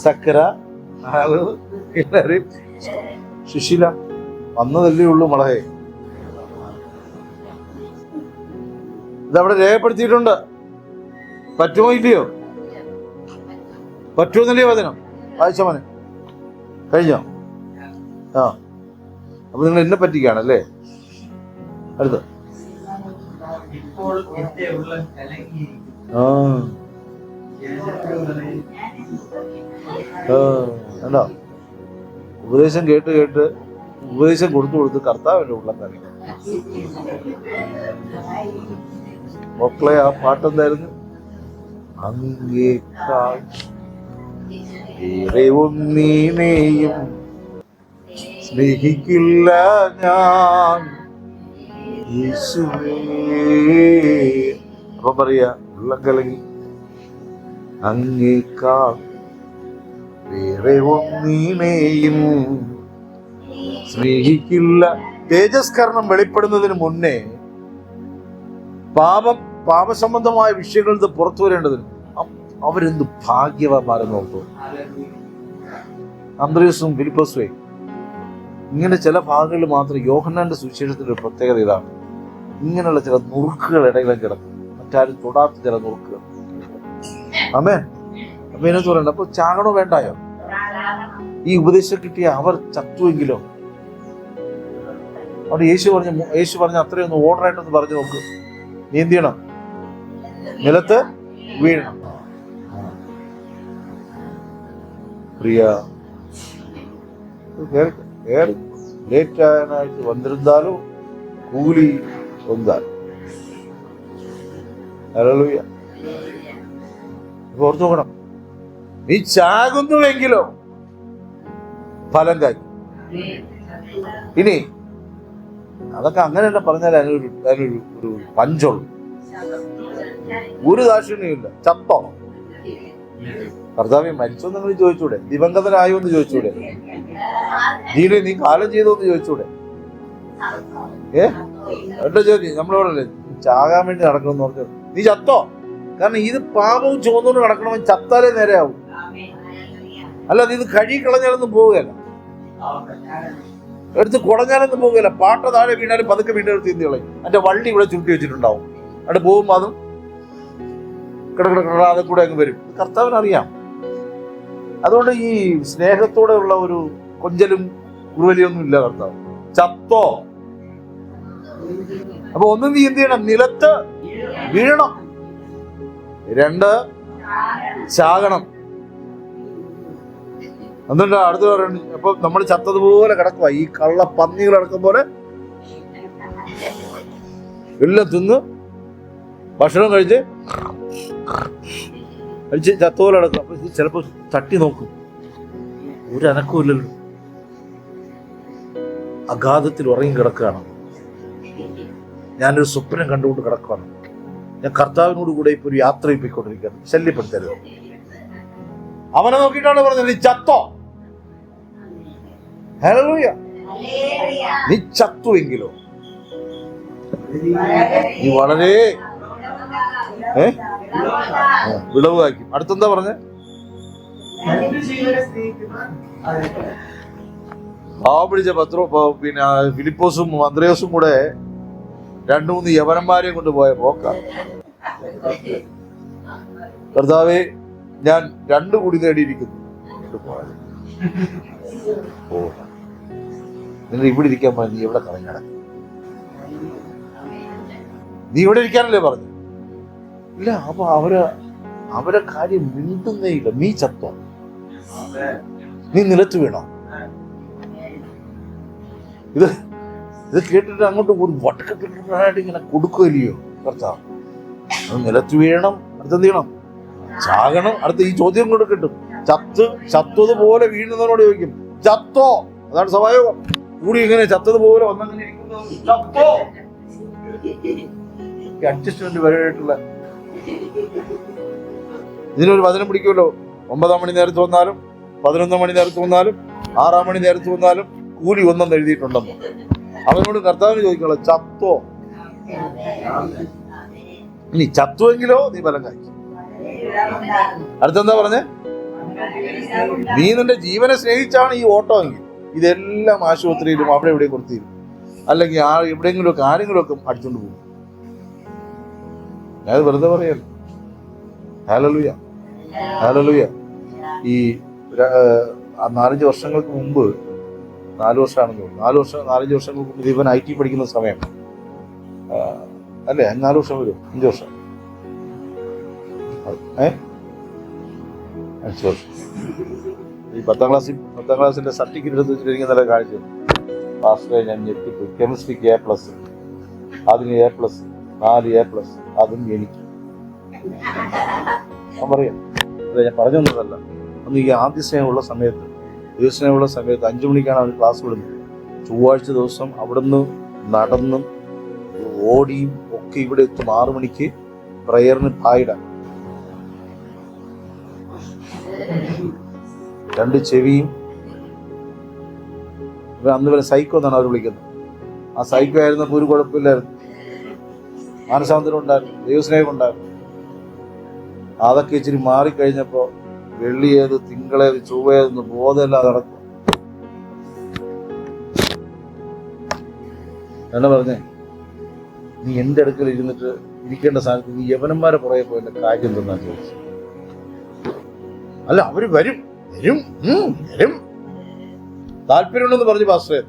സക്കര എല്ലാവരെയും സുശീല വന്നതല്ലേ ഉള്ളൂ മളഹേ. ഇതവിടെ രേഖപ്പെടുത്തിയിട്ടുണ്ട്. പറ്റുമോ ഇല്ലയോ? പറ്റുമെന്നല്ലേ വചനം? വായിച്ച മോനെ കഴിഞ്ഞോ? ആ, അപ്പൊ നിങ്ങൾ എന്നെ പറ്റിക്കാണല്ലേ? അടുത്ത കണ്ടോ? ഉപദേശം കേട്ട് ഉപദേശം കൊടുത്ത് കർത്താവിന്റെ ഉള്ളം കറി. മക്കളെ, ആ പാട്ടെന്തായിരുന്നു? അങ്ങേക്കാൾ വേറെ ഒന്നിനെയും സ്നേഹിക്കില്ല ഞാൻ യേശുവേ. അപ്പൊ പറയാ ഉള്ളം കലങ്ങി. അങ്ങേക്കാൾ വേറെ ഒന്നിനെയും സ്നേഹിക്കില്ല. തേജസ്കരണം വെളിപ്പെടുന്നതിന് മുന്നേ പാപസംബന്ധമായ വിഷയങ്ങളിൽ നിന്ന് പുറത്തു വരേണ്ടതിന് അവരെന്ത് ഭാഗ്യവാന്മാരെന്ന് ഓർത്തു. അന്ത്രയോസും ഫിലിപ്പോസുവേ, ഇങ്ങനെ ചില ഭാഗങ്ങളിൽ മാത്രം യോഹന്നാന്റെ സുവിശേഷത്തിന്റെ ഒരു പ്രത്യേകത ഇതാണ്. ഇങ്ങനെയുള്ള ചില നുറുക്കുകൾ ഇടയിലും കിടക്കും, മറ്റാരും തൊടാത്ത ചില നുറുക്കുകൾ. ആമേൻ. അപ്പൊ ഇതിനകത്ത് പറയണ്ട. അപ്പൊ ചാകണോ വേണ്ടായോ? ഈ ഉപദേശം കിട്ടിയ അവർ ചത്തുവെങ്കിലോ? അവിടെ യേശു പറഞ്ഞ അത്രയൊന്ന് ഓർഡറായിട്ടൊന്ന് പറഞ്ഞു നോക്ക്. നീ എന്ത് ചെയ്യണം? നിലത്ത് വീഴണം. പ്രിയ, ലേറ്റ് ആകാനായിട്ട് വന്നിരുന്നാലും കൂലി ഒന്നാൽ. ഹല്ലേലൂയ. ഓർത്തു നോക്കണം, നീ ചാകുന്നുവെങ്കിലോ ഫലം കായ്ക്കും. ഇനി അതൊക്കെ അങ്ങനെ തന്നെ പറഞ്ഞാൽ അതിനൊരു പഞ്ചുള്ളൂ. ഒരു ദാക്ഷിണ്യമില്ല. ചത്തോ? കർത്താവേ മരിച്ചോ നിങ്ങൾ ചോദിച്ചൂടെ? ദിവംഗതനായോ എന്ന് ചോദിച്ചൂടെ? ജീവനെ നീ കാലം ചെയ്തോ എന്ന് ചോദിച്ചൂടെ? എന്റെ ചോദ്യം നമ്മളിവിടെ ചാകാൻ വേണ്ടി നടക്കണമെന്ന് പറഞ്ഞു. നീ ചത്തോ? കാരണം ഇത് പാപവും ചുവന്നുകൊണ്ട് നടക്കണമെന്ന് ചത്താലേ നേരെയാവും. അല്ല ഇത് കഴുകിക്കളഞ്ഞാലൊന്നും പോവുകയല്ല, എടുത്ത് കുടഞ്ഞാലൊന്നും പോവുകയല്ല. പാട്ട താഴെ വീണാലും പതുക്കെ വീണ്ടെടുത്ത് തീർന്നു കളയും. അതിന്റെ വള്ളി ഇവിടെ ചുരുട്ടി വെച്ചിട്ടുണ്ടാവും. അവിടെ പോകുമ്പോൾ അതും കിടക്കിടക്കിടാതെ കൂടെ അങ്ങ് വരും. കർത്താവിനറിയാം. അതുകൊണ്ട് ഈ സ്നേഹത്തോടെ ഉള്ള ഒരു കൊഞ്ചലും കുറുവലിയൊന്നും ഇല്ല കർത്താവ്. ചത്തോ? അപ്പൊ ഒന്ന് നീ എന്ത് ചെയ്യണം? നിലത്ത് വീഴണം. 2 ചാകണം. എന്നിട്ട് അടുത്ത് പറയുന്നത്, അപ്പൊ നമ്മൾ ചത്തതുപോലെ കിടക്കുക. ഈ കള്ള പന്നികൾ കിടക്കും പോലെ എല്ലാം തിന്ന് ഭക്ഷണം കഴിച്ച് ചത്തോലെ കിടക്കും. അപ്പൊ ചിലപ്പോ തട്ടി നോക്കും, ഒരു അനക്കവും ഇല്ലല്ലോ. അഗാധത്തിൽ ഉറങ്ങി കിടക്കുകയാണ്. ഞാനൊരു സ്വപ്നം കണ്ടുകൊണ്ട് കിടക്കുകയാണ്. ഞാൻ കർത്താവിനോട് കൂടെ ഇപ്പൊ ഒരു യാത്ര പോയിക്കൊണ്ടിരിക്കുകയാണ്. ശല്യപ്പെടുത്തരുത്. അവനെ നോക്കിയിട്ടാണ് പറഞ്ഞത്, നീ ചത്തോ? ഹല്ലേലൂയ. നീ ചത്തുവെങ്കിലോ? നീ വളരെ വിളവ് കായ്ക്കും. അടുത്തെന്താ പറഞ്ഞേ? പിടിച്ച പിന്നെ ഫിലിപ്പോസും അന്ത്രയോസും കൂടെ 2-3 യവനന്മാരെയും കൊണ്ട് പോയ പോക്ക. കർത്താവേ, ഞാൻ 2 കൂടി നേടിയിരിക്കുന്നു. നിങ്ങൾ ഇവിടെ ഇരിക്കാൻ പറഞ്ഞു, നീ എവിടെ കറങ്ങി നടക്കും? നീ ഇവിടെ ഇരിക്കാനല്ലേ പറഞ്ഞു? ഇല്ല. അപ്പൊ അവരെ കാര്യം മിണ്ടുന്നേ ഇല്ല. നീ ചത്തോ? നീ നിലത്ത് വീണോ? ഇത് കേട്ടിട്ട് അങ്ങോട്ട് ഒരു വടക്കിട്ട് ഇങ്ങനെ കൊടുക്കുകയില്ലയോ കർത്താവ്? നിലത്ത് വീഴണം. അടുത്തെന്ത് ചെയ്യണം? ചാകണം. അടുത്ത ഈ ചോദ്യം കൊണ്ട് കിട്ടും. ചത്തതുപോലെ വീഴുന്നവരോട് ചോദിക്കും, ചത്തോ? അതാണ് സ്വാഭാവികം. കൂടി ഇങ്ങനെ ചത്തതുപോലെ വന്നങ്ങനെ ഇരിക്കുന്നത്. ചത്തോ? അഡ്ജസ്റ്റ്മെന്റ് വരെയായിട്ടുള്ള ഇതിനൊരു വചനം പിടിക്കുമല്ലോ. 9-ാം മണി നേരത്ത് വന്നാലും 11-ാം മണി നേരത്ത് വന്നാലും 6-ാം മണി നേരത്ത് വന്നാലും കൂലി ഒന്നെന്ന് എഴുതിയിട്ടുണ്ടെന്നോ. അവനോട് കർത്താവിന് ചോദിക്കുള്ളൂ, ചത്തോ? ഇനി ചത്തുവെങ്കിലോ നീ ഫലം കായ്ക്കും. അടുത്തെന്താ പറഞ്ഞേ? നീ നിന്റെ ജീവനെ സ്നേഹിച്ചാണ് ഈ ഓട്ടമെങ്കിൽ ഇതെല്ലാം ആശുപത്രിയിലും അവിടെ എവിടെയും കൊടുത്തിരും, അല്ലെങ്കിൽ എവിടെയെങ്കിലും ഒക്കെ ആരെങ്കിലുമൊക്കെ അടിച്ചുകൊണ്ട് പോകും. ഞാനത് വെറുതെ പറയല്ല. Hallelujah, hallelujah. ഈ 4-5 വർഷങ്ങൾക്ക് മുമ്പ്, 4 വർഷമാണെന്ന് തോന്നുന്നു, 4-5 വർഷങ്ങൾക്ക് മുമ്പ് ഇവൻ IT പഠിക്കുന്ന സമയം അല്ലേ? 4 വർഷം വരും, 5 വർഷം, 5 വർഷം. ഈ 10ാം ക്ലാസ്സിന്റെ സർട്ടിഫിക്കറ്റ് എടുത്ത് വെച്ചിട്ട് നല്ല കാഴ്ച. പാസ്റ്ററെ ഞാൻ ഞെട്ടിപ്പോയി. കെമിസ്ട്രിക്ക് A+, അതിന് A+, 4 A+, അതും എനിക്ക്. ഞാൻ പറയാം, അല്ല ഞാൻ പറഞ്ഞൊന്നുമല്ല. അന്ന് ഈ ആദ്യ സ്നേഹമുള്ള സമയത്ത്, ദൈവസ്നേഹമുള്ള സമയത്ത് 5 മണിക്കാണ് അവന് ക്ലാസ് വിടുന്നത്. ചൊവ്വാഴ്ച ദിവസം അവിടുന്ന് നടന്നും ഓടിയും ഒക്കെ ഇവിടെ എത്തും. 6 മണിക്ക് പ്രയറിന് പായിടാൻ 2 ചെവിയും. അന്ന് വരെ സൈക്കോ എന്നാണ് അവർ വിളിക്കുന്നത്. ആ സൈക്കോ ആയിരുന്നപ്പോൾ ഒരു കുഴപ്പമില്ലായിരുന്നു. മാനസാന്തരം ഉണ്ടായിരുന്നു, ദൈവസ്നേഹം ഉണ്ടായിരുന്നു. അതൊക്കെ ഇച്ചിരി മാറിക്കഴിഞ്ഞപ്പോൾ വെള്ളിയേത് തിങ്കളേത് ചൊവ്വേതെന്ന് ബോധമില്ലാതെ നടക്കും. എന്നാ പറഞ്ഞേ, നീ എൻ്റെ അടുക്കൽ ഇരിക്കേണ്ട സ്ഥാനത്ത് നീ യവനന്മാരെ പുറകെ പോയതിന്റെ കാര്യം എന്തെന്നാണ് ചോദിച്ചത്. അല്ല, അവര് വരും. താല്പര്യമുണ്ടെന്ന് പറഞ്ഞു പാസ്റ്ററെ.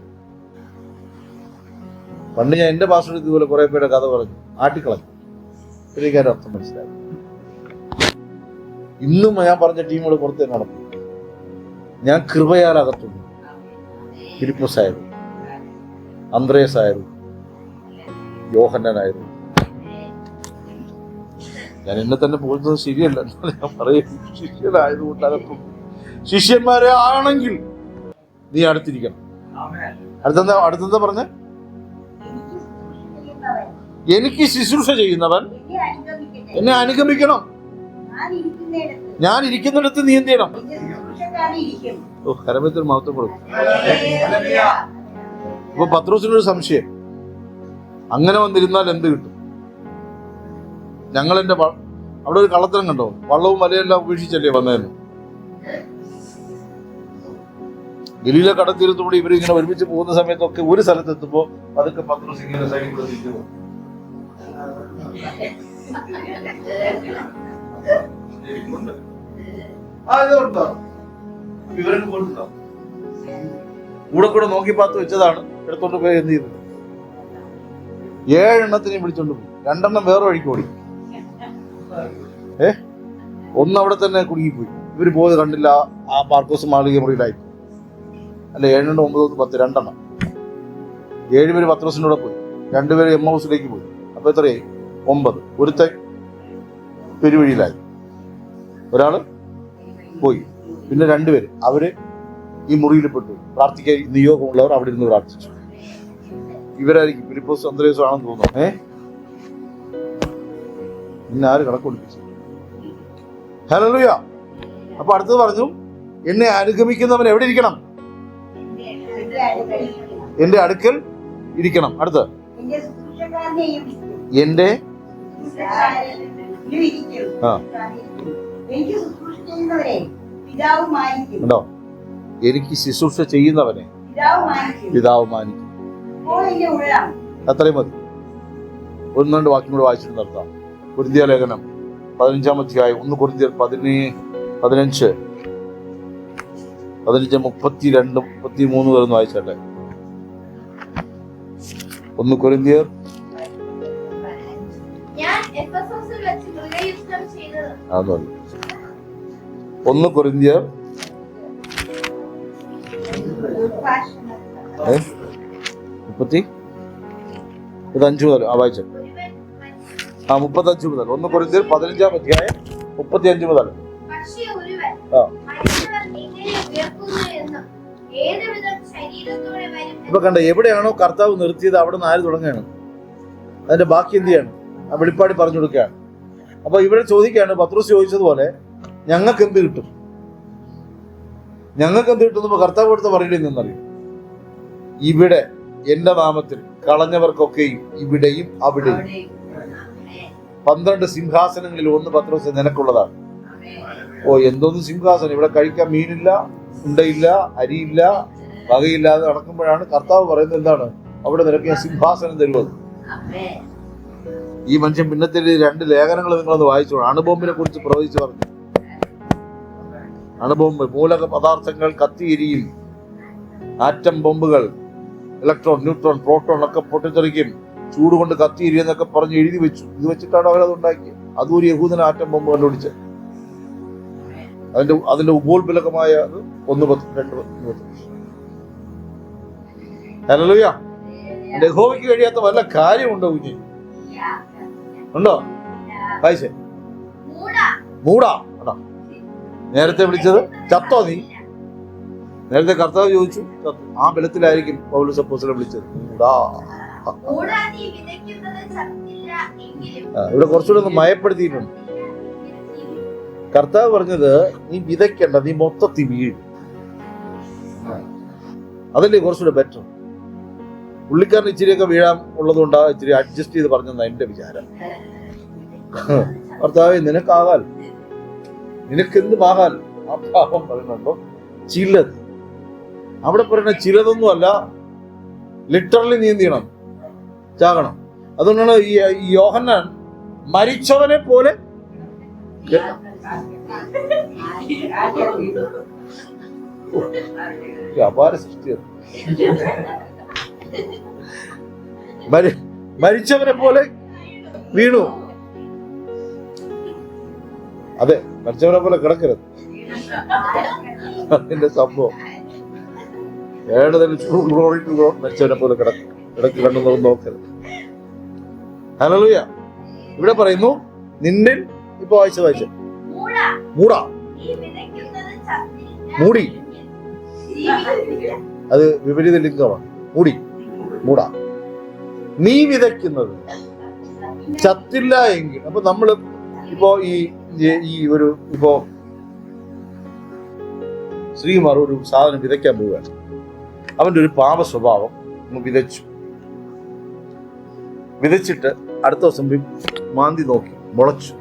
പണ്ട് ഞാൻ എന്റെ പാസ്റ്റർ ഇതുപോലെ കുറെ പേരുടെ കഥ പറഞ്ഞു, ആട്ടിക്കളഞ്ഞു. എനിക്കാരും അർത്ഥം മനസ്സിലായി. ഇന്നും ഞാൻ പറഞ്ഞ ടീമുകൾ പുറത്ത് തന്നെ നടക്കും. ഞാൻ കൃപയാൽ അകത്തുണ്ട്. ഫിലിപ്പോസ് ആയിരുന്നു, അന്ത്രേസ് ആയിരുന്നു, യോഹന്നാനായിരുന്നു. ഞാൻ എന്നെ തന്നെ പോകുന്നത് ശരിയല്ല, ഞാൻ പറയും ശിഷ്യനായതുകൊണ്ട് അകത്തും. ശിഷ്യന്മാരെ ആണെങ്കിൽ നീ അടുത്തിരിക്കണം. അടുത്തെന്താ പറഞ്ഞ? എനിക്ക് ശുശ്രൂഷ ചെയ്യുന്നവൻ എന്നെ അനുഗമിക്കണം. ഞാൻ ഇരിക്കുന്നിടത്ത് നീ എന്ത് ചെയ്യണം? ഓ, കരമത്തിൽ മഹത്വം കൊടുക്കും. അപ്പൊ പത്രോസിനൊരു സംശയം, അങ്ങനെ വന്നിരുന്നാൽ എന്ത് കിട്ടും? ഞങ്ങൾ അവിടെ ഒരു കള്ളത്തരം കണ്ടോ? വള്ളവും വലയെല്ലാം ഉപേക്ഷിച്ചല്ലേ വന്നതെന്ന്. ഗലീല കടത്തീരത്തോടെ ഇവരിങ്ങനെ ഒരുമിച്ച് പോകുന്ന സമയത്തൊക്കെ ഒരു സ്ഥലത്തെത്തുമ്പോ അതൊക്കെ പത്രോസ് ഇങ്ങനെ സൈഡിൽ കൂടെ തിരിച്ചു പോകും. വിവരം പോയിട്ടുണ്ടോ? കൂടെ നോക്കി പാത്ത് വെച്ചതാണ്, എടുത്തോണ്ട് പോയി എന്ത് ചെയ്തു? 7 എണ്ണത്തിനെയും വിളിച്ചോണ്ട് പോയി. 2 എണ്ണം വേറെ വഴിക്ക് ഓടി. ഒന്ന് അവിടെ തന്നെ കുടുങ്ങിപ്പോയി. ഇവര് പോയത് കണ്ടില്ല. ആ മാർക്കോസ് മാളിക മുറിയിലായി. അല്ല, 7, 9, 10, 2 എണ്ണം. 7 പേര് പത്രോസിന്റെ കൂടെ പോയി, 2 പേര് എമ്മൗസിലേക്ക് പോയി. അപ്പൊ എത്രയായി? 9. ഒരുത്തൻ പെരുവഴിയിലായി, ഒരാള് പോയി. പിന്നെ 2 പേര് അവര് ഈ മുറിയിൽ പെട്ടു. പ്രാർത്ഥിക്കാൻ നിയോഗമുള്ളവർ അവിടെ ഇരുന്ന് പ്രാർത്ഥിച്ചു. ഇവരായിരിക്കും ഫിലിപ്പോസ് അന്ത്രേസും ആണെന്ന് തോന്നുന്നു. ഇന്ന് ആര് കണക്കൊടുപ്പിച്ചു? ഹല്ലേലൂയ. അപ്പൊ അടുത്തത് പറഞ്ഞു, എന്നെ അനുഗമിക്കുന്നവൻ എവിടെ ഇരിക്കണം? എന്റെ അടുക്കൽ ഇരിക്കണം. അടുത്ത് എന്റെ ഉണ്ടോ? എനിക്ക് ശുശ്രൂഷ ചെയ്യുന്നവനെ പിതാവ് മാനിക്കും. അത്രയും മതി. 1-2 വാക്യം കൂടെ വായിച്ചിട്ട് നിർത്താം. കൊരിന്ത്യ ലേഖനം 15-ാം അധ്യായം 1 കൊരിന്ത്യർ 15, 32, 33 വരെ വായിച്ചട്ടെ. 1 കൊരിന്ത്യർ അതൊന്നുമല്ല. 1 കൊരിന്ത്യർ 35 മുതൽ വായിച്ചേ. 35 മുതൽ 1 കൊരിന്ത്യർ 15-ാം അധ്യായം 35 മുതൽ. ഇപ്പൊ കണ്ട, എവിടെയാണോ കർത്താവ് നിർത്തിയത് അവിടെ നിന്ന് ആര് തുടങ്ങുകയാണ്? അതിന്റെ ബാക്കി എന്ത് ചെയ്യാണ്? ആ വെളിപ്പാടി പറഞ്ഞു കൊടുക്കുകയാണ്. അപ്പൊ ഇവിടെ ചോദിക്കുകയാണ്, പത്രോസ് ചോദിച്ചതുപോലെ ഞങ്ങൾക്ക് എന്ത് കിട്ടും? ഞങ്ങൾക്ക് എന്ത് കിട്ടും? കർത്താവ് കൊടുത്ത് പറയണെന്നറിയും. ഇവിടെ എന്റെ നാമത്തിൽ കളഞ്ഞവർക്കൊക്കെയും ഇവിടെയും അവിടെയും 12 സിംഹാസനങ്ങളിൽ 1 പത്രോസ് നിനക്കുള്ളതാണ്. ഓ, എന്തോന്ന് സിംഹാസനം! ഇവിടെ കഴിക്കാൻ മീനില്ല, ഉണ്ടയില്ല, അരിയില്ല, വകയില്ലാതെ നടക്കുമ്പോഴാണ് കർത്താവ് പറയുന്നത് എന്താണ്? അവിടെ നിനക്ക് ഞാൻ സിംഹാസനം തരുന്നത്. ഈ മനുഷ്യൻ പിന്നത്തെ 2 ലേഖനങ്ങൾ നിങ്ങളൊന്ന് വായിച്ചോ. അണുബോംബിനെ കുറിച്ച് പ്രവചിച്ചു പറഞ്ഞു. അണുബോംബ്, മൂലക പദാർത്ഥങ്ങൾ കത്തിയിരിയും, ആറ്റം ബോംബുകൾ, ഇലക്ട്രോൺ, ന്യൂട്രോൺ, പ്രോട്ടോൺ ഒക്കെ പൊട്ടിത്തെറിക്കും, ചൂടുകൊണ്ട് കത്തിയിരിയെന്നൊക്കെ പറഞ്ഞ് എഴുതി വെച്ചു. ഇത് വെച്ചിട്ടാണ് അവരത് ഉണ്ടാക്കിയത്. അതും ഒരു യഹൂദന ആറ്റം ബോംബ് കണ്ടുപിടിച്ചത്. അതിന്റെ ഉപോത്ബലകമായ 1, 10, 2, 20. ഹല്ലേലൂയ. യഹോവയ്ക്ക് കഴിയാത്ത വല്ല കാര്യമുണ്ടോ കുഞ്ഞി? ഉണ്ടോ? വായിച്ചേ. മൂടാ. നേരത്തെ വിളിച്ചത് ചത്തോ നീ? നേരത്തെ കർത്താവ് ചോദിച്ചു, ആ ബലത്തിലായിരിക്കും പൗലോസ് അപ്പോസ്തലനെ വിളിച്ചത്. മൂടാ. ഇവിടെ കുറച്ചുകൂടെ ഒന്ന് മയപ്പെടുത്തിയിട്ടുണ്ട്. കർത്താവ് പറഞ്ഞത് നീ വിതയ്ക്കണ്ട, നീ മൊത്തത്തിൽ വീഴും. അതല്ലേ കുറച്ചുകൂടെ ബെറ്റർ. പുള്ളിക്കാരൻ ഇച്ചിരിയൊക്കെ വീഴാൻ ഉള്ളതുകൊണ്ടാ ഇച്ചിരി അഡ്ജസ്റ്റ് ചെയ്ത് പറഞ്ഞെന്നാ എന്റെ വിചാരം. കർത്താവേ, നിനക്കാകാൽ, നിനക്കെന്തുമാകാൽ. ആ ഭാവം പറയുന്നുണ്ടോ? ചിലത്. അവിടെ പറയുന്ന ചിലതൊന്നും അല്ല, ലിറ്ററലി നീ എന്ത് ചെയ്യണം? ചാകണം. അതുകൊണ്ടാണ് ഈ യോഹന്നാൻ മരിച്ചവനെ പോലെ അപാര സൃഷ്ടിയാണ്. മരിച്ചവരെ പോലെ വീണു. അതെ, മരിച്ചവരെ പോലെ കിടക്കരുത്. അതിന്റെ സംഭവം മരിച്ചവനെ പോലെ കിടക്ക് കണ്ടു നോക്കരുത്. ഹല്ലേലൂയ. ഇവിടെ പറയുന്നു നിന്നിൽ, ഇപ്പൊ വായിച്ച മൂട, മൂടി, അത് വിപരീത ലിംഗമാണ്. മൂടി, മൂട, നീ വിതയ്ക്കുന്നത് ചത്തില്ല എങ്കിൽ. അപ്പൊ നമ്മള് ഇപ്പോ ഈ ഒരു ഇപ്പോ ശ്രീകുമാർ ഒരു സാധനം വിതയ്ക്കാൻ പോവുകയാണ്. അവന്റെ ഒരു പാപ സ്വഭാവം വിതച്ചിട്ട് അടുത്ത ദിവസം മാന്തി നോക്കി മുളച്ചു,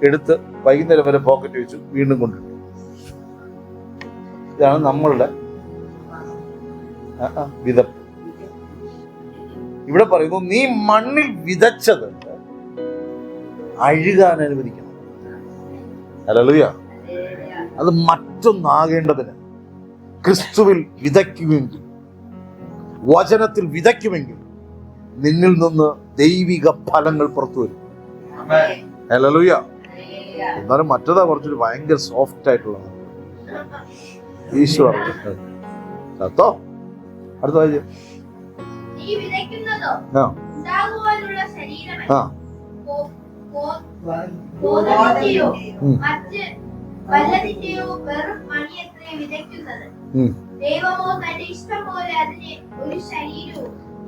എടുത്ത് വൈകുന്നേരം വരെ പോക്കറ്റ് വെച്ചു, വീണ്ടും കൊണ്ടിട്ടു. ഇതാണ് നമ്മളുടെ വിതപ്പ്. ഇവിടെ പറയുന്നു നീ മണ്ണിൽ വിതച്ചത് അഴുകാൻ അനുവദിക്കണം. ഹല്ലേലൂയ. അത് മറ്റൊന്നാകേണ്ടതിന് ക്രിസ്തുവിൽ വിതയ്ക്കുമെങ്കിൽ, വചനത്തിൽ വിതയ്ക്കുമെങ്കിൽ നിന്നിൽ നിന്ന് ദൈവിക ഫലങ്ങൾ പുറത്തു വരും. ഹല്ലേലൂയ. എന്നാലും മറ്റേതാ കുറച്ചൊരു ഭയങ്കര സോഫ്റ്റ് ആയിട്ടുള്ളത്. ഈശോ സത്തോ. അടുത്ത കാര്യം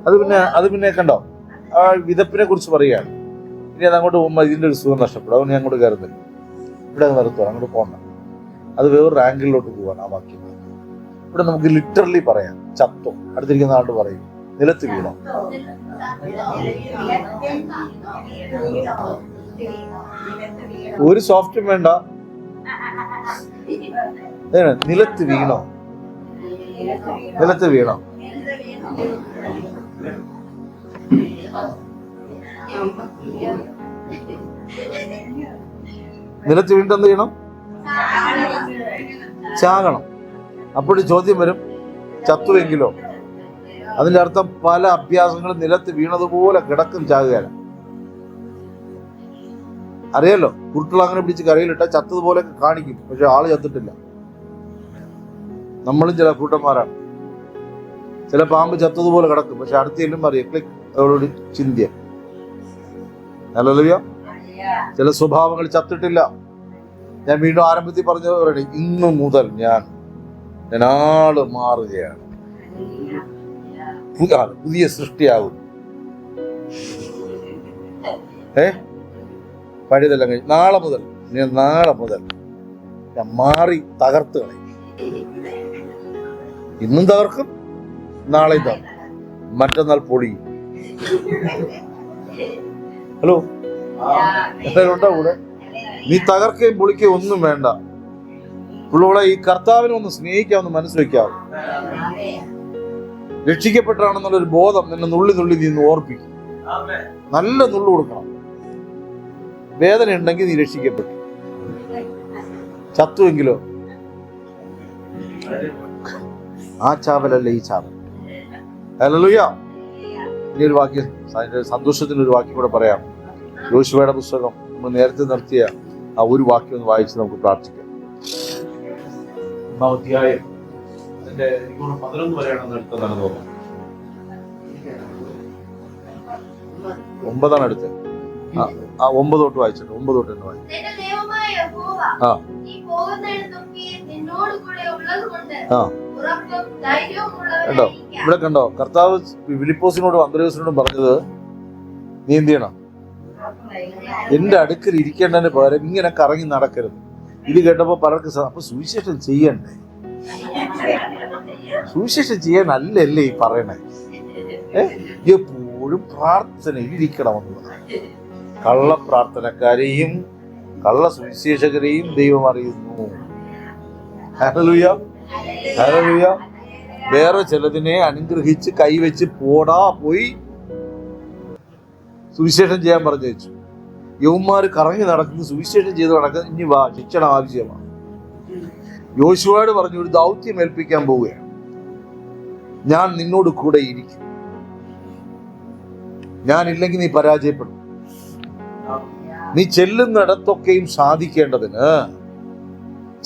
അത് പിന്നെ കണ്ടോ, ആ വിതപ്പിനെ കുറിച്ച് പറയുകയാണ്. ഇനി അത് അങ്ങോട്ട് പോകുമ്പോൾ ഇതിന്റെ ഒരു സുഖം നഷ്ടപ്പെടും. അതുകൊണ്ട് ഞാൻ അങ്ങോട്ട് കയറുന്നില്ല. ഇവിടെ നിർത്തുക, അങ്ങോട്ട് പോകണ്ട. അത് വേറൊരു ആംഗിളിലോട്ട് പോവാണ് ആ വാക്യം. ഇവിടെ നമുക്ക് ലിറ്ററലി പറയാം ചത്തോ. അടുത്തിരിക്കുന്ന ആളോട് പറയും നിലത്ത് വീണോ. ഒരു സോഫ്റ്റും വേണ്ട. നിലത്ത് വീണോ, നിലത്ത് വീണോ. നിലത്ത് വീണിട്ട് എന്ത് ചെയ്യണം? ചാകണം. അപ്പോഴൊരു ചോദ്യം വരും, ചത്തുവെങ്കിലോ? അതിന്റെ അർത്ഥം പല അഭ്യാസങ്ങളും നിലത്ത് വീണതുപോലെ കിടക്കും ചാകുകയാണ്. അറിയാലോ, കുരുട്ടുള്ള അങ്ങനെ പിടിച്ച് കരയിലിട്ട ചത്തതുപോലെ കാണിക്കും, പക്ഷെ ആള് ചത്തിട്ടില്ല. നമ്മളും ചില കൂട്ടന്മാരാണ്. ചില പാമ്പ് ചത്തതുപോലെ കിടക്കും, പക്ഷെ അടുത്തേലും അറിയാം ക്ലിക്ക് അതോടുകൂടി ചിന്തിയ. ഹല്ലേലൂയ. ചില സ്വഭാവങ്ങൾ ചത്തിട്ടില്ല. ഞാൻ വീണ്ടും ആരംഭത്തിൽ പറഞ്ഞ ഇന്നു മുതൽ ഞാൻ ആള് മാറുകയാണ്, പുതിയ സൃഷ്ടിയാകും. പഴയതെല്ലാം കഴിഞ്ഞ് നാളെ മുതൽ ഞാൻ മാറി തകർത്ത് കളയും. ഇന്നും തകർക്കും, നാളെ തകർക്കും, മറ്റന്നാൾ പൊളിയും. ഹലോ, എല്ലാവരും ഉണ്ടോ കൂടെ? നീ തകർക്കുകയും പൊളിക്കുകയും ഒന്നും വേണ്ട. പുള്ളോളെ ഈ കർത്താവിനെ ഒന്ന് സ്നേഹിക്കാമെന്ന് മനസ്സ് വെക്കാവും. രക്ഷിക്കപ്പെട്ടാണെന്നുള്ളൊരു ബോധം നിന്നെ നുള്ളി നീ ഓർപ്പിക്കും. നല്ല നുള്ളു കൊടുക്കണം. വേദന ഉണ്ടെങ്കിൽ നീ രക്ഷിക്കപ്പെട്ടു. ചത്തുവെങ്കിലോ ആ ചാവലല്ല ഈ ചാവൽ. ഹല്ലേലൂയ. ഇനി ഒരു വാക്യം, സന്തോഷത്തിനൊരു വാക്യം കൂടെ പറയാം. യോശുവയുടെ പുസ്തകം നമ്മൾ നേരത്തെ നിർത്തിയ ആ ഒരു വാക്യം ഒന്ന് വായിച്ച് നമുക്ക് പ്രാർത്ഥിക്കാം. 1-ാം അധ്യായം അതിന്റെ 11 വരെയാണ് എടുത്തതാണ് തോന്നുന്നത്. 9 എടുത്തത്. ആ 9 തൊട്ട് വായിച്ചിട്ട് 9 തൊട്ട് തന്നെ വായിച്ചു. കണ്ടോ, ഇവിടെ കണ്ടോ, കർത്താവ് ഫിലിപ്പോസിനോടും അന്ത്രയോസിനോടും പറഞ്ഞത് നീ എന്ത് ചെയ്യണം? എന്റെ അടുക്കൽ ഇരിക്കേണ്ടതിന് പകരം ഇങ്ങനെ കറങ്ങി നടക്കരുത്. ഇത് കേട്ടപ്പോ പലർക്ക് അപ്പൊ സുവിശേഷം ചെയ്യണ്ടേ? സുവിശേഷം ചെയ്യാനല്ലേ ഈ പറയണേ? എപ്പോഴും പ്രാർത്ഥനയിൽ ഇരിക്കണമെന്നുള്ളതാണ്. കള്ള പ്രാർത്ഥനക്കാരെയും കള്ള സുവിശേഷകരെയും ദൈവം അറിയുന്നു. Hallelujah, hallelujah. വേറെ ചിലതിനെ അനുഗ്രഹിച്ച് കൈവച്ച് പോയി സുവിശേഷം ചെയ്യാൻ പറഞ്ഞു വെച്ചു. യൗവന്മാര് കറങ്ങി നടക്കുന്ന സുവിശേഷം ചെയ്ത് നടക്കുന്ന ഇനി വാ, ശിക്ഷണം ആവശ്യമാണ്. യോശുവയോട് പറഞ്ഞു, ഒരു ദൗത്യം ഏൽപ്പിക്കാൻ പോവുകയാണ്, ഞാൻ നിന്നോട് കൂടെ ഇരിക്കും, ഞാനില്ലെങ്കിൽ നീ പരാജയപ്പെടും. നീ ചെല്ലുന്നിടത്തൊക്കെയും സാധിക്കേണ്ടതിന്,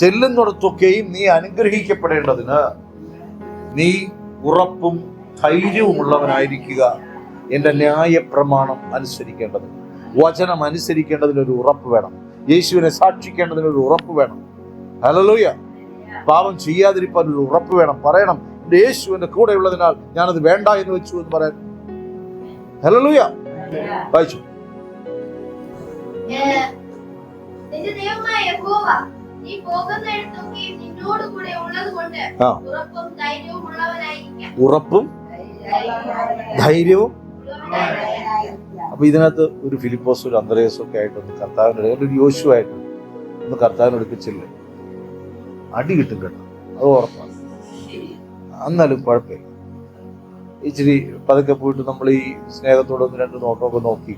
ചെല്ലുന്നിടത്തൊക്കെയും നീ അനുഗ്രഹിക്കപ്പെടേണ്ടതിന് നീ ഉറപ്പും ധൈര്യവുമുള്ളവനായിരിക്കുക. എന്റെ ന്യായപ്രമാണം അനുസരിക്കേണ്ടതിന്, വചനം അനുസരിക്കേണ്ടതിനൊരു ഉറപ്പ് വേണം. യേശുവിനെ സാക്ഷിക്കേണ്ടതിനൊരു ഉറപ്പ് വേണം. ഹല്ലേലൂയ. പാപം ചെയ്യാതിരിക്കാൻ ഒരു ഉറപ്പ് വേണം. പറയണം, എന്റെ യേശു എന്റെ കൂടെ ഉള്ളതിനാൽ ഞാനത് വേണ്ട എന്ന് വെച്ചു എന്ന് പറയാൻ. ഹല്ലേലൂയ. വായിച്ചു. നിന്റെ ദൈവമായ യഹോവ നീ പോകുന്നിടത്തൊക്കെയും നിന്നോട് കൂടെ ഉള്ളതുകൊണ്ട് ഉറപ്പും ധൈര്യവും ഉള്ളവനായിരിക്കാം. ഉറപ്പും ധൈര്യവും. അപ്പൊ ഇതിനകത്ത് ഒരു ഫിലിപ്പോസും ഒരു അന്ത്രേസും ഒക്കെ ആയിട്ടൊന്ന് കർത്താവിൻ്റെ, ഒരു യോശുവായിട്ട് ഒന്ന് കർത്താവിനെ എടുപ്പിച്ചില്ലേ, അടി കിട്ടും കേട്ടോ, അത് ഉറപ്പാണ്. എന്നാലും കുഴപ്പമില്ല, ഇച്ചിരി പതുക്കെ പോയിട്ട് നമ്മൾ ഈ സ്നേഹത്തോടെ ഒന്ന് രണ്ട് നോട്ടമൊക്കെ നോക്കി.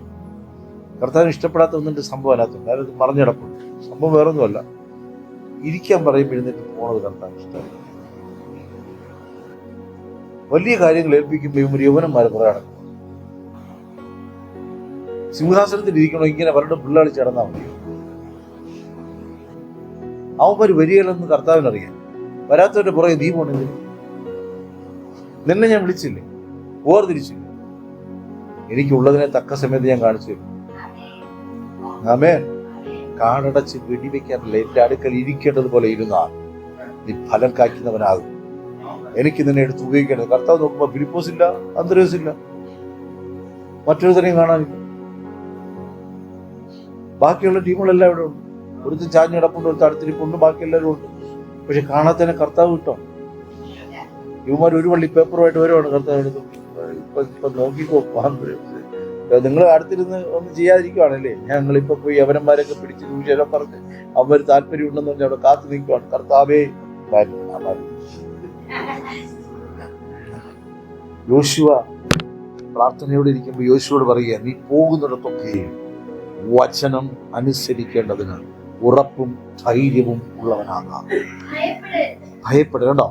കർത്താവിന് ഇഷ്ടപ്പെടാത്ത ഒന്നിൻ്റെ സംഭവം അതിനകത്തുണ്ട്, അതിനകത്ത് മറിഞ്ഞിടപ്പുണ്ട്. സംഭവം വേറൊന്നുമല്ല, ഇരിക്കാൻ പറയുമ്പോൾ എഴുന്നേറ്റ് പോണത് കർത്താവിന് ഇഷ്ടമല്ല. വലിയ കാര്യങ്ങൾ ഏൽപ്പിക്കുമ്പോൾ ഒരു യൗവനന്മാരെ കുറെ നടക്കും. സിംഹാസനത്തിൽ ഇരിക്കണോ ഇങ്ങനെ പലരുടെ പിള്ളേർ ചടന്നാൽ മതിയോ? അവന്മാർ വരികയില്ലെന്ന് കർത്താവിനറിയാം. വരാത്തവരുടെ പുറകെ നീ പോണെങ്കിൽ നിന്നെ ഞാൻ വിളിച്ചില്ലേ, ഓർതിരിച്ചില്ലേ, എനിക്കുള്ളതിനെ തക്ക സമയത്ത് ഞാൻ കാണിച്ചു തരും. ആമേൻ. കാടടച്ച് വെടിവെക്കാറില്ല, എന്റെ അടുക്കൽ ഇരിക്കേണ്ടതുപോലെ ഇരുന്നാൽ നീ ഫലം കായ്ക്കുന്നവനാകും. എനിക്ക് നിന്നെ എടുത്ത് ഉപയോഗിക്കേണ്ടത്. കർത്താവ് നോക്കുമ്പോൾ ഫിലിപ്പോസ് ഇല്ല, അന്ത്രേസ് ഇല്ല, മറ്റൊരുത്തരെയും കാണാനില്ല. ബാക്കിയുള്ള ടീമുകളെല്ലാം ഇവിടെ ഉണ്ട്. ഒരുത്തും ചാഞ്ഞ് കിടപ്പുണ്ട്, ഒരു അടുത്തിരിപ്പുണ്ട്, ബാക്കി എല്ലാവരും ഉണ്ട്. പക്ഷെ കാണാത്തന്നെ കർത്താവ് കിട്ടോ. ഇവന്മാർ ഒരു വള്ളി പേപ്പറുമായിട്ട് വരുവാണ് കർത്താവ് എടുത്ത്. ഇപ്പൊ നോക്കിക്കോ, നിങ്ങൾ അടുത്തിരുന്ന് ഒന്നും ചെയ്യാതിരിക്കുവാണല്ലേ. ഞങ്ങളിപ്പോ പോയി അവരന്മാരൊക്കെ പിടിച്ച് വിഷയം പറഞ്ഞ് അവർ താല്പര്യം ഉണ്ടെന്ന് പറഞ്ഞ് അവിടെ കാത്തു നിൽക്കുവാണ്. കർത്താവേ യോശുവ പ്രാർത്ഥനയോടെ ഇരിക്കുമ്പോൾ യോശുവോട് പറയുക, നീ പോകുന്നിടത്തൊക്കെ വചനം അനുസരിക്കേണ്ടതിന് ഉറപ്പും ധൈര്യവും ഉള്ളവനാകാം. ഭയപ്പെടരുതോ,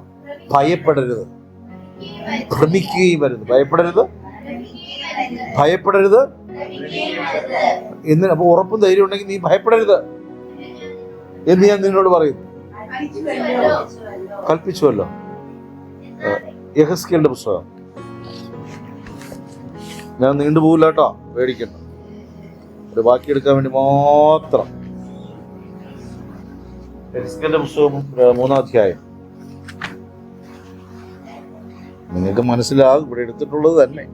ഭയപ്പെടരുത്, ഭ്രമിക്കുകയും വരുന്നു. ഭയപ്പെടരുത്, ഭയപ്പെടരുത് എന്ന്. അപ്പൊ ഉറപ്പും ധൈര്യം ഉണ്ടെങ്കിൽ നീ ഭയപ്പെടരുത് എന്ന് ഞാൻ നിന്നോട് പറയുന്നു. കൽപ്പിച്ചുവല്ലോ. യെഹെസ്കേലിന്റെ പുസ്തകം. ഞാൻ നീണ്ടുപോകില്ല കേട്ടോ, പേടിക്കണ്ട. ഒരു ബാക്കി എടുക്കാൻ വേണ്ടി മാത്രം. യെഹെസ്കേലിന്റെ പുസ്തകം 3-ാം അധ്യായം. നിങ്ങൾക്ക് മനസ്സിലാകും, ഇവിടെ എടുത്തിട്ടുള്ളത് തന്നെ.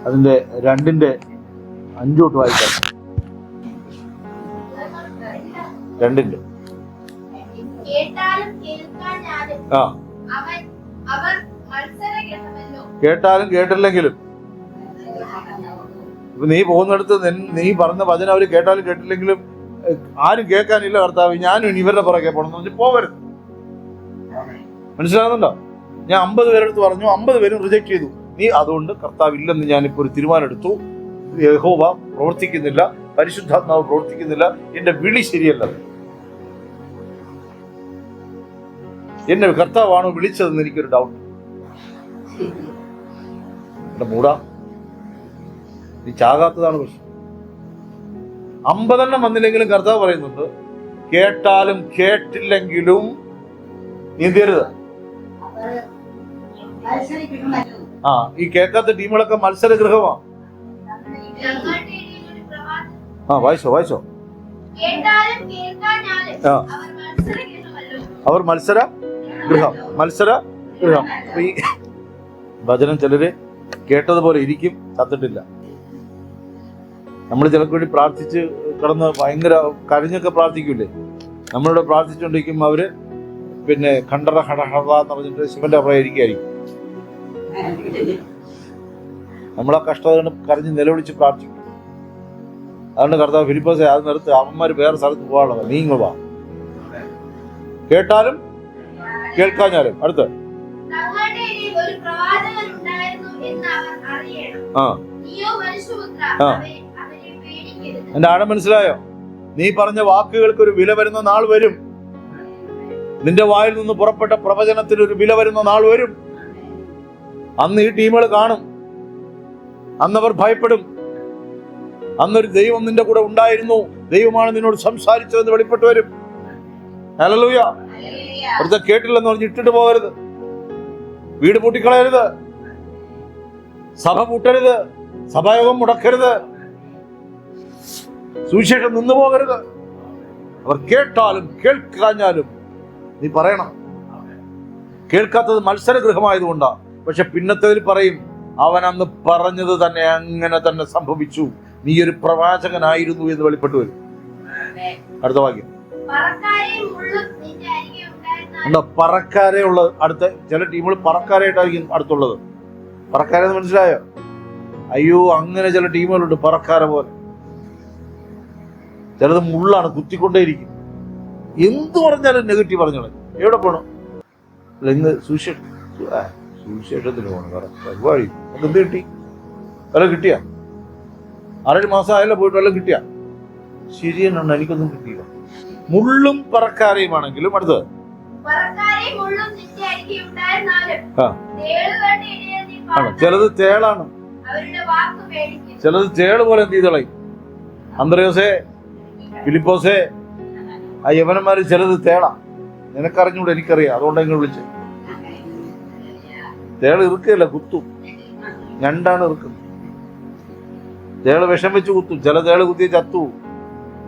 അതിന്റെ 2-5 വായിക്കാം. 2 കേട്ടാലും കേട്ടില്ലെങ്കിലും. ഇപ്പൊ നീ പോകുന്നിടത്ത് നീ പറഞ്ഞ വചനം അവര് കേട്ടാലും കേട്ടില്ലെങ്കിലും ആരും കേൾക്കാനില്ല കർത്താവ്, ഞാനും ഇവരുടെ പുറകെ പോകണം എന്ന് പറഞ്ഞ് പോവരുത്. മനസ്സിലാകുന്നുണ്ടോ? ഞാൻ 50 പേരെടുത്ത് പറഞ്ഞു, 50 പേരും റിജക്ട് ചെയ്തു. നീ അതുകൊണ്ട് കർത്താവ് ഇല്ലെന്ന് ഞാനിപ്പോൾ ഒരു തീരുമാനം എടുത്തു. യഹോവ പ്രവർത്തിക്കുന്നില്ല, പരിശുദ്ധാത്മാവ് പ്രവർത്തിക്കുന്നില്ല, എന്റെ വിളി ശരിയല്ല. എന്നെ കർത്താവാണോ വിളിച്ചതെന്ന് എനിക്കൊരു ഡൗട്ട്. എന്റെ മൂടാ, നീ ചാകാത്തതാണ് പ്രശ്നം. 50 എണ്ണം വന്നില്ലെങ്കിലും കർത്താവ് പറയുന്നുണ്ട്, കേട്ടാലും കേട്ടില്ലെങ്കിലും നീ എന്ത് ചെയ്യരുത്. ഈ കേൾക്കാത്ത ടീമുകളൊക്കെ മത്സരഗൃഹമാണ്. വായിച്ചോ. അവർ മത്സര ഗൃഹം. ഈ വചനം ചിലര് കേട്ടതുപോലെ ഇരിക്കും, ചത്തിട്ടില്ല. നമ്മൾ ചിലർക്ക് വേണ്ടി പ്രാർത്ഥിച്ച് കിടന്ന് ഭയങ്കര കരഞ്ഞൊക്കെ പ്രാർത്ഥിക്കൂലേ. നമ്മളിവിടെ പ്രാർത്ഥിച്ചുകൊണ്ടിരിക്കുമ്പോൾ അവര് പിന്നെ ഖണ്ഡറ ഹടഹട എന്ന് പറഞ്ഞിട്ട് ശിവന്റെ അപ്പുറം ഇരിക്കുകയായിരിക്കും. നമ്മളാ കഷ്ടത കരഞ്ഞ് നിലവിളിച്ച് പ്രാർത്ഥിക്കും. അതുകൊണ്ട് കർത്താവ് ഫിലിപ്പോസേ, അത് നിർത്ത്, അവന്മാർ വേറെ സ്ഥലത്ത് പോകാനുള്ളത്, നീ ഇങ്ങ് വാ. കേട്ടാലും കേൾക്കാഞ്ഞാലും. അടുത്ത് എന്റെ ആഴം മനസ്സിലായോ? നീ പറഞ്ഞ വാക്കുകൾക്ക് ഒരു വില വരുന്ന നാൾ വരും. നിന്റെ വായിൽ നിന്ന് പുറപ്പെട്ട പ്രവചനത്തിന് ഒരു വില വരുന്ന നാൾ വരും. അന്ന് ഈ ടീമുകൾ കാണും. അന്നവർ ഭയപ്പെടും. അന്നൊരു ദൈവം നിന്റെ കൂടെ ഉണ്ടായിരുന്നു, ദൈവമാണ് നിന്നോട് സംസാരിച്ചതെന്ന് വെളിപ്പെട്ട് വരും. ഹല്ലേലൂയ. അടുത്ത കേട്ടില്ലെന്ന് പറഞ്ഞ് ഇട്ടിട്ട് പോകരുത്. വീട് പൂട്ടിക്കളയരുത്. സഭ പൂട്ടരുത്. സഭായോഗം മുടക്കരുത്. സുവിശേഷം നിന്നു പോകരുത്. അവർ കേട്ടാലും കേൾക്കാഞ്ഞാലും നീ പറയണം. കേൾക്കാത്തത് മത്സരഗൃഹമായതുകൊണ്ടാ. പക്ഷെ പിന്നത്തേതിൽ പറയും, അവൻ അന്ന് പറഞ്ഞത് തന്നെ അങ്ങനെ തന്നെ സംഭവിച്ചു, നീ ഒരു പ്രവാചകനായിരുന്നു എന്ന് വെളിപ്പെട്ടു വരും. അടുത്ത വാക്യം. എന്താ പറക്കാരെ ഉള്ളത്? അടുത്ത ചില ടീമുകൾ പറക്കാരായിട്ടായിരിക്കും അടുത്തുള്ളത്. പറക്കാരെന്ന് മനസ്സിലായോ? അയ്യോ, അങ്ങനെ ചില ടീമുകളുണ്ട് പറക്കാര പോലെ. ചിലത് മുള്ളാണ്, കുത്തിക്കൊണ്ടേയിരിക്കും. എന്ത് പറഞ്ഞാലും നെഗറ്റീവ് പറഞ്ഞോളെ. എവിടെ പോകണം? ഇന്ന് സുവിശേഷത്തിന് പോകണം. വേറെ പരിപാടി നമുക്ക് എന്ത് കിട്ടി? വല്ലതും കിട്ടിയ? 6 മാസം ആയല്ലോ പോയിട്ട് വല്ലതും കിട്ടിയ? ശരിയെന്നാണ്, എനിക്കൊന്നും കിട്ടിയില്ല. മുള്ളും പറക്കാരെയുമാണെങ്കിലും അടുത്തത് ചിലത് തേളാണ്, ചിലത് തേള് പോലെ എന്ത് ചെയ്തളയും. അന്ത്രയോസേ, ഫിലിപ്പോസേ, ആ യവനന്മാര് ചിലത് തേള. നിനക്കറിഞ്ഞൂടെ? എനിക്കറിയാം, അതുകൊണ്ടാണ് നിങ്ങൾ വിളിച്ചത്. തേള് ഇറുക്കല്ല, കുത്തും. ഞണ്ടാണ് ഇറുക്കുന്നത്. തേള് വിഷം വെച്ച് കുത്തും. ചില തേള് കുത്തിയ ചത്തു.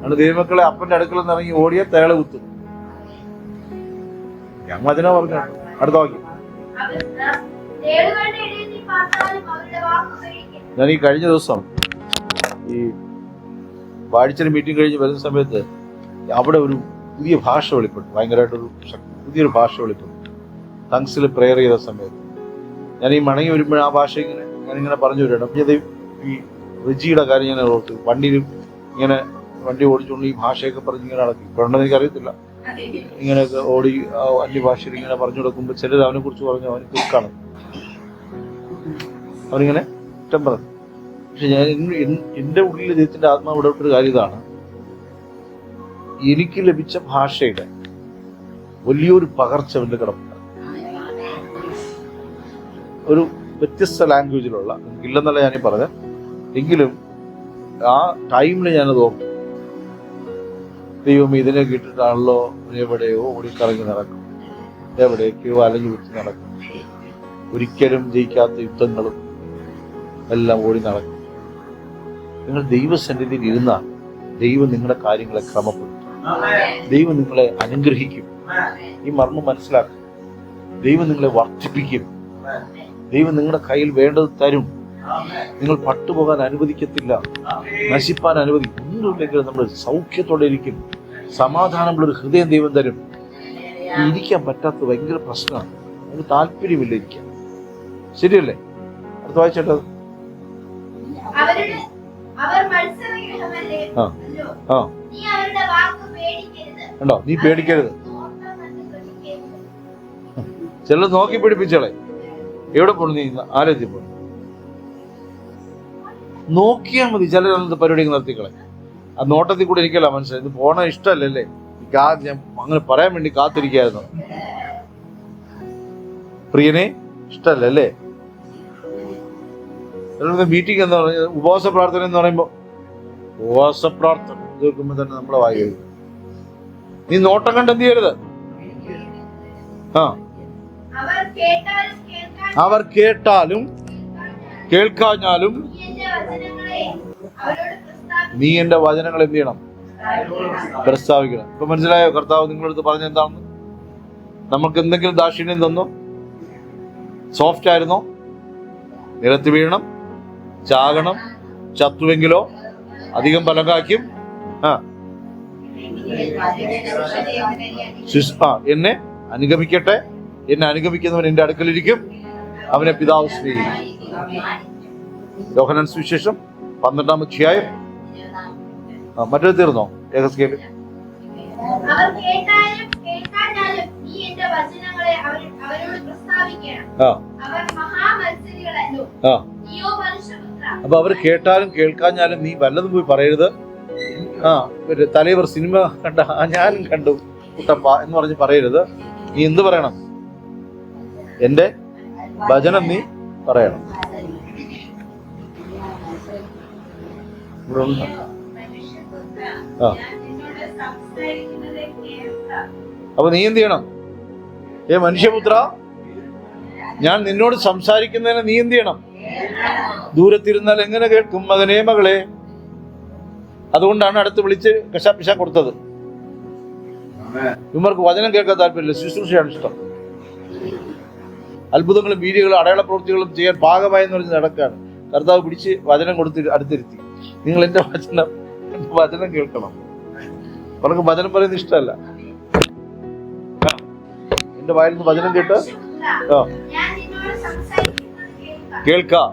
ആണ് ദൈവമക്കളെ അപ്പന്റെ അടുക്കള നിന്ന് ഇറങ്ങി ഓടിയ തേള് കുത്തും. ഞങ്ങൾ അതിനാ പറഞ്ഞു. അടുത്ത വാക്യം. ഞാൻ ഈ കഴിഞ്ഞ ദിവസം ഈ വാഴ്ച മീറ്റിംഗ് കഴിഞ്ഞ് വരുന്ന സമയത്ത് അവിടെ ഒരു പുതിയ ഭാഷ വെളിപ്പെട്ടു. ഭയങ്കരമായിട്ടൊരു പുതിയൊരു ഭാഷ വെളിപ്പെട്ടു. ടങ്സിൽ പ്രെയർ ചെയ്ത സമയത്ത് ഞാൻ ഈ മടങ്ങി വരുമ്പോൾ ആ ഭാഷ ഞാനിങ്ങനെ പറഞ്ഞു വരണം. ഈ റിജിയുടെ കാര്യം ഞാൻ ഓർത്തു. വണ്ടിയിൽ ഇങ്ങനെ വണ്ടി ഓടിച്ചുകൊണ്ട് ഈ ഭാഷയൊക്കെ പറഞ്ഞ് ഇങ്ങനെ നടക്കും. ഇപ്പോഴുണ്ടെന്ന് എനിക്കറിയത്തില്ല. ഇങ്ങനെയൊക്കെ ഓടി അന്യഭാഷയിൽ ഇങ്ങനെ പറഞ്ഞു കൊടുക്കുമ്പോൾ ചിലർ അവനെ കുറിച്ച് പറഞ്ഞു അവന് കുക്കാണ്, അവനിങ്ങനെ ഇഷ്ടം പറഞ്ഞു. പക്ഷെ ഞാൻ എൻ്റെ ഉള്ളിൽ ദൈവത്തിൻ്റെ ആത്മാവ് ഇടപെട്ടൊരു കാര്യം ഇതാണ്, എനിക്ക് ലഭിച്ച ഭാഷയുടെ വലിയൊരു പകർച്ച അവൻ്റെ കിടപ്പുണ്ട്. ഒരു വ്യത്യസ്ത ലാംഗ്വേജിലുള്ള, ഇല്ലെന്നല്ല ഞാനീ പറഞ്ഞ, എങ്കിലും ആ ടൈമിൽ ഞാനത് ഓർത്തു. ദൈവം ഇതിനെ കേട്ടിട്ടാണല്ലോ എവിടെയോ ഓടിക്കറങ്ങി നടക്കും, എവിടേക്കോ അലഞ്ഞു കുത്തി നടക്കും, ഒരിക്കലും ജയിക്കാത്ത യുദ്ധങ്ങളും എല്ലാം ഓടി നടക്കും. നിങ്ങൾ ദൈവസന്നിധിയിൽ ഇരുന്നാൽ ദൈവം നിങ്ങളുടെ കാര്യങ്ങളെ ക്രമപ്പെടുത്തും. ദൈവം നിങ്ങളെ അനുഗ്രഹിക്കും. ഈ മർമ്മം മനസ്സിലാക്കും. ദൈവം നിങ്ങളെ വർദ്ധിപ്പിക്കും. ദൈവം നിങ്ങളുടെ കയ്യിൽ വേണ്ടത് തരും. നിങ്ങൾ പട്ടുപോകാൻ അനുവദിക്കത്തില്ല, നശിപ്പാൻ അനുവദിക്കും. ഒന്നുമില്ലെങ്കിൽ നമ്മൾ സൗഖ്യത്തോടെ ഇരിക്കും. സമാധാനമുള്ളൊരു ഹൃദയം ദൈവം തരും. ഇരിക്കാൻ പറ്റാത്തത് ഭയങ്കര പ്രശ്നമാണ്. നമുക്ക് താല്പര്യമില്ല ഇരിക്കാൻ. ശരിയല്ലേ? അടുത്ത വായിച്ചേട്ടത്. ഉണ്ടോ? നീ പേടിക്കരുത്. ചിലത് നോക്കി പിടിപ്പിച്ചോളെ. എവിടെ പോണു? നീ ആരെത്തി പോണു? നോക്കിയാൽ മതി. ചിലരത് പരിപാടി നിർത്തിക്കളെ. ആ നോട്ടത്തിൽ കൂടെ എനിക്കല്ല മനസ്സിലായി. ഇത് പോണ ഇഷ്ടമല്ലല്ലേ? ഞാൻ അങ്ങനെ പറയാൻ വേണ്ടി കാത്തിരിക്കായിരുന്നു. പ്രിയനെ ഇഷ്ടമല്ലേ? മീറ്റിംഗ് എന്ന് പറഞ്ഞ ഉപവാസ പ്രാർത്ഥന എന്ന് പറയുമ്പോ ഉപവാസ പ്രാർത്ഥന കേൾക്കുമ്പോ തന്നെ നമ്മളെ വായി. നീ നോട്ടം കണ്ട് എന്ത് ചെയ്യരുത്. അവർ കേട്ടാലും കേൾക്കാഞ്ഞാലും നീ എന്റെ വചനങ്ങൾ എന്ത് ചെയ്യണം? പ്രസ്താവിക്കണം. ഇപ്പൊ മനസ്സിലായോ കർത്താവ് നിങ്ങളടുത്ത് പറഞ്ഞ എന്താണെന്ന്? നമുക്ക് എന്തെങ്കിലും ദാക്ഷിണ്യം തന്നോ? സോഫ്റ്റ് ആയിരുന്നോ? നിരത്തി വീഴണം, ചാകണം, ചത്തുവെങ്കിലോ അധികം പലകാക്കും. എന്നെ അനുഗമിക്കട്ടെ. എന്നെ അനുഗമിക്കുന്നവൻ എന്റെ അടുക്കലിരിക്കും, അവനെ പിതാവ് സ്നേഹിക്കും. യോഹന്നാൻ സുവിശേഷം 12-ാം അധ്യായം. മറ്റൊരു തീർന്നോ? യഹസ്കേൽ. അപ്പൊ അവർ കേട്ടാലും കേൾക്കാഞ്ഞാലും നീ വല്ലതും പോയി പറയരുത്. ഒരു തലൈവർ സിനിമ കണ്ട ഞാനും കണ്ടു കുട്ടപ്പ എന്ന് പറഞ്ഞ് പറയരുത്. നീ എന്ത് പറയണം? എന്റെ വചനം നീ പറയണം. ഇവിടെ ഉണ്ട്. ആ അപ്പൊ നീ എന്ത് ചെയ്യണം? മനുഷ്യപുത്ര, ഞാൻ നിന്നോട് സംസാരിക്കുന്നതിന് നീ എന്ത് ചെയ്യണം? ദൂരത്തിരുന്നാൽ എങ്ങനെ കേൾക്കും മകനേ മകളെ? അതുകൊണ്ടാണ് അടുത്ത് വിളിച്ച് കശാപ്പിശ കൊടുത്തത്. ഇവർക്ക് വചനം കേൾക്കാൻ താല്പര്യമില്ല, ശുശ്രൂഷയാണ് ഇഷ്ടം. അത്ഭുതങ്ങളും വീര്യങ്ങളും അടയാള പ്രവൃത്തികളും ചെയ്യാൻ ഭാഗമായെന്ന് പറഞ്ഞ് നടക്കുകയാണ്. കർത്താവ് പിടിച്ച് വചനം കൊടുത്ത് അടുത്തിരുത്തി. നിങ്ങൾ എന്റെ വചനം കേൾക്കണം. അവർക്ക് വചനം പറയുന്നത് ഇഷ്ടമല്ല. എന്റെ വായിൽ നിന്ന് വചനം കേട്ട് കേൾക്കാം.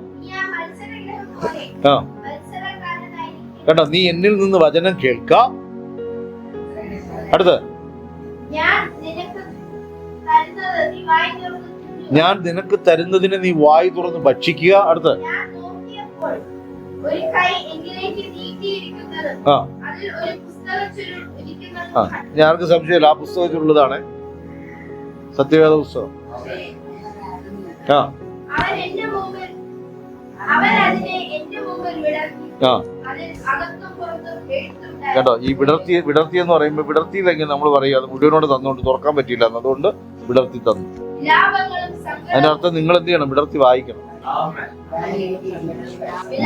കേട്ടോ, നീ എന്നിൽ നിന്ന് വചനം കേൾക്കാം. അടുത്ത്, ഞാൻ നിനക്ക് തരുന്നതിന് നീ വായി തുറന്ന് ഭക്ഷിക്കുക. അടുത്ത്, ഞാൻ ആർക്ക് സംശയമില്ല, ആ പുസ്തകത്തിലുള്ളതാണ് സത്യവേദ പുസ്തകം. കേട്ടോ, ഈ വിടർത്തി എന്ന് പറയുമ്പോ വിടർത്തിയില്ലെങ്കിൽ നമ്മൾ പറയും അത് മുഴുവനോട് തന്നുകൊണ്ട് തുറക്കാൻ പറ്റിയില്ല, അതുകൊണ്ട് വിടർത്തി തന്നു. അതിന്റെ അർത്ഥം നിങ്ങൾ എന്ത് ചെയ്യണം? വിടർത്തി വായിക്കണം.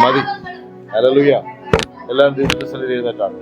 മതി. ഹല്ലേലൂയ. എല്ലാവരും ദൈവത്തിന്റെ സന്നിധിയിൽ എഴുന്നേറ്റാണ്.